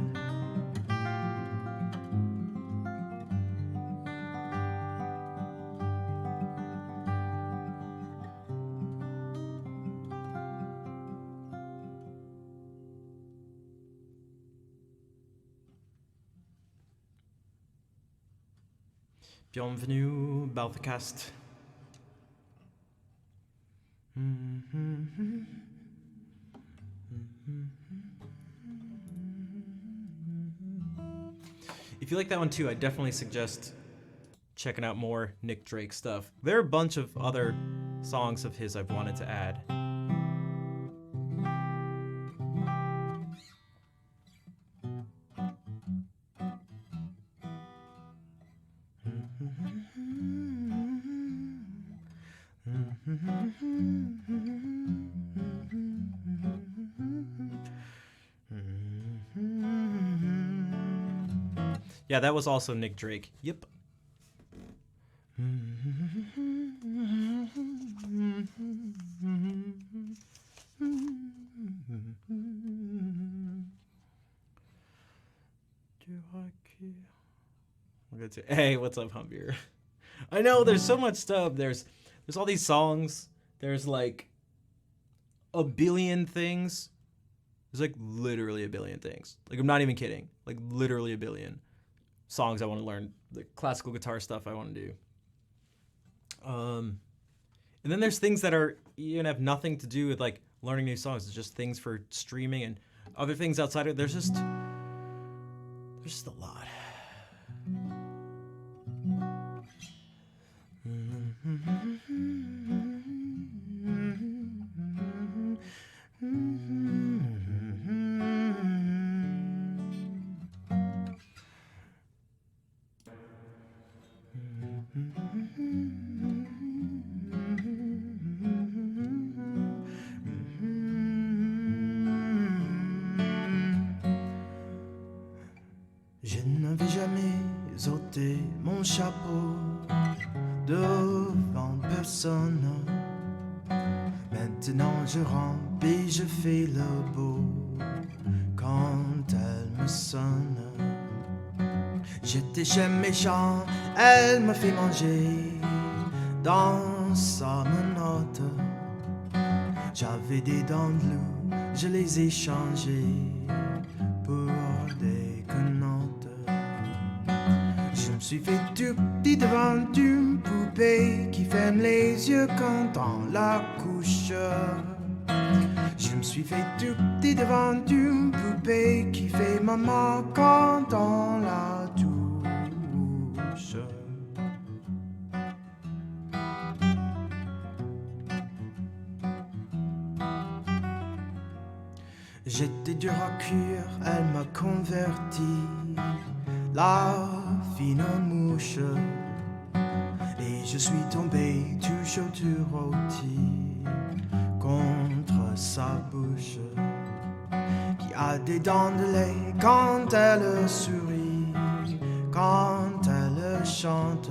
Bienvenue, Balthacast. If you like that one too, I definitely suggest checking out more Nick Drake stuff. There are a bunch of other songs of his I've wanted to add. Yeah, that was also Nick Drake. Yep. Hey, what's up, Humbeer? I know there's so much stuff. There's all these songs. There's like a billion things. There's like literally a billion things. Like I'm not even kidding. Like literally a billion songs I want to learn. The classical guitar stuff I want to do. And then there's things that are even have nothing to do with like learning new songs. It's just things for streaming and other things outside of it. There's just a lot. Je n'avais jamais ôté mon chapeau devant personne. Maintenant je rampe et je fais le beau quand elle me sonne. J'étais chez méchant, elle me fait manger dans sa menotte. J'avais des dents de loup, je les ai changées pour des quenottes. Je me suis fait tout petit devant une poupée qui ferme les yeux quand on la couche. Je me suis fait tout petit devant une poupée qui fait maman quand on la touche. J'étais dur à cuire, elle m'a converti, la fine mouche. Et je suis tombé tout chaud, tout rôti contre sa bouche, qui a des dents de lait quand elle sourit, quand elle chante,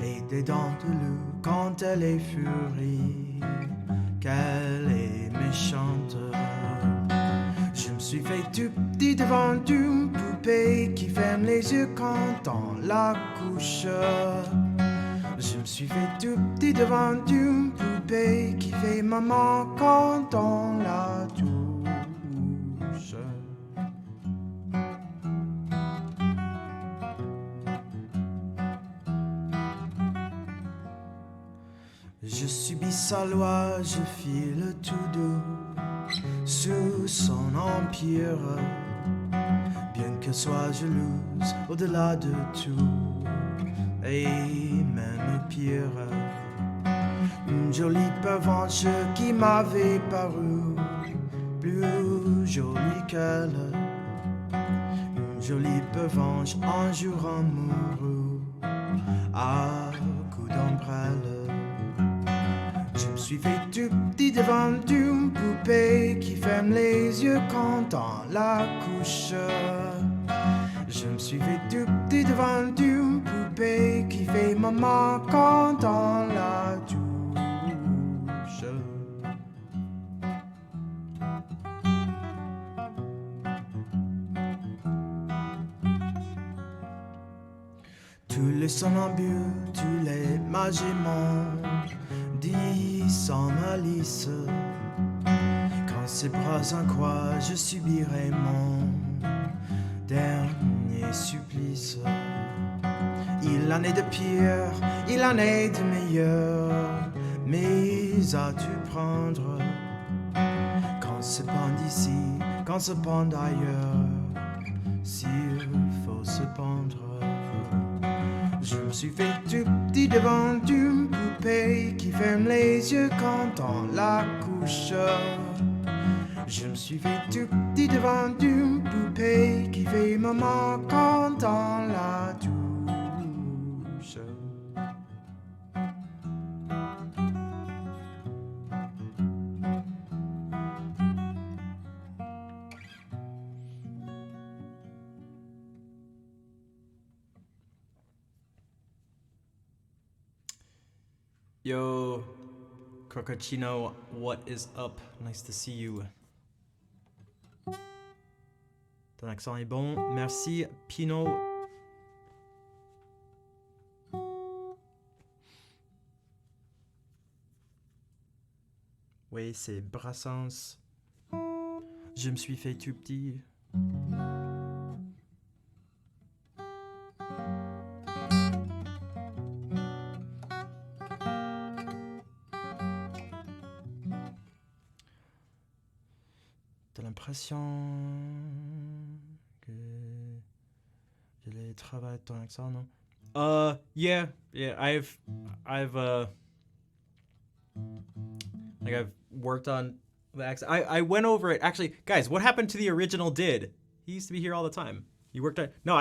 et des dents de loup quand elle est furie, qu'elle est méchante. Je me suis fait tout petit devant une poupée qui ferme les yeux quand on la couche. Je me suis fait tout petit devant une poupée qui fait maman quand on la touche. Je subis sa loi, je file tout doux sous son empire, bien que soit jalouse au-delà de tout, et même pire. Une jolie pervenche qui m'avait paru plus jolie qu'elle, une jolie pervenche un jour amoureux à coups d'ombrelle. Je me suis fait tout petit devant une poupée qui ferme les yeux quand on la couche. Je me suis fait tout petit devant une poupée qui fait maman quand on la touche. Tous les somnambules, tous les magéments dit sans malice, quand ses bras en croix, je subirai mon dernier supplice. Il en est de pire, il en est de meilleur, mais as-tu prendre quand se pend ici, quand se pend ailleurs, s'il faut se pendre. Je me suis fait tout petit devant une poupée qui ferme les yeux quand on la couche. Je me suis fait tout petit devant une poupée qui fait maman quand on la touche. Yo, Crocachino, what is up? Nice to see you. Ton accent est bon. Merci, Pinot. Oui, c'est Brassens. Je me suis fait tout petit. T'as l'impression que je les travaille ton accent, non? Yeah, I've like I've worked on the accent. I went over it. Actually, guys, what happened to the original Did? He used to be here all the time. You worked on. No,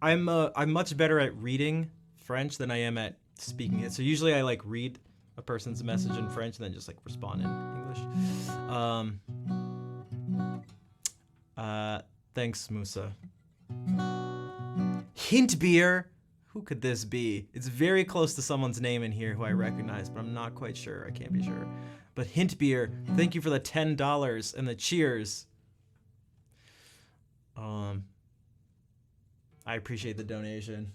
I'm much better at reading French than I am at speaking it. So usually I like read a person's message in French and then just like respond in English. Thanks, Musa. Hint beer. Who could this be? It's very close to someone's name in here who I recognize, but I'm not quite sure. I can't be sure. But Hint beer, thank you for the $10 and the cheers. I appreciate the donation.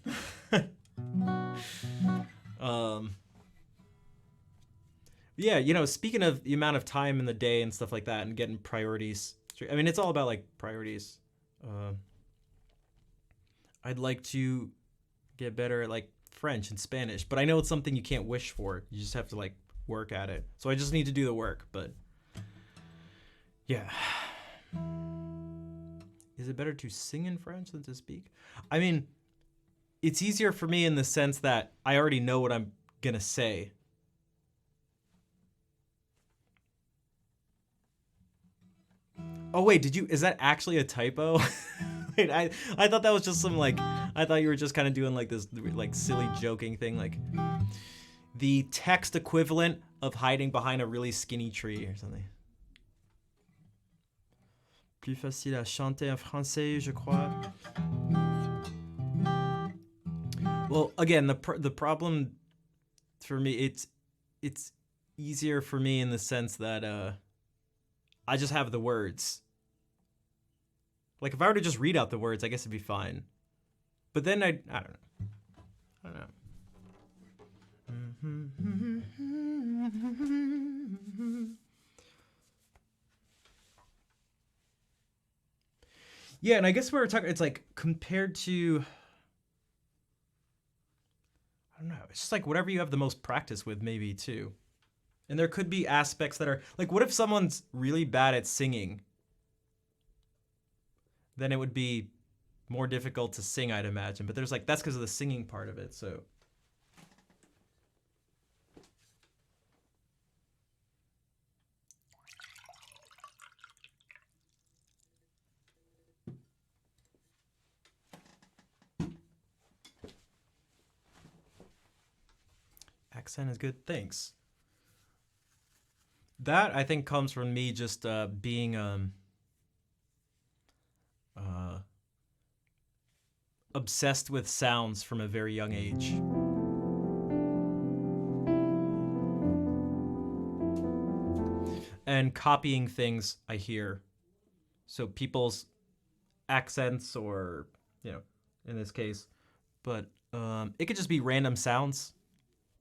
Yeah, you know, speaking of the amount of time in the day and stuff like that and getting priorities, I mean, it's all about like priorities. I'd like to get better at like French and Spanish, but I know it's something you can't wish for. You just have to like work at it. So I just need to do the work, but yeah. Is it better to sing in French than to speak? I mean, it's easier for me in the sense that I already know what I'm gonna say. Oh wait, is that actually a typo? Wait, I thought that was just some like, I thought you were just kind of doing like this like silly joking thing, like the text equivalent of hiding behind a really skinny tree or something. Plus facile à chanter en français, je crois. Well, again, the problem for me, it's easier for me in the sense that I just have the words. Like if I were to just read out the words, I guess it'd be fine. But then I don't know. Yeah, and I guess we were talking, it's like compared to, I don't know, it's just like whatever you have the most practice with maybe too. And there could be aspects that are, like what if someone's really bad at singing? Then it would be more difficult to sing, I'd imagine. But there's like, that's because of the singing part of it, so. Accent is good, thanks. That, I think, comes from me just being obsessed with sounds from a very young age. And copying things I hear. So people's accents or, you know, in this case. But it could just be random sounds.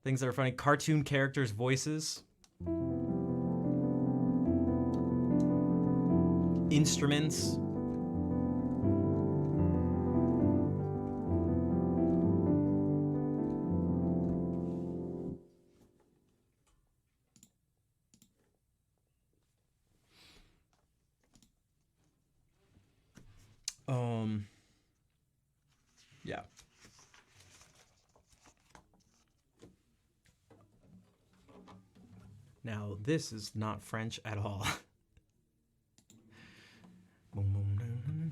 Things that are funny. Cartoon characters' voices. Instruments. Yeah. Now, this is not French at all. Boom, boom, dun, dun, dun.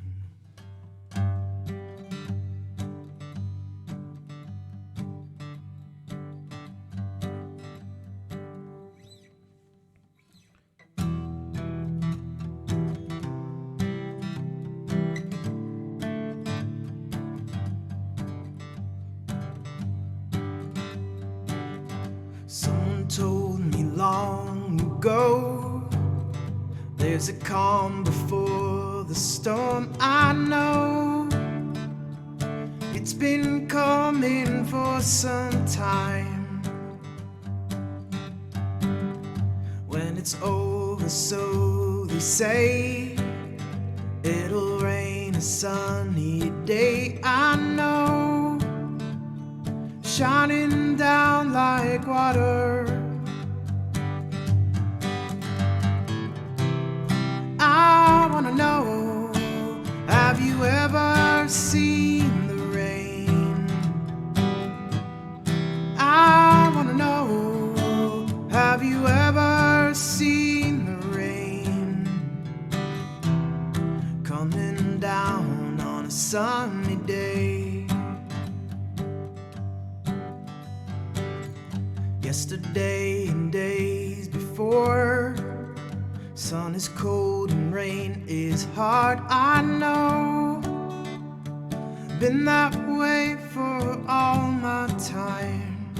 Someone told me long ago, there's a calm before the storm. I know it's been coming for some time. When it's over, so they say, it'll rain a sunny day. I know, shining down like water. I wanna know, have you ever seen the rain? I wanna know, have you ever seen the rain coming down on a sunny day? Yesterday and days before, sun is cold and rain is hard. I know, been that way for all my time,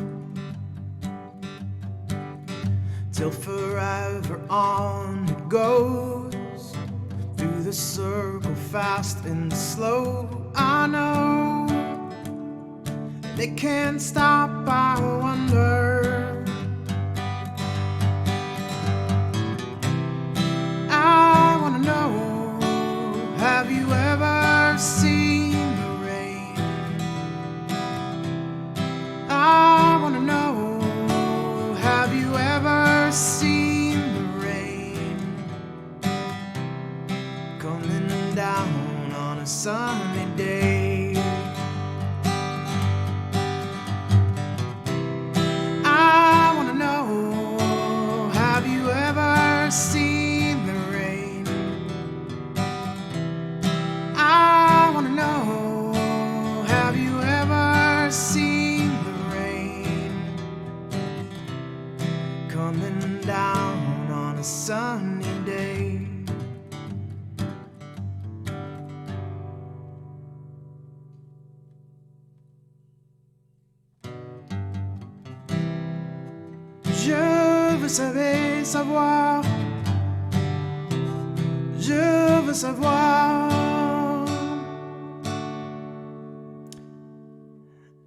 till forever on it goes, through the circle fast and slow. I know, they can't stop, I wonder. I wanna know, have you ever seen the rain? I wanna know, have you ever seen the rain coming down on a sunny day? I wanna know, have you ever seen the rain? I wanna know, have you ever seen the rain coming down on a sunny day? Je veux savoir, je veux savoir.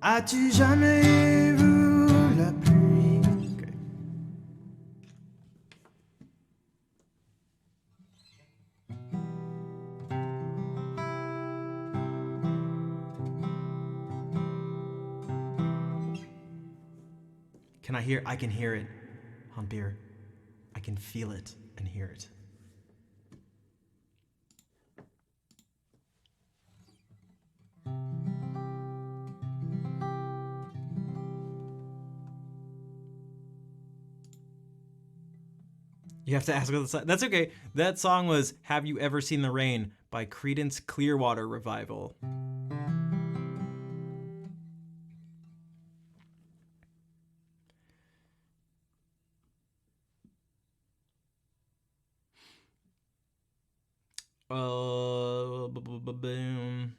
As-tu jamais vu la pluie? Okay. I can hear it, Humpier. I can feel it and hear it. You have to ask what the song. That's okay. That song was "Have You Ever Seen the Rain" by Creedence Clearwater Revival. Boom.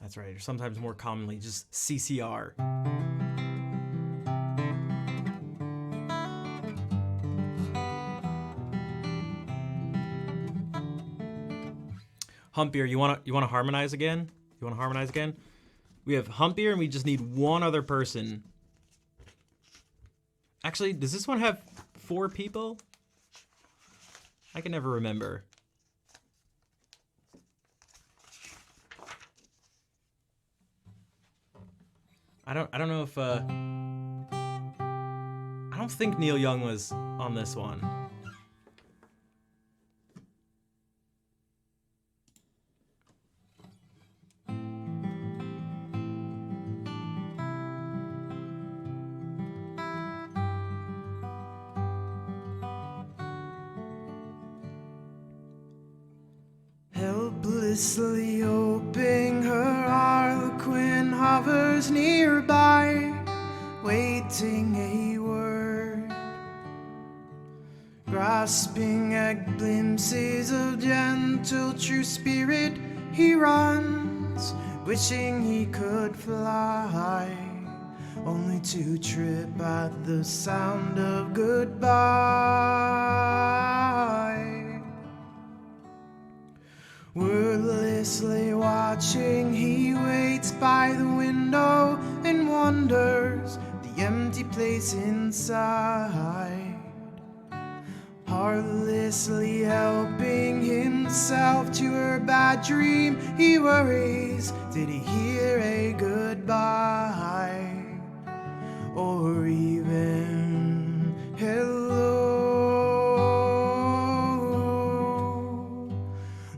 That's right, or sometimes more commonly just CCR. Humpier, you wanna harmonize again? You wanna harmonize again? We have Humpier and we just need one other person. Actually, does this one have 4 people? I can never remember. I don't know if I don't think Neil Young was on this one. Helplessly hoping her harlequin hovers nearby, waiting a word, grasping at glimpses of gentle true spirit. He runs, wishing he could fly, only to trip at the sound of goodbye. Wordlessly watching, he waits by the window and wonders the empty place inside. Heartlessly helping himself to her bad dream, he worries, did he hear a goodbye? Or even hello?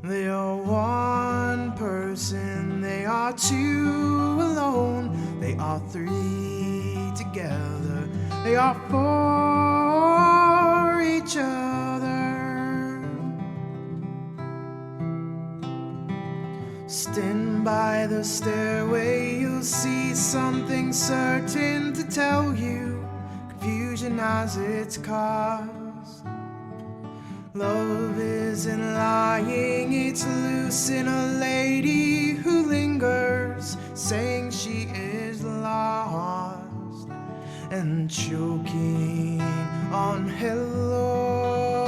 They are one person, they are two alone, they are three together, they are for each other. Stand by the stairway, you'll see something certain to tell you. Confusion has its cost. Love isn't lying, it's loose in a lady who lingers, saying she is lost and choking on hello.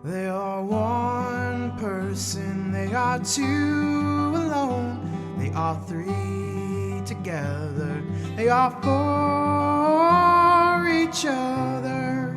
They are one person, they are two alone, they are three together, they are for each other.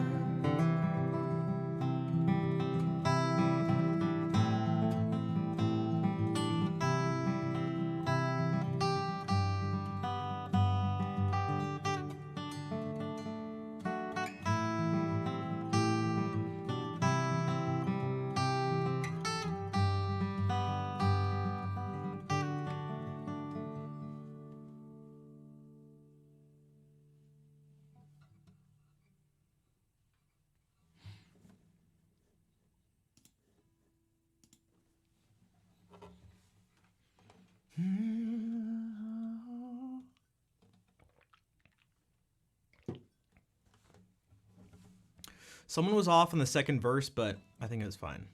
Someone was off on the second verse, but I think it was fine.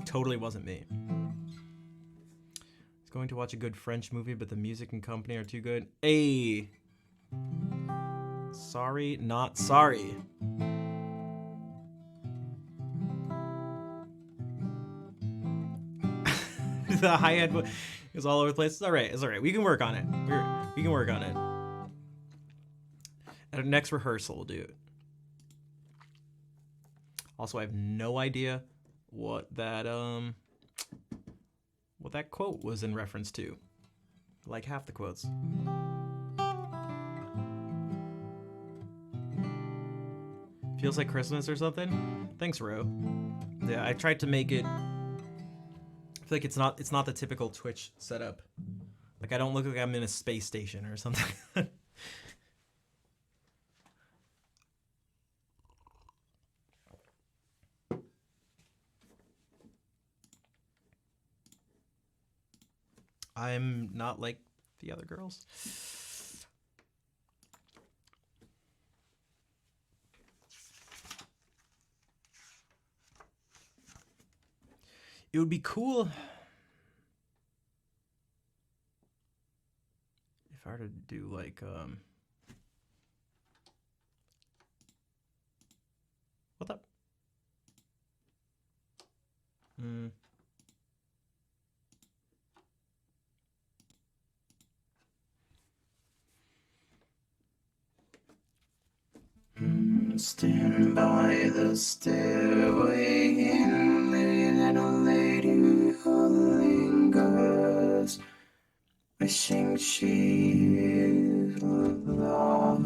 Totally wasn't me. I was going to watch a good French movie, but the music and company are too good. Hey! Sorry, not sorry. The hi-hat is all over the place. It's all right. It's all right. We can work on it. We can work on it. At our next rehearsal, we'll do it. Also, I have no idea what that quote was in reference to. Like half the quotes. Feels like Christmas or something? Thanks, Ro. Yeah, I tried to make it. I feel like it's not the typical Twitch setup. Like I don't look like I'm in a space station or something. I'm not like the other girls. It would be cool if I were to do like what the Stand by the stairway in the little lady who lingers, wishing she is lost.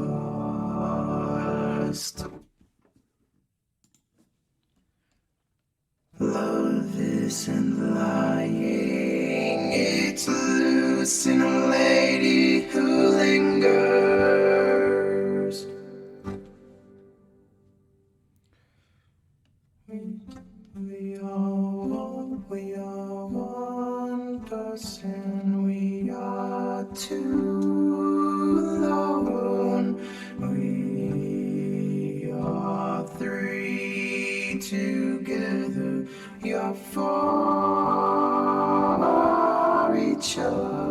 Love isn't lying, it's loose in a lady who lingers. We are one person, we are two alone, we are three be together. You're for each other.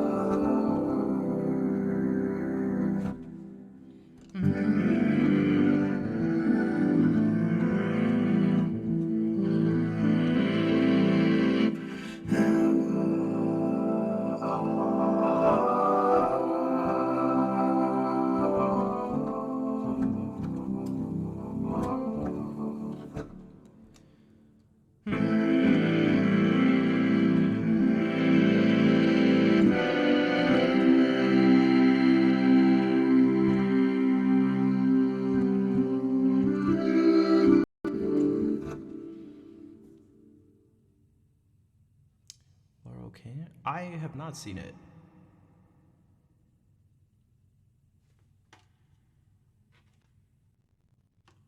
Laurel Canyon? I have not seen it.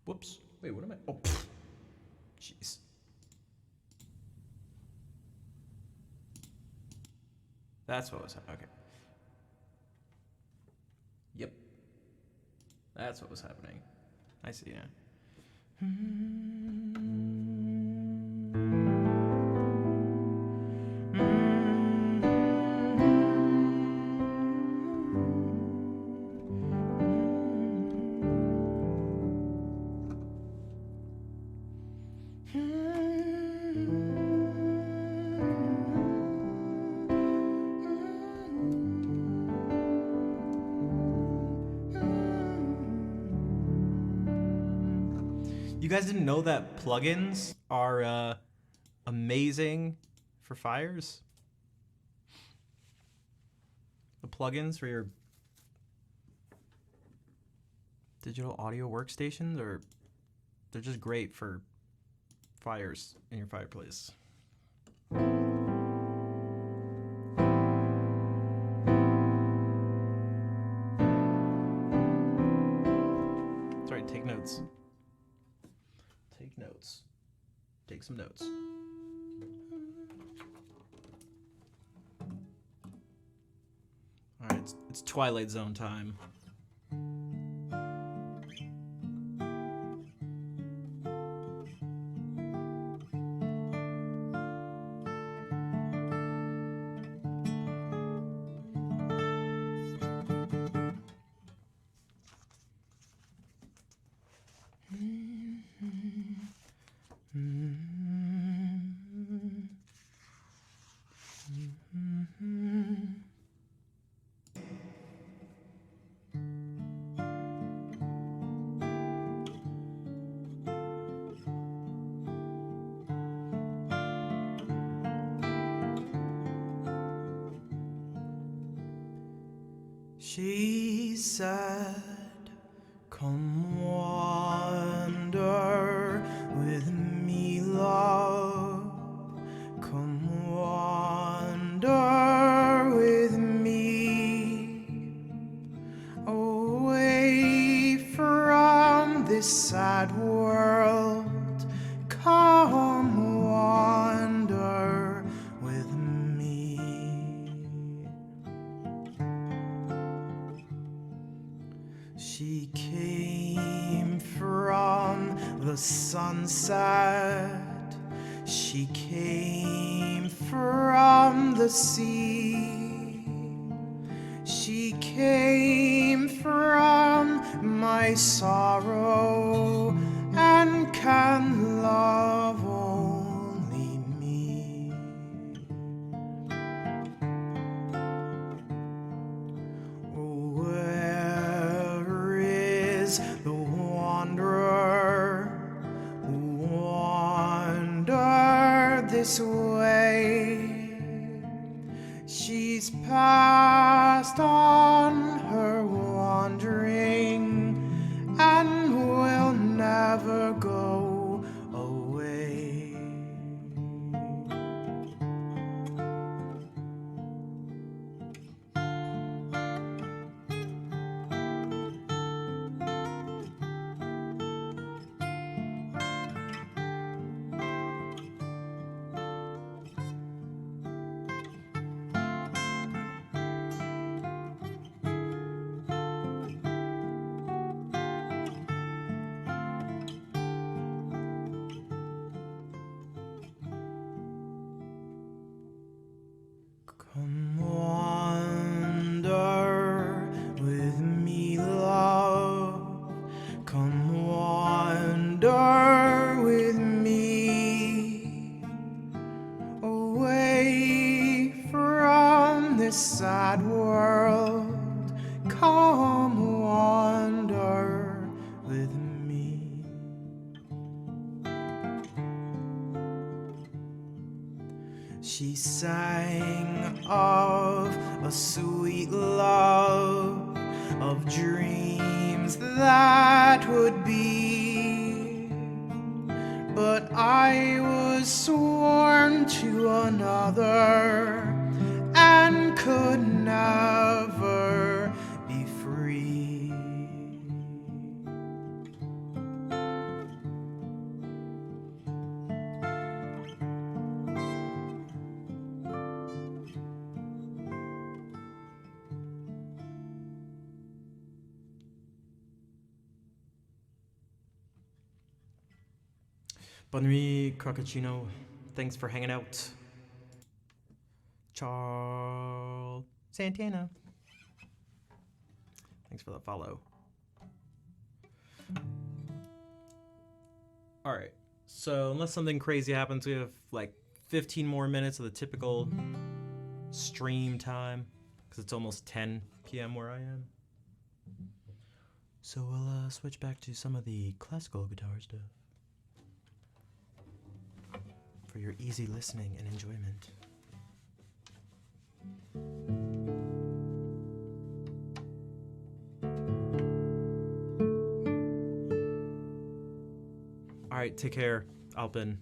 Whoops. Wait, what am I? Oh, pfft. Jeez. That's what was happening. Okay. Yep. That's what was happening. I see now. You guys didn't know that plugins are amazing for fires? The plugins for your digital audio workstations they're just great for fires in your fireplace. Sorry, take notes. Take notes. Take some notes. All right, it's Twilight Zone time. She said, "Come wander with me, love. Come wander with me, away from this sad world. Come wander with me." She came from the sunset. She came from the sea. She came from my sorrow and can love only me. Where is the wanderer who wandered this way? She's passed on her wandering and will never go away. She sang of a sweet love, of dreams that would be. But I was sworn to another and could never be free. Bonne nuit, Crocachino. Thanks for hanging out. Charles Santana. Thanks for the follow. Alright, so unless something crazy happens, we have like 15 more minutes of the typical stream time, because it's almost 10 p.m. where I am. So we'll switch back to some of the classical guitar stuff for your easy listening and enjoyment. All right, take care, Alpin.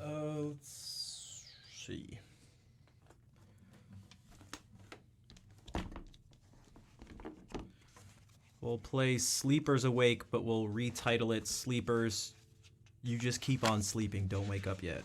Let's see. We'll play Sleepers Awake, but we'll retitle it Sleepers. You just keep on sleeping, don't wake up yet.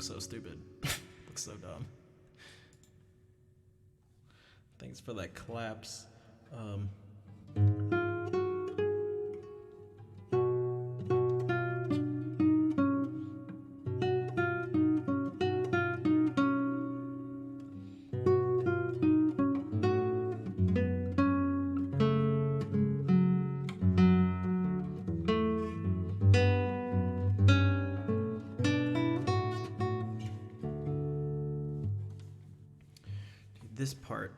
looks so stupid. Looks so dumb. Thanks for that claps. This part.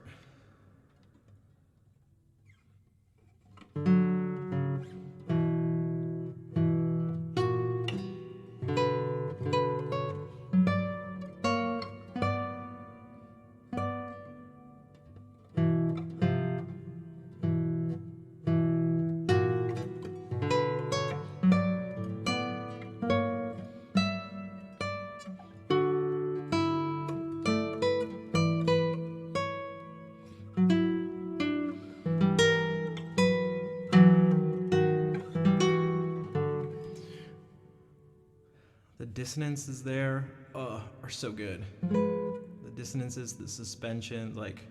The dissonances there are so good. The dissonances, the suspension, like.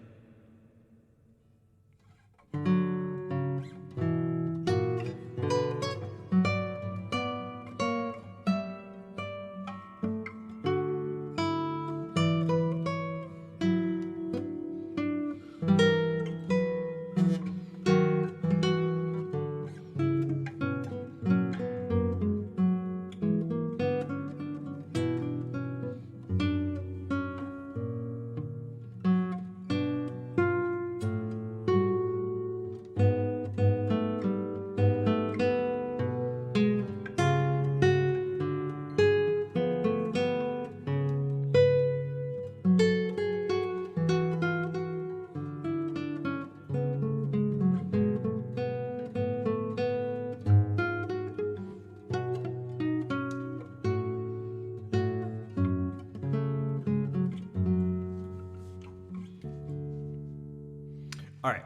All right.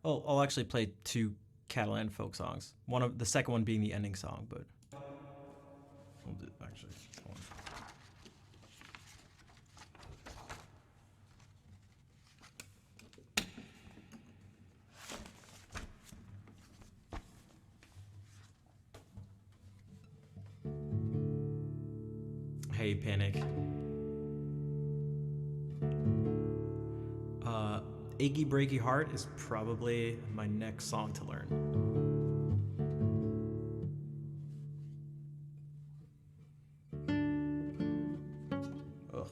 Oh, I'll actually play two Catalan folk songs. The second one being the ending song, but I'll do actually. Hold on. Hey, Panic. Achy Breaky Heart is probably my next song to learn. Ugh.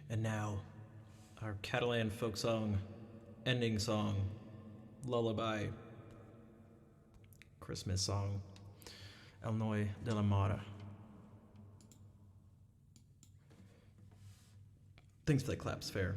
And now, our Catalan folk song, ending song, lullaby, Christmas song, El Noi de la Mare. Thanks for that claps, fair.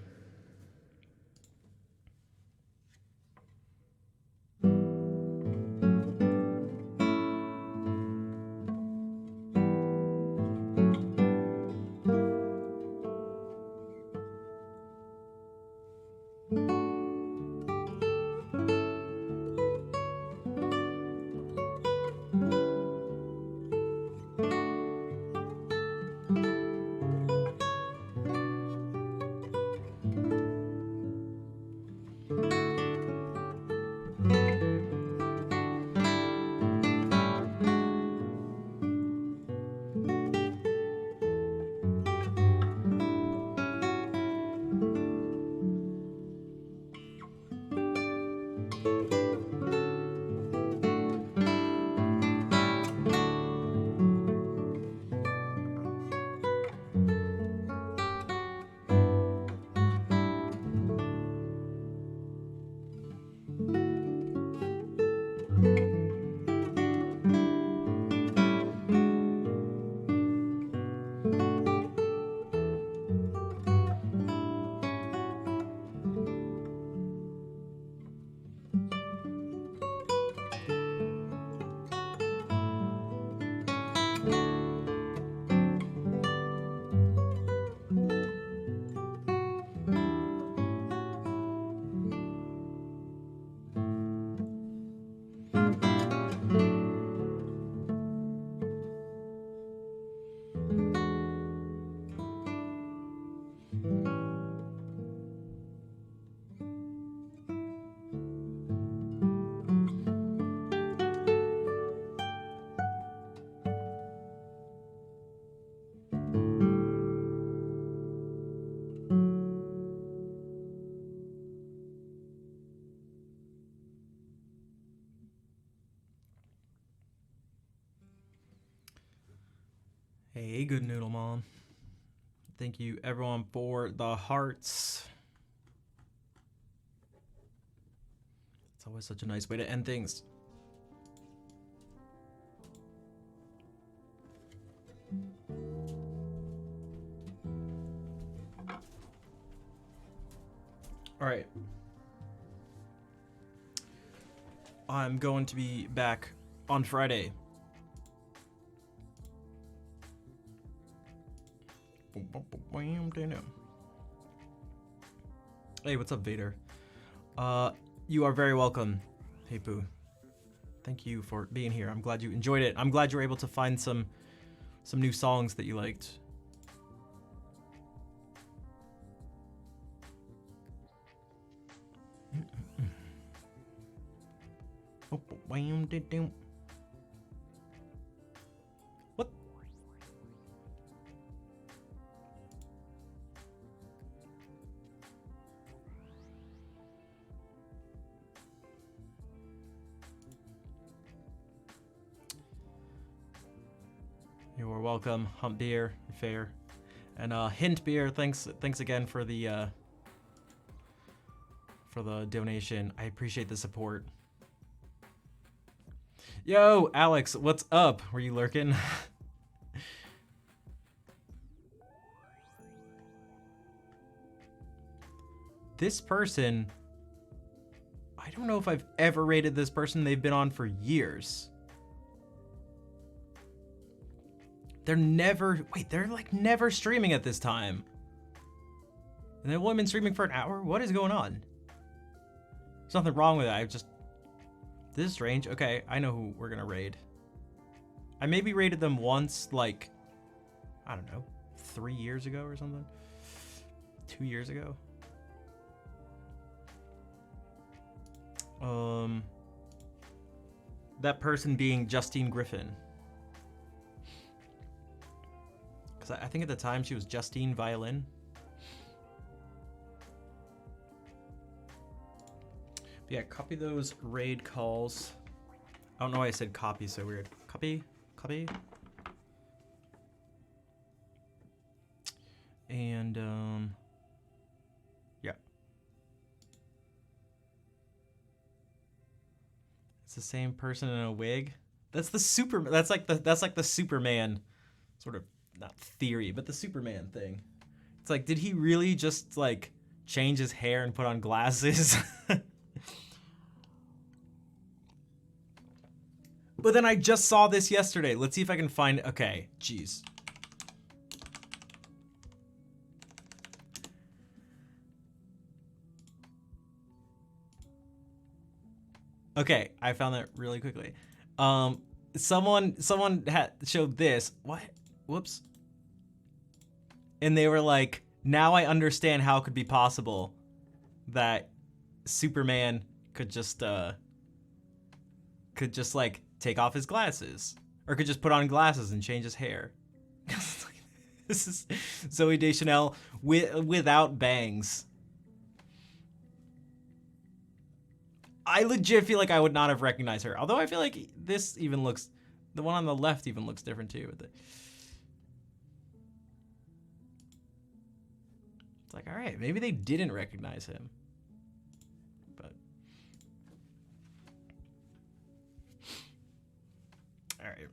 Hey, good noodle mom. Thank you everyone for the hearts. It's always such a nice way to end things. All right. I'm going to be back on Friday. Hey, what's up, Vader? You are very welcome. Hey, Pooh. Thank you for being here. I'm glad you enjoyed it. I'm glad you were able to find some new songs that you liked. What? You are welcome, Hump Beer, fair, and Hint Beer. Thanks again for the donation. I appreciate the support. Yo, Alex, what's up? Were you lurking? This person, I don't know if I've ever rated this person. They've been on for years. They're like never streaming at this time. And they've only been streaming for an hour? What is going on? There's nothing wrong with that. This is strange. Okay, I know who we're gonna raid. I maybe raided them once, like, I don't know, 3 years ago or something. 2 years ago. That person being Justine Griffin. Because I think at the time she was Justine Violin. But yeah, copy those raid calls. I don't know why I said copy so weird. Copy. And yeah. It's the same person in a wig. That's like the Superman sort of, not theory, but the Superman thing. It's like, did he really just like change his hair and put on glasses? But then I just saw this yesterday. Let's see if I can find, okay, jeez. Okay, I found that really quickly. Someone had showed this. What? Whoops. And they were like, now I understand how it could be possible that Superman could just like take off his glasses, or could just put on glasses and change his hair. This is Zoe Deschanel without bangs. I legit feel like I would not have recognized her. Although I feel like this even looks, the one on the left even looks different too. It's like, all right, maybe they didn't recognize him. But all right.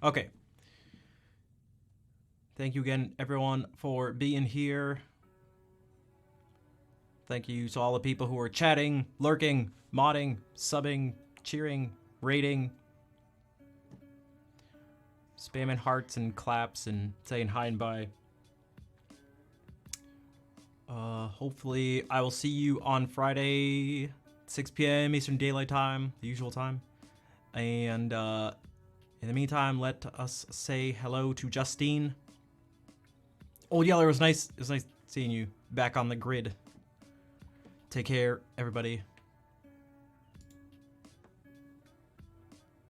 Okay. Thank you again, everyone, for being here. Thank you to all the people who are chatting, lurking, modding, subbing, cheering, rating, spamming hearts and claps and saying hi and bye. Hopefully I will see you on Friday, 6 p.m. Eastern Daylight Time, the usual time. And in the meantime, let us say hello to Justine. Old Yeller, it was nice seeing you back on the grid. Take care, everybody.